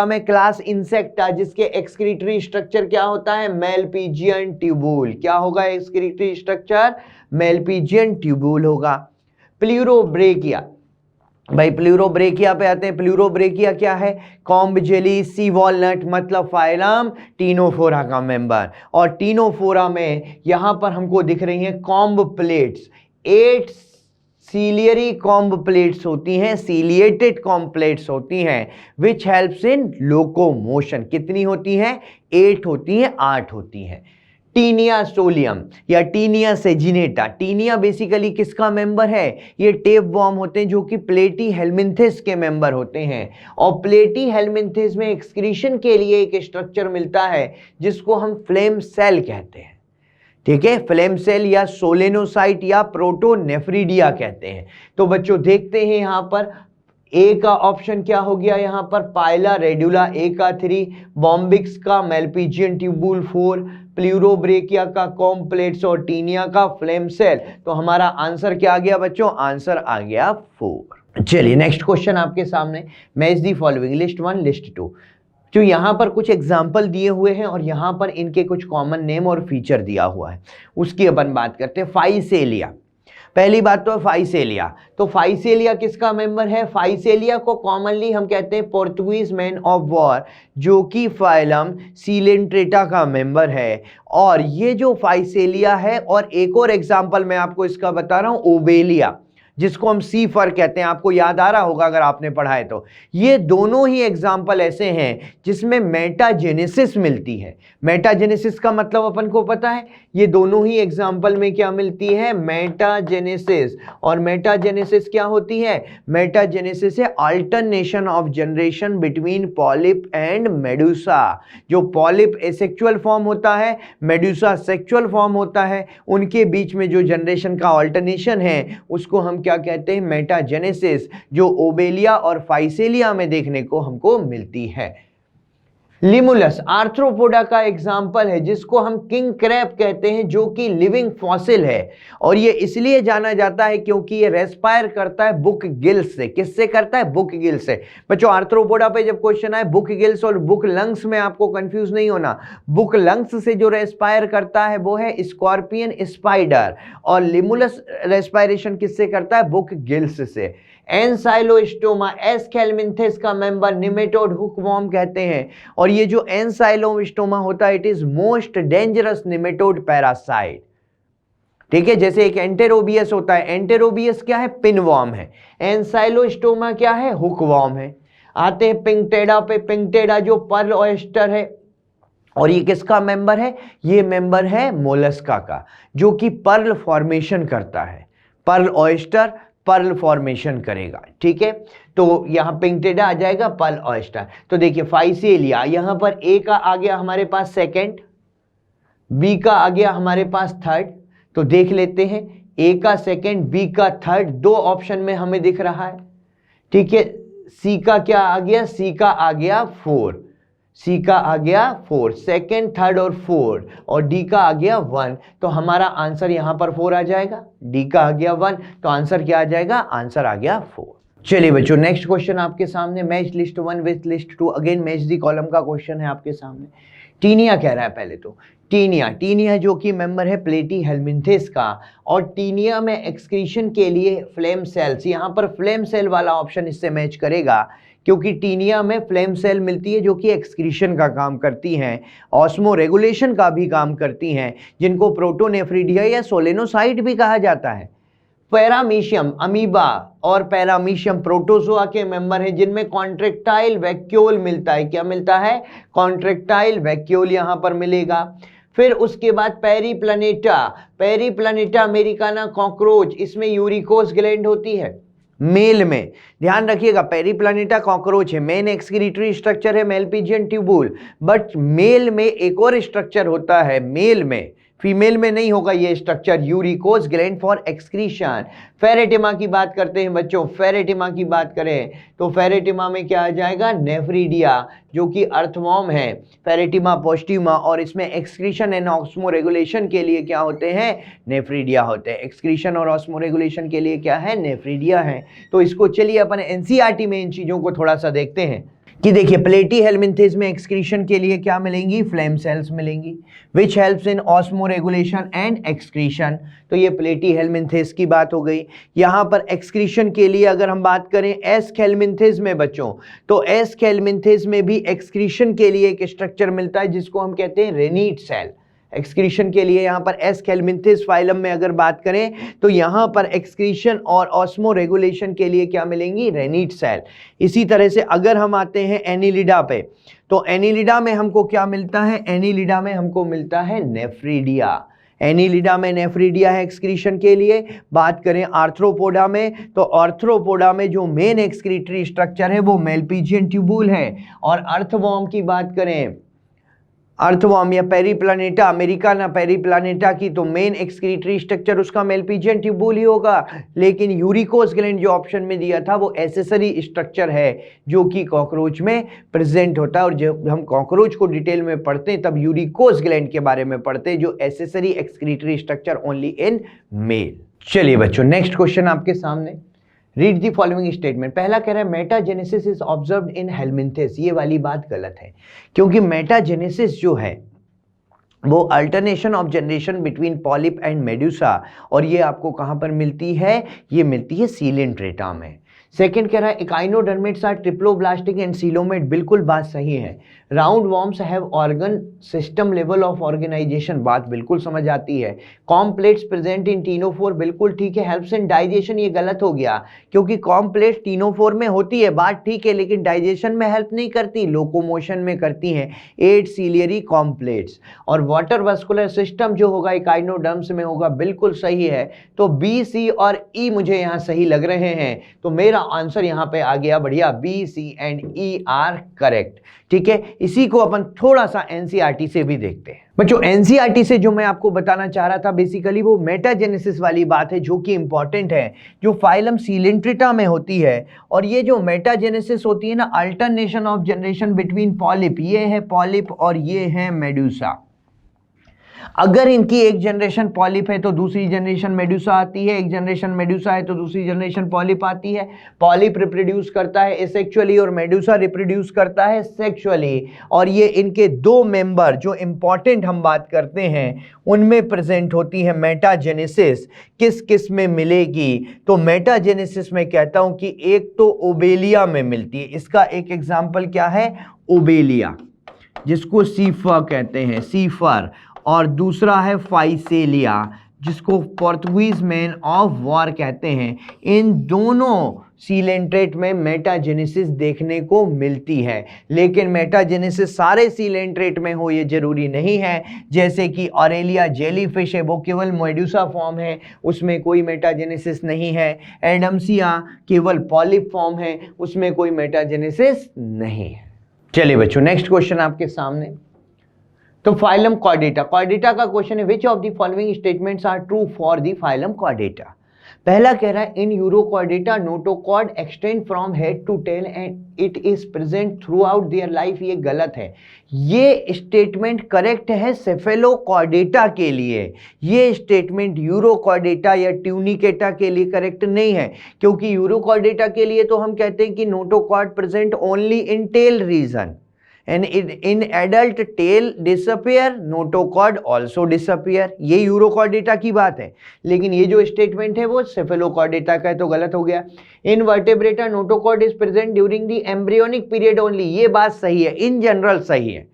में क्लास इंसेक्टा, जिसके एक्सक्रीटरी स्ट्रक्चर क्या होता है? मेलपीजियन ट्यूबूल। क्या होगा एक्सक्रीटरी स्ट्रक्चर? मेलपीजियन ट्यूबूल होगा। प्लूरोब्रेकिया, भाई प्लूरोब्रेकिया पे आते हैं। प्लूरोब्रेकिया क्या है? कॉम्ब जेली, सी वॉलनट, मतलब फाइलम टीनोफोरा का मेंबर। और टीनोफोरा में यहां पर हमको दिख रही हैं comb plates. 8 ciliary comb plates होती हैं, सीलिएटेड कॉम्ब प्लेट्स होती हैं, विच हेल्प्स इन लोकोमोशन। कितनी होती हैं? 8 होती हैं, 8 होती हैं। टीनिया सोलियम या टीनिया सेजिनेटा। टीनिया बेसिकली किसका मेंबर है? ये टेप वॉर्म होते हैं, जो कि प्लेटी हेलमिंथिस के मेंबर होते हैं। और प्लेटी हेलमिंथिस में एक्सक्रीशन के लिए एक स्ट्रक्चर मिलता है जिसको हम फ्लेम सेल कहते हैं। ठीक है, फ्लेम सेल या सोलेनोसाइट या प्रोटोनेफ्रिडिया कहते हैं। तो बच्चों देखते हैं यहां पर ए का ऑप्शन क्या हो गया? यहां पर पाइला रेड्यूला ए का 3, बॉम्बिक्स का मेलपीजियन ट्यूबूल 4, प्लूरोब्रेकिया का कॉम्ब प्लेट्स और टीनिया का फ्लेम सेल। तो हमारा आंसर क्या आ गया बच्चों? आंसर आ गया 4। चलिए नेक्स्ट क्वेश्चन आपके सामने। Match the following, list 1 list 2। जो यहाँ पर कुछ एग्जाम्पल दिए हुए हैं और यहाँ पर इनके कुछ कॉमन नेम और फीचर दिया हुआ है, उसकी अपन बात करते हैं। फाइसेलिया, पहली बात तो है फाइसेलिया। तो फाइसेलिया किसका मेंबर है? फाइसेलिया को कॉमनली हम कहते हैं पोर्तुगीज मैन ऑफ वॉर, जो कि फाइलम सीलेंट्रेटा का मेंबर है। और ये जो फाइसेलिया है, और एक और एग्जांपल मैं आपको इसका बता रहा हूं, ओबेलिया, जिसको हम सी फर कहते हैं। आपको याद आ रहा होगा अगर आपने पढ़ा है तो। ये दोनों ही एग्जाम्पल ऐसे हैं जिसमें मेटाजेनेसिस मिलती है। मेटाजेनेसिस का मतलब अपन को पता है, ये दोनों ही एग्जाम्पल में क्या मिलती है? मेटाजेनेसिस। और मेटाजेनेसिस क्या होती है? मेटाजेनेसिस है alternation of generation between polyp and Medusa. जो पॉलिप एसेक्सुअल फॉर्म होता है, मेडुसा सेक्सुअल फॉर्म होता है, उनके बीच में जो जनरेशन का अल्टरनेशन है उसको हम क्या कहते हैं? मेटाजेनेसिस, जो ओबेलिया और फाइसेलिया में देखने को हमको मिलती है। लिमुलस आर्थ्रोपोडा का एग्जाम्पल है, जिसको हम किंग क्रैब कहते हैं, जो कि लिविंग फॉसिल है। और ये इसलिए जाना जाता है क्योंकि ये रेस्पायर करता है बुक गिल्स से। किससे करता है? बुक गिल्स से। बच्चों आर्थ्रोपोडा पे जब क्वेश्चन आए बुक गिल्स और बुक लंग्स में, आपको कंफ्यूज नहीं होना। बुक लंग्स से जो रेस्पायर करता है वो है स्कॉर्पियन स्पाइडर, और लिमुलस रेस्पायरेशन किससे करता है? बुक गिल्स से। एनसाइलोस्टोमा एस्केलमिंथिस का मेंबर निमेटोड हुकवॉर्म कहते हैं। और ये जो एनसाइलोस्टोमा होता है, it is most dangerous nematode parasite. ठीक है, जैसे एक एंटेरोबियस होता है, एंटेरोबियस क्या है? पिनवॉर्म है। एनसाइलोस्टोमा क्या है? हुकवॉर्म है। आते हैं पिंगटेडा पे। पिंगटेडा जो पर्ल ऑयस्टर है, और ये किसका मेंबर है? ये मेंबर है मोलस्का का, जो कि पर्ल फॉर्मेशन करता है। पर्ल ऑयस्टर पर्ल फॉर्मेशन करेगा। ठीक है, तो यहां पिंगटेडा आ जाएगा, पर्ल ऑयस्टर। तो देखिए फाइसेलिया, यहां पर ए का आ गया हमारे पास सेकंड, बी का आ गया हमारे पास थर्ड। तो देख लेते हैं, ए का सेकंड, बी का थर्ड, 2 ऑप्शन में हमें दिख रहा है। ठीक है, सी का क्या आ गया? सी का आ गया 4, सी का आ गया 4, सेकेंड थर्ड और फोर्थ, और डी का आ गया 1। तो हमारा आंसर यहां पर 4 आ जाएगा। डी का आ गया 1, तो आंसर क्या आ जाएगा? आंसर आ गया 4। चलिए बच्चों नेक्स्ट क्वेश्चन आपके सामने, match list 1 with list 2। Again match the column का क्वेश्चन है आपके सामने। टीनिया कह रहा है पहले तो। टीनिया जो कि मेंबर है प्लेटी हेलमिंथिस का, और टीनिया में एक्सक्रीशन के लिए फ्लेम सेल्स, यहां पर फ्लेम सेल वाला ऑप्शन इससे मैच करेगा, क्योंकि टीनिया में फ्लेम सेल मिलती है जो कि एक्सक्रीशन का काम करती हैं, ऑस्मो रेगुलेशन का भी काम करती हैं, जिनको प्रोटोनेफ्रिडिया या सोलेनोसाइट भी कहा जाता है। पैरामीशियम अमीबा और पैरामीशियम प्रोटोजोआ के मेंबर हैं, जिनमें कॉन्ट्रेक्टाइल वैक्यूल मिलता है। क्या मिलता है? कॉन्ट्रेक्टाइल वैक्यूल यहां पर मिलेगा। फिर उसके बाद पेरीप्लानेटा अमेरिकाना कॉकरोच, इसमें यूरिकोस ग्लैंड होती है मेल में। ध्यान रखिएगा, पेरीप्लानेटा कॉकरोच है, मेन एक्सक्रीटरी स्ट्रक्चर है मेलपीजियन ट्यूबूल, बट मेल में एक और स्ट्रक्चर होता है मेल में, फीमेल में नहीं होगा ये structure, uricose gland for excretion. Pheretima की बात करते हैं बच्चों, फेरेटिमा की बात करें तो फेरेटिमा में क्या आ जाएगा, नेफ्रीडिया, जो कि अर्थवॉर्म है, फेरेटिमा पोस्टिमा, और इसमें एक्सक्रीशन एंड ऑस्मोरेगुलेशन के लिए क्या होते हैं, नेफ्रीडिया होते हैं। एक्सक्रीशन और ऑस्मोरेगुलेशन के लिए क्या है, नेफ्रीडिया है। तो इसको चलिए अपन एनसीईआरटी में इन चीजों को थोड़ा सा देखते हैं कि देखिए प्लेटीहेल्मिन्थेस में एक्सक्रीशन के लिए क्या मिलेंगी, फ्लेम सेल्स मिलेंगी, विच helps in osmoregulation and excretion. तो ये प्लेटीहेल्मिन्थेस की बात हो गई। यहाँ पर एक्सक्रीशन के लिए अगर हम बात करें एस्केल्मिन्थेस में बच्चों, तो एस्केल्मिन्थेस में भी एक्सक्रीशन के लिए एक स्ट्रक्चर मिलता है जिसको हम कहते हैं रेनीट सेल। एक्सक्रीशन के लिए यहाँ पर एस्केल्मिन्थेस फाइलम में अगर बात करें तो यहाँ पर एक्सक्रीशन और ऑस्मो रेगुलेशन के लिए क्या मिलेंगी, रेनीट सेल। इसी तरह से अगर हम आते हैं एनिलिडा पे, तो एनिलिडा में हमको क्या मिलता है, एनिलिडा में हमको मिलता है नेफ्रीडिया। एनिलिडा में नेफ्रीडिया है एक्सक्रीशन के लिए। बात करें आर्थ्रोपोडा में, तो आर्थ्रोपोडा में जो मेन एक्सक्रीटरी स्ट्रक्चर है वो मेलपीजियन ट्यूबुल है। और अर्थवॉर्म की बात करें, अर्थवॉर्म या पेरीप्लानेटा, अमेरिका ना पेरीप्लानेटा की, तो मेन एक्सक्रीटरी स्ट्रक्चर उसका मेलपीजियन ट्यूबुल ही होगा। लेकिन यूरिकोज ग्लैंड जो ऑप्शन में दिया था वो एसेसरी स्ट्रक्चर है जो कि कॉकरोच में प्रेजेंट होता है। और जब हम कॉकरोच को डिटेल में पढ़ते हैं तब यूरिकोज ग्लैंड के बारे में पढ़ते हैं, जो accessory excretory structure only in male. चलिए बच्चों नेक्स्ट क्वेश्चन आपके सामने, रीड द फॉलोइंग स्टेटमेंट। पहला कह रहा है मेटाजेनेसिस इज ऑब्जर्व्ड इन हेल्मिन्थेस। ये वाली बात गलत है, क्योंकि मेटाजेनेसिस जो है वो alternation of generation between polyp and Medusa, और ये आपको कहां पर मिलती है, ये मिलती है सीलेंट्रेटा में। सेकंड कह रहा है echinoderms are triploblastic and coelomate. बिल्कुल बात सही है। Round worms have organ system level of organisation, बात बिल्कुल समझ आती है। कॉम्प्लेट्स प्रेजेंट इन टीनोफोर, बिल्कुल ठीक है। हेल्प्स इन डाइजेशन, ये गलत हो गया, क्योंकि कॉम्प्लेट्स टीनोफोर में होती है, बात ठीक है, लेकिन डाइजेशन में हेल्प नहीं करती, लोकोमोशन में करती हैं। 8 सीलियरी कॉम्प्लेट्स। और वाटर वास्कुलर सिस्टम जो होगा इकाइनोडर्म्स में होगा, बिल्कुल सही है। तो बी, सी और ई मुझे यहाँ सही लग रहे हैं, तो मेरा आंसर यहाँ पे आ गया बढ़िया, B, C and E are correct. ठीक है, इसी को अपन थोड़ा सा एनसीईआरटी से भी देखते हैं बच्चों। एनसीईआरटी से जो मैं आपको बताना चाह रहा था बेसिकली वो मेटाजेनेसिस वाली बात है, जो कि इंपॉर्टेंट है, जो फाइलम सीलेंट्रेटा में होती है। और ये जो मेटाजेनेसिस होती है ना, alternation of generation between polyp, ये है पॉलिप और ये है मेडुसा। अगर इनकी एक जनरेशन पॉलिप है तो दूसरी जनरेशन मेडुसा आती है, एक जनरेशन मेडुसा है तो दूसरी जनरेशन पॉलिप आती है। पॉलिप रिप्रोड्यूस करता है एसेक्सुअली और मेडुसा रिप्रोड्यूस करता है सेक्सुअली। और ये इनके दो मेंबर जो इंपॉर्टेंट हम बात करते हैं उनमें प्रेजेंट होती है मेटाजेनेसिस। किस किस में मिलेगी, तो मेटाजेनेसिस में कहता हूं कि एक तो ओबेलिया में मिलती है। इसका एक एग्जाम्पल क्या है, ओबेलिया, जिसको सीफर कहते हैं, सीफर। और दूसरा है फाइसेलिया, जिसको पोर्तुगीज मैन ऑफ वॉर कहते हैं। इन दोनों सीलेंट्रेट में मेटाजेनेसिस देखने को मिलती है, लेकिन मेटाजेनेसिस सारे सीलेंट्रेट में हो ये जरूरी नहीं है। जैसे कि ऑरेलिया जेलीफिश है, वो केवल मेडुसा फॉर्म है, उसमें कोई मेटाजेनेसिस नहीं है। एडम्सिया केवल पॉलिप फॉर्म है, उसमें कोई मेटाजेनेसिस नहीं है। चलिए बच्चों नेक्स्ट क्वेश्चन आपके सामने, तो फाइलम कॉर्डेटा। कॉर्डेटा का क्वेश्चन है, which of the following statements are true for the phylum Chordata. पहला कह रहा है in Urochordata notochord extend from head to tail and it is present throughout their life. ये गलत है, ये स्टेटमेंट करेक्ट है सेफेलोकॉर्डेटा के लिए। ये स्टेटमेंट यूरोकॉर्डेटा या ट्यूनिकेटा के लिए करेक्ट नहीं है, क्योंकि यूरोकॉर्डेटा के लिए तो हम कहते हैं कि notochord present only in tail region and in adult tail disappear, notochord also disappear। ये यूरोकॉर्डेटा की बात है, लेकिन ये जो स्टेटमेंट है वो सेफेलोकॉर्डेटा का है, तो गलत हो गया। In Vertebrata notochord is present during the embryonic period only, ये बात सही है, इन जनरल सही है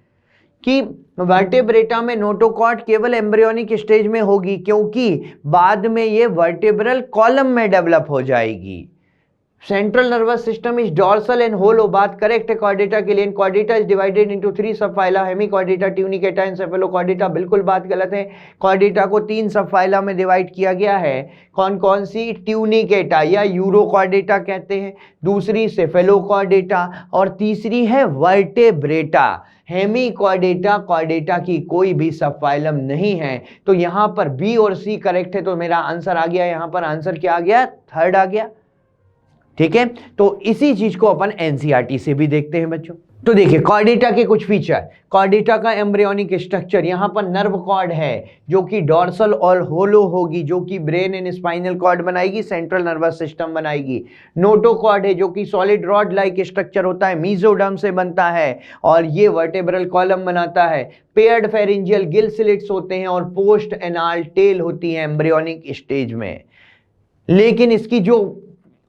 कि वर्टेब्रेटा में नोटोकॉर्ड केवल एम्ब्रियोनिक स्टेज में होगी, क्योंकि बाद में ये वर्टेब्रल कॉलम में डेवलप हो जाएगी। Central nervous system is dorsal and hollow, बात करेक्ट है कॉर्डेटा के लिए। कॉर्डेटा इज डिवाइडेड इनटू 3 सब फाइला, हेमिकॉर्डेटा, ट्यूनिकेटा, एन्सेफेलोकॉर्डेटा, बिल्कुल बात गलत है। कॉर्डेटा को 3 सब फाइला में डिवाइड किया गया है। कौन कौन सी? ट्यूनिकेटा या यूरोकॉर्डेटा कहते हैं, दूसरी सेफेलोकॉर्डेटा और तीसरी है वर्टेब्रेटा। हेमिकॉर्डेटा कॉर्डेटा की कोई भी सब फाइलम नहीं है। तो यहां पर बी और सी करेक्ट है, तो मेरा आंसर आ गया, यहां पर आंसर क्या आ गया? थर्ड आ गया। ठीक है, तो इसी चीज को अपन एनसीईआरटी से भी देखते हैं बच्चों। तो देखिए कॉर्डेटा के कुछ फीचर। कॉर्डेटा का एम्ब्रियोनिक स्ट्रक्चर, यहां पर नर्व कॉर्ड है जो कि डॉर्सल और होलो होगी, जो कि ब्रेन एंड स्पाइनल कॉर्ड बनाएगी, सेंट्रल नर्वस सिस्टम बनाएगी। नोटोकॉर्ड है जो कि सॉलिड रॉड लाइक स्ट्रक्चर होता है, मीजोडर्म से बनता है और ये वर्टेब्रल कॉलम बनाता है। पेयर्ड फेरिंजियल गिल स्लिट्स होते हैं और पोस्ट एनाल टेल होती है एम्ब्रियोनिक स्टेज में। लेकिन इसकी जो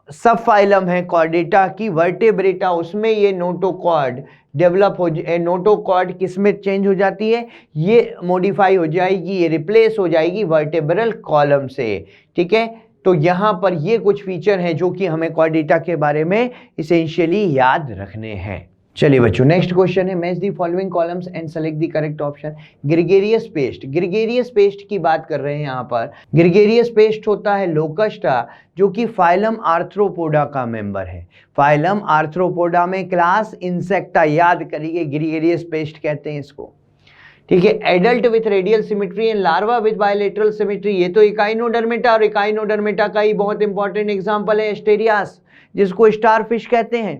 सब फाइलम है कॉर्डेटा की, वर्टेब्रेटा, उसमें ये नोटोकॉर्ड डेवलप हो नोटोकॉर्ड किसमें चेंज हो जाती है? ये मॉडिफाई हो जाएगी, ये रिप्लेस हो जाएगी वर्टेब्रल कॉलम से। ठीक है, तो यहां पर ये कुछ फीचर हैं जो कि हमें कॉर्डेटा के बारे में इसेंशियली याद रखने हैं। चलिए बच्चों, नेक्स्ट क्वेश्चन है, match the following columns and select the correct option. Gregarious paste, gregarious paste की बात कर रहे हैं यहाँ पर। ग्रेगेरियस पेस्ट होता है लोकस्टा, जो कि फाइलम आर्थ्रोपोडा का मेंबर है। फाइलम आर्थ्रोपोडा में क्लास इंसेक्टा, याद करिए ग्रेगेरियस पेस्ट कहते हैं इसको। ठीक है, adult with radial symmetry and larva with bilateral symmetry, ये तो इकाइनोडर्मेटा, और इकाइनोडर्मेटा का ही बहुत इंपॉर्टेंट एग्जाम्पल है एस्टेरियास, जिसको स्टारफिश कहते हैं।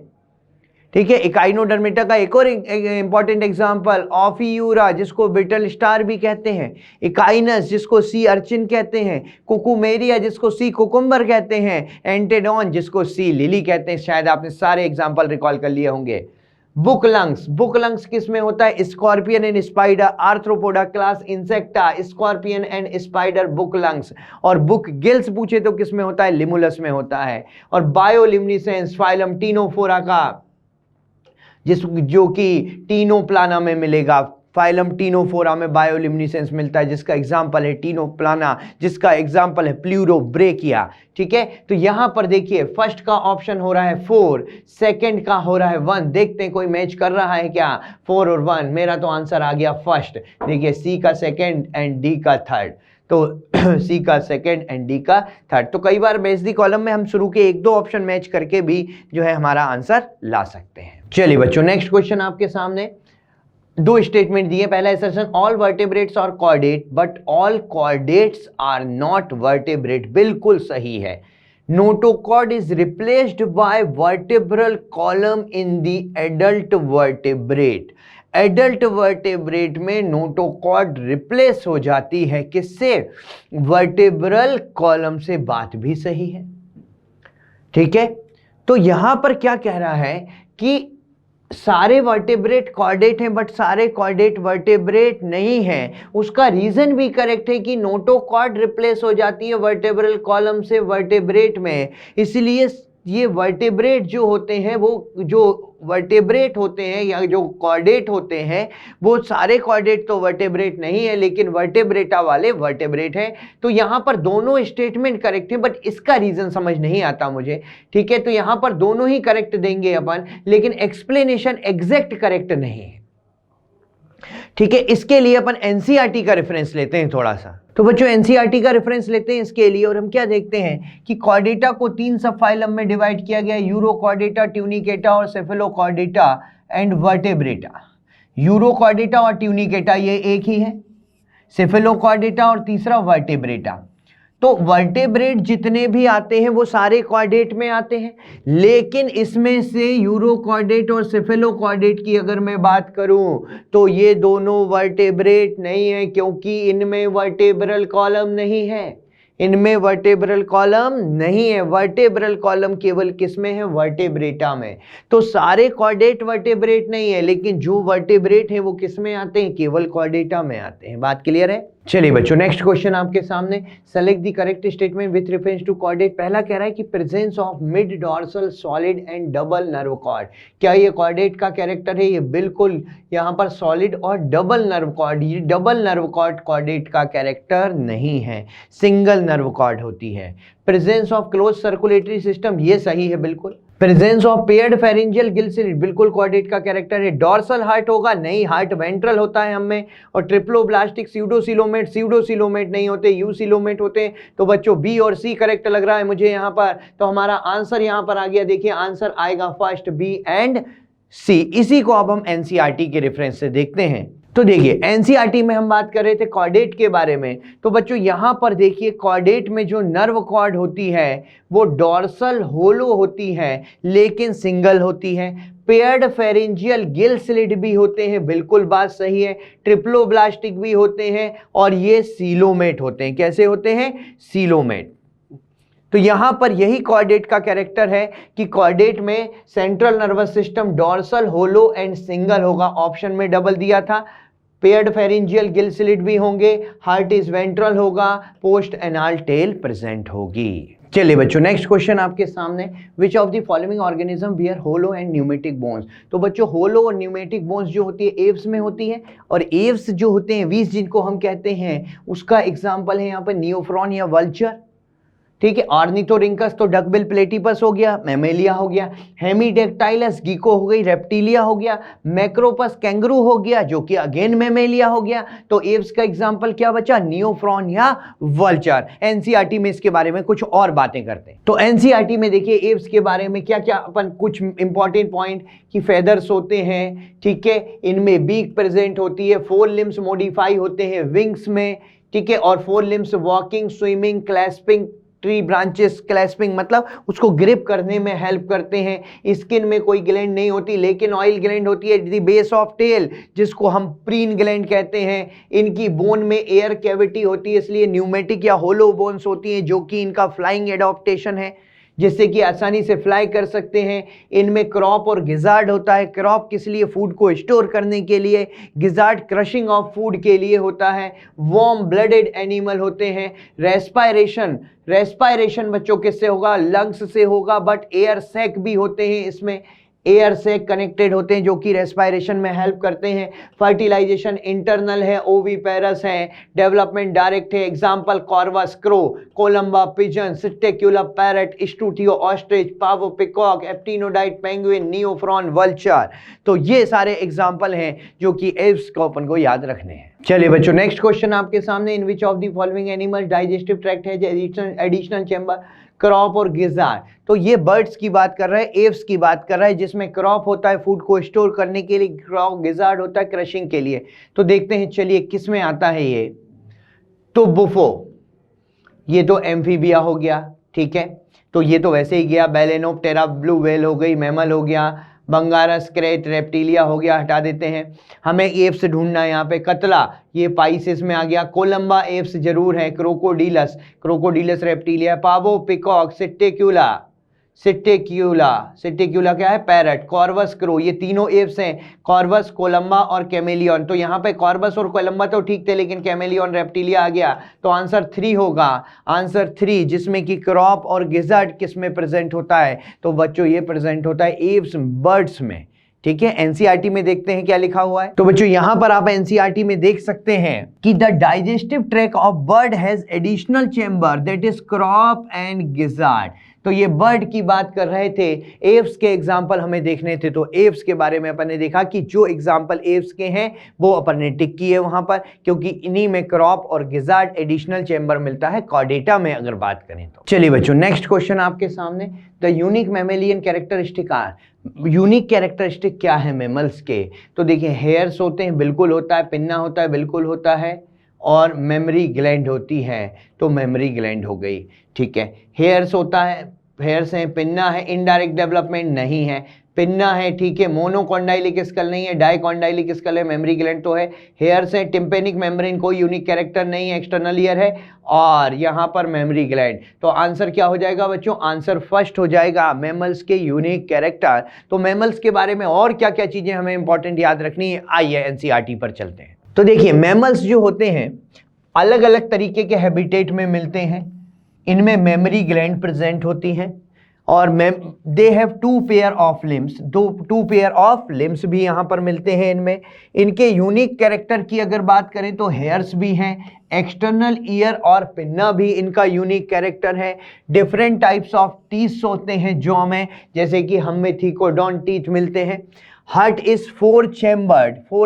ठीक है, इकाइनोडर्मेटा का एक और इंपॉर्टेंट एग्जांपल ऑफियूरा, जिसको बिटल स्टार भी कहते हैं। इकाइनस, जिसको सी अर्चिन कहते हैं। कुकुमेरिया, जिसको सी कुकुम्बर कहते हैं। एंटेडॉन, जिसको सी लिली कहते हैं। शायद आपने सारे एग्जांपल रिकॉल कर लिए होंगे। बुक लंग्स, बुक लंग्स किस में होता है? Scorpion and spider, arthropoda class insecta, scorpion and spider book lungs. और बुक गिल्स पूछे तो किस में होता है? लिमुलस में होता है। और बायोलिमिनेसेंस फाइलम टीनोफोरा का, जो कि टीनोप्लाना में मिलेगा। फाइलम टीनोफोरा में बायोलिमिनेसेंस मिलता है, जिसका एग्जाम्पल है टीनोप्लाना, जिसका एग्जाम्पल है प्लूरोब्रेकिया। ठीक है, तो यहां पर देखिए फर्स्ट का ऑप्शन हो रहा है 4, सेकंड का हो रहा है 1। देखते हैं कोई मैच कर रहा है क्या? 4 और 1। मेरा तो आंसर आ गया फर्स्ट। देखिए सी का सेकंड एंड डी का थर्ड, तो सी का सेकंड एंड डी का थर्ड। तो कई बार मैच दी कॉलम में हम शुरू के 1-2 ऑप्शन मैच करके भी जो है हमारा आंसर ला सकते हैं। चलिए बच्चों, नेक्स्ट क्वेश्चन आपके सामने। 2 स्टेटमेंट दिए। पहला assertion, all vertebrates are chordate but all chordates are not vertebrate, बिल्कुल सही है। Notochord is replaced by vertebral column in the adult vertebrate. Adult vertebrate में नोटोकॉर्ड रिप्लेस हो जाती है किससे? वर्टेब्रल कॉलम से। बात भी सही है। ठीक है, तो यहां पर क्या कह रहा है कि सारे वर्टेब्रेट कॉर्डेट हैं बट सारे कॉर्डेट वर्टेब्रेट नहीं हैं। उसका रीजन भी करेक्ट है कि नोटोकॉर्ड रिप्लेस हो जाती है वर्टेब्रल कॉलम से वर्टेब्रेट में, इसलिए ये वर्टेब्रेट जो होते हैं, वो जो वर्टेब्रेट होते हैं या जो कॉर्डेट होते हैं, वो सारे कॉर्डेट तो वर्टेब्रेट नहीं है, लेकिन वर्टेब्रेटा वाले वर्टेब्रेट हैं। तो यहां पर दोनों स्टेटमेंट करेक्ट है, बट इसका रीजन समझ नहीं आता मुझे। ठीक है, तो यहां पर दोनों ही करेक्ट देंगे अपन, लेकिन एक्सप्लेनेशन एग्जैक्ट करेक्ट नहीं है। ठीक है, इसके लिए अपन एनसीईआरटी का रेफरेंस लेते हैं थोड़ा सा। तो बच्चों एनसीईआरटी का रेफरेंस लेते हैं इसके लिए, और हम क्या देखते हैं कि कॉर्डेटा को 3 सब फाइलम में डिवाइड किया गया, यूरोकॉर्डेटा, ट्यूनिकेटा और सेफेलोकॉर्डेटा एंड वर्टेब्रेटा। यूरोकॉर्डेटा और ट्यूनिकेटा ये एक ही है, सेफेलोकॉर्डेटा और तीसरा वर्टेब्रेटा। तो वर्टेब्रेट जितने भी आते हैं वो सारे कॉर्डेट में आते हैं, लेकिन इसमें से यूरोकॉर्डेट और सेफेलोकॉर्डेट की अगर मैं बात करूं तो ये दोनों वर्टेब्रेट नहीं है, क्योंकि इनमें वर्टेब्रल कॉलम नहीं है। इनमें वर्टेब्रल कॉलम नहीं है। वर्टेब्रल कॉलम केवल किसमें है? वर्टेब्रेटा में। तो सारे कॉर्डेट वर्टेब्रेट नहीं है, लेकिन जो वर्टेब्रेट है वो किसमें आते हैं? केवल कॉर्डेटा में आते हैं। बात क्लियर है? चलिए बच्चों, नेक्स्ट क्वेश्चन आपके सामने, select the correct statement with reference to chordate. पहला कह रहा है कि presence of mid dorsal solid and double nerve cord. क्या ये कॉर्डेट का कैरेक्टर है? ये बिल्कुल यहाँ पर सॉलिड और डबल नर्व कॉर्ड, ये डबल नर्व कॉर्ड कॉर्डेट का कैरेक्टर नहीं है, सिंगल नर्व कॉर्ड होती है। Presence of close circulatory system, ये सही है बिल्कुल। Presence of paired pharyngeal gill slit, बिल्कुल कॉर्डेट का कैरेक्टर है। डॉर्सल हार्ट होगा? नहीं, हार्ट वेंट्रल होता है हमें। और ट्रिप्लोब्लास्टिक स्यूडोसिलोमेट नहीं होते, यूसिलोमेट होते हैं। तो बच्चों बी और सी करेक्ट लग रहा है मुझे यहाँ पर। तो हमारा आंसर यहाँ पर आ गया, देखिए आंसर आएगा फर्स्ट, बी एंड सी। इसी को अब हम एनसीईआरटी के रेफरेंस से देखते हैं। तो देखिए एनसीईआरटी में हम बात कर रहे थे कॉर्डेट के बारे में। तो बच्चों यहां पर देखिए कॉर्डेट में जो नर्व कॉर्ड होती है वो डॉर्सल होलो होती है लेकिन सिंगल होती है। पेयर्ड फेरेंजियल गिल स्लिट भी होते हैं, बिल्कुल बात सही है। ट्रिप्लोब्लास्टिक भी होते हैं और ये सीलोमेट होते हैं। कैसे होते हैं? सीलोमेट। तो यहां पर यही कॉर्डेट का कैरेक्टर है कि कॉर्डेट में central nervous system dorsal hollow and single होगा। ऑप्शन में डबल दिया था। पेयर्ड फेरेंजियल गिल स्लिट भी होंगे, हार्ट इज वेंट्रल होगा, पोस्ट एनाल टेल प्रेजेंट होगी। चलिए बच्चों नेक्स्ट क्वेश्चन आपके सामने, which of the following organism bear hollow and pneumatic bones. तो बच्चों होलो और न्यूमेटिक बोन्स जो होती है एव्स में होती है, और एव्स जो होते हैं वीस जिनको हम कहते हैं, उसका एग्जाम्पल है यहाँ पर नियोफ्रॉन या वल्चर। ठीक है, ऑर्निथोरिंकस तो डकबिल प्लेटिपस हो गया, मैमेलिया हो गया, हेमीडेक्टाइलस गीको हो गई, रेप्टिलिया हो गया, मैक्रोपस कैंगरू हो गया जो कि अगेन मैमेलिया हो गया। तो एव्स का एग्जांपल क्या बचा? नियोफ्रॉन या वल्चर। एनसीईआरटी में इसके बारे में कुछ और बातें करते हैं। तो एनसीईआरटी में देखिए एव्स के बारे में क्या क्या अपन कुछ इंपॉर्टेंट पॉइंट कि फेदर्स होते हैं, ठीक है, इनमें बीक प्रेजेंट होती है, 4 लिम्स मॉडिफाई होते हैं विंग्स में, ठीक है, और 4 limbs walking, swimming, clasping, tree branches clasping मतलब उसको ग्रिप करने में हेल्प करते हैं। स्किन में कोई ग्लैंड नहीं होती लेकिन ऑयल ग्लैंड होती है द बेस ऑफ टेल, जिसको हम प्रीन ग्लैंड कहते हैं। इनकी बोन में एयर कैविटी होती है, इसलिए न्यूमेटिक या होलो बोन्स होती हैं, जो कि इनका फ्लाइंग एडॉप्टेशन है, जिससे कि आसानी से फ्लाई कर सकते हैं। इनमें क्रॉप और गिजार्ड होता है। क्रॉप किस लिए? फूड को स्टोर करने के लिए। गिजार्ड क्रशिंग ऑफ फूड के लिए होता है। वार्म ब्लडेड एनिमल होते हैं। रेस्पायरेशन बच्चों किससे होगा? लंग्स से होगा, बट एयर सैक भी होते हैं इसमें, एयर से कनेक्टेड होते हैं जो कि रेस्पायरेशन में हेल्प करते हैं। फर्टिलाइजेशन इंटरनल है, ओवीपेरस है, डेवलपमेंट डायरेक्ट है। Example Corvus crow, Columba pigeon, Psittacula parrot, Struthio ostrich, Pavo peacock, Aptenodytes penguin, Neophron vulture. तो ये सारे एग्जांपल हैं जो कि एव्स को अपन को याद रखने हैं। चलिए बच्चों नेक्स्ट क्वेश्चन आपके सामने, in which of the following animal digestive tract है एडिशनल चैम्बर? क्रॉप और गिजार्ड। तो ये बर्ड्स की बात कर रहा है, एव्स की बात कर रहा है, जिसमें क्रॉप होता है फूड को स्टोर करने के लिए, क्रॉप गिजार्ड होता है क्रशिंग के लिए। तो देखते हैं चलिए किस में आता है ये। तो बुफो, ये तो एम्फीबिया हो गया, ठीक है, तो ये तो वैसे ही गया। बैलेनोप्टेरा ब्लू व्हेल हो गई, मैमल हो गया। बंगारस क्रेट रेप्टिलिया हो गया, हटा देते हैं। हमें एप्स ढूंढना है यहाँ पे। कतला ये पाइसेस में आ गया। कोलंबा एप्स जरूर है। क्रोकोडीलस रेप्टिलिया। पावो पिकॉक, सिट्टेक्यूला क्या है? पैरट। कॉर्वस क्रो, ये तीनों एप्स हैं, कॉर्वस, कोलंबा और कैमेलियन। तो यहाँ पे कॉर्वस और कोलंबा तो ठीक थे लेकिन कैमेलियन रेप्टिलिया आ गया। तो आंसर 3 होगा, आंसर 3, जिसमें कि क्रॉप और गिजार्ड किस में प्रेजेंट होता है? तो बच्चों ये प्रेजेंट होता है एव्स बर्ड्स में, ठीक है। एनसीईआरटी में देखते हैं क्या लिखा हुआ है। तो बच्चों यहां पर आप एनसीईआरटी में देख सकते हैं कि the digestive tract of bird has additional chamber that is crop and gizzard. तो ये बर्ड की बात कर रहे थे, एव्स के एग्जाम्पल हमें देखने थे। तो एव्स के बारे में अपन ने देखा कि जो एग्जाम्पल एव्स के हैं वो अपन ने टिक किए वहां पर, क्योंकि इन्हीं में क्रॉप और गिजार्ड एडिशनल चेंबर मिलता है कॉर्डेटा में अगर बात करें तो। चलिए बच्चों नेक्स्ट क्वेश्चन आपके सामने, the unique mammalian characteristic are. Unique characteristic क्या है मेमल्स के? तो देखिए हेयर्स होते हैं, बिल्कुल होता है। पिन्ना होता है, बिल्कुल होता है। और मेमोरी ग्लैंड होती है, तो मेमोरी ग्लैंड हो गई, ठीक है। हेयर्स होता है, हेयर्स हैं। पिन्ना है, इनडायरेक्ट डेवलपमेंट नहीं है। पिन्ना है, ठीक है। मोनोकॉन्डाइलिक स्कल नहीं है, डाइकॉन्डाइलिक स्कल है। मेमोरी ग्लैंड तो है। हेयर्स है, टिम्पेनिक मेम्ब्रेन, कोई यूनिक कैरेक्टर नहीं है, एक्सटर्नल ईयर है। और यहाँ पर मेमोरी ग्लैंड। तो आंसर क्या हो जाएगा बच्चों? आंसर फर्स्ट हो जाएगा, मैमल्स के यूनिक कैरेक्टर। तो मैमल्स के बारे में और क्या क्या चीजें हमें इंपॉर्टेंट याद रखनी है, आइए एनसीईआरटी पर चलते हैं। तो देखिए मैमल्स जो होते हैं अलग अलग तरीके के हैबिटेट में मिलते हैं। इनमें मेमोरी ग्लैंड प्रेजेंट होती हैं और they have two pair of limbs, two pair of limbs भी यहाँ पर मिलते हैं इनमें। इनके यूनिक कैरेक्टर की अगर बात करें तो हेयर्स भी हैं, एक्सटर्नल ईयर और पिन्ना भी इनका यूनिक कैरेक्टर है। डिफरेंट टाइप्स ऑफ टीथ होते हैं जॉ में, जैसे कि हम में थीकोडॉन टीथ मिलते हैं। हार्ट इज 4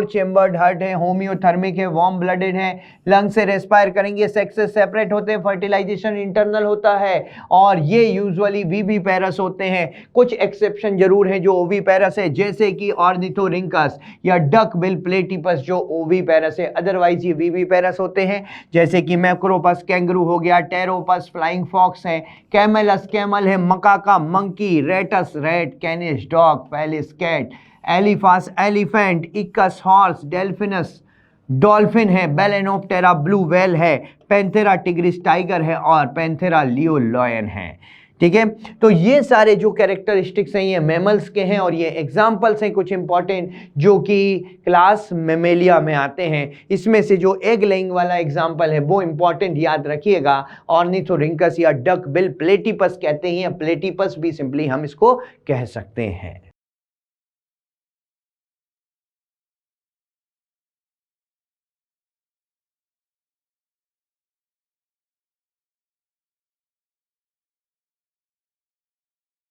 चैम्बर्ड हार्ट है, होम्योथर्मिक है, वार्म ब्लडेड है, लंग से रेस्पायर करेंगे, सेक्स से सेपरेट होते हैं, फर्टिलाइजेशन इंटरनल होता है और ये यूजुअली विविपेरस होते हैं। कुछ एक्सेप्शन जरूर हैं जो ओविपेरस है, जैसे कि ऑर्निथोरिंकस या डक बिल प्लेटिपस जो ओविपेरस है, अदरवाइज ये विविपेरस होते हैं। जैसे कि मैक्रोपस कैंगरू हो गया, टेरोपस फ्लाइंग फॉक्स है, कैमेलस कैमल है, Macaca monkey, Rattus rat, Canis dog, Felis cat, Elephas elephant, Equus horse, Delphinus dolphin है, बेलेनोप्टेरा ब्लू व्हेल है, पैंथेरा टिग्रिस टाइगर है और पैंथेरा लियो लॉयन है। ठीक है, तो ये सारे जो कैरेक्टरिस्टिक्स हैं ये मैमल्स के हैं और ये एग्जाम्पल्स हैं कुछ इंपॉर्टेंट जो कि क्लास मेमेलिया में आते हैं। इसमें से जो एग लेइंग वाला एग्जाम्पल है वो इंपॉर्टेंट याद रखिएगा, ऑर्निथोरिंकस या डक बिल प्लेटिपस कहते हैं, या प्लेटिपस भी सिंपली हम इसको कह सकते हैं।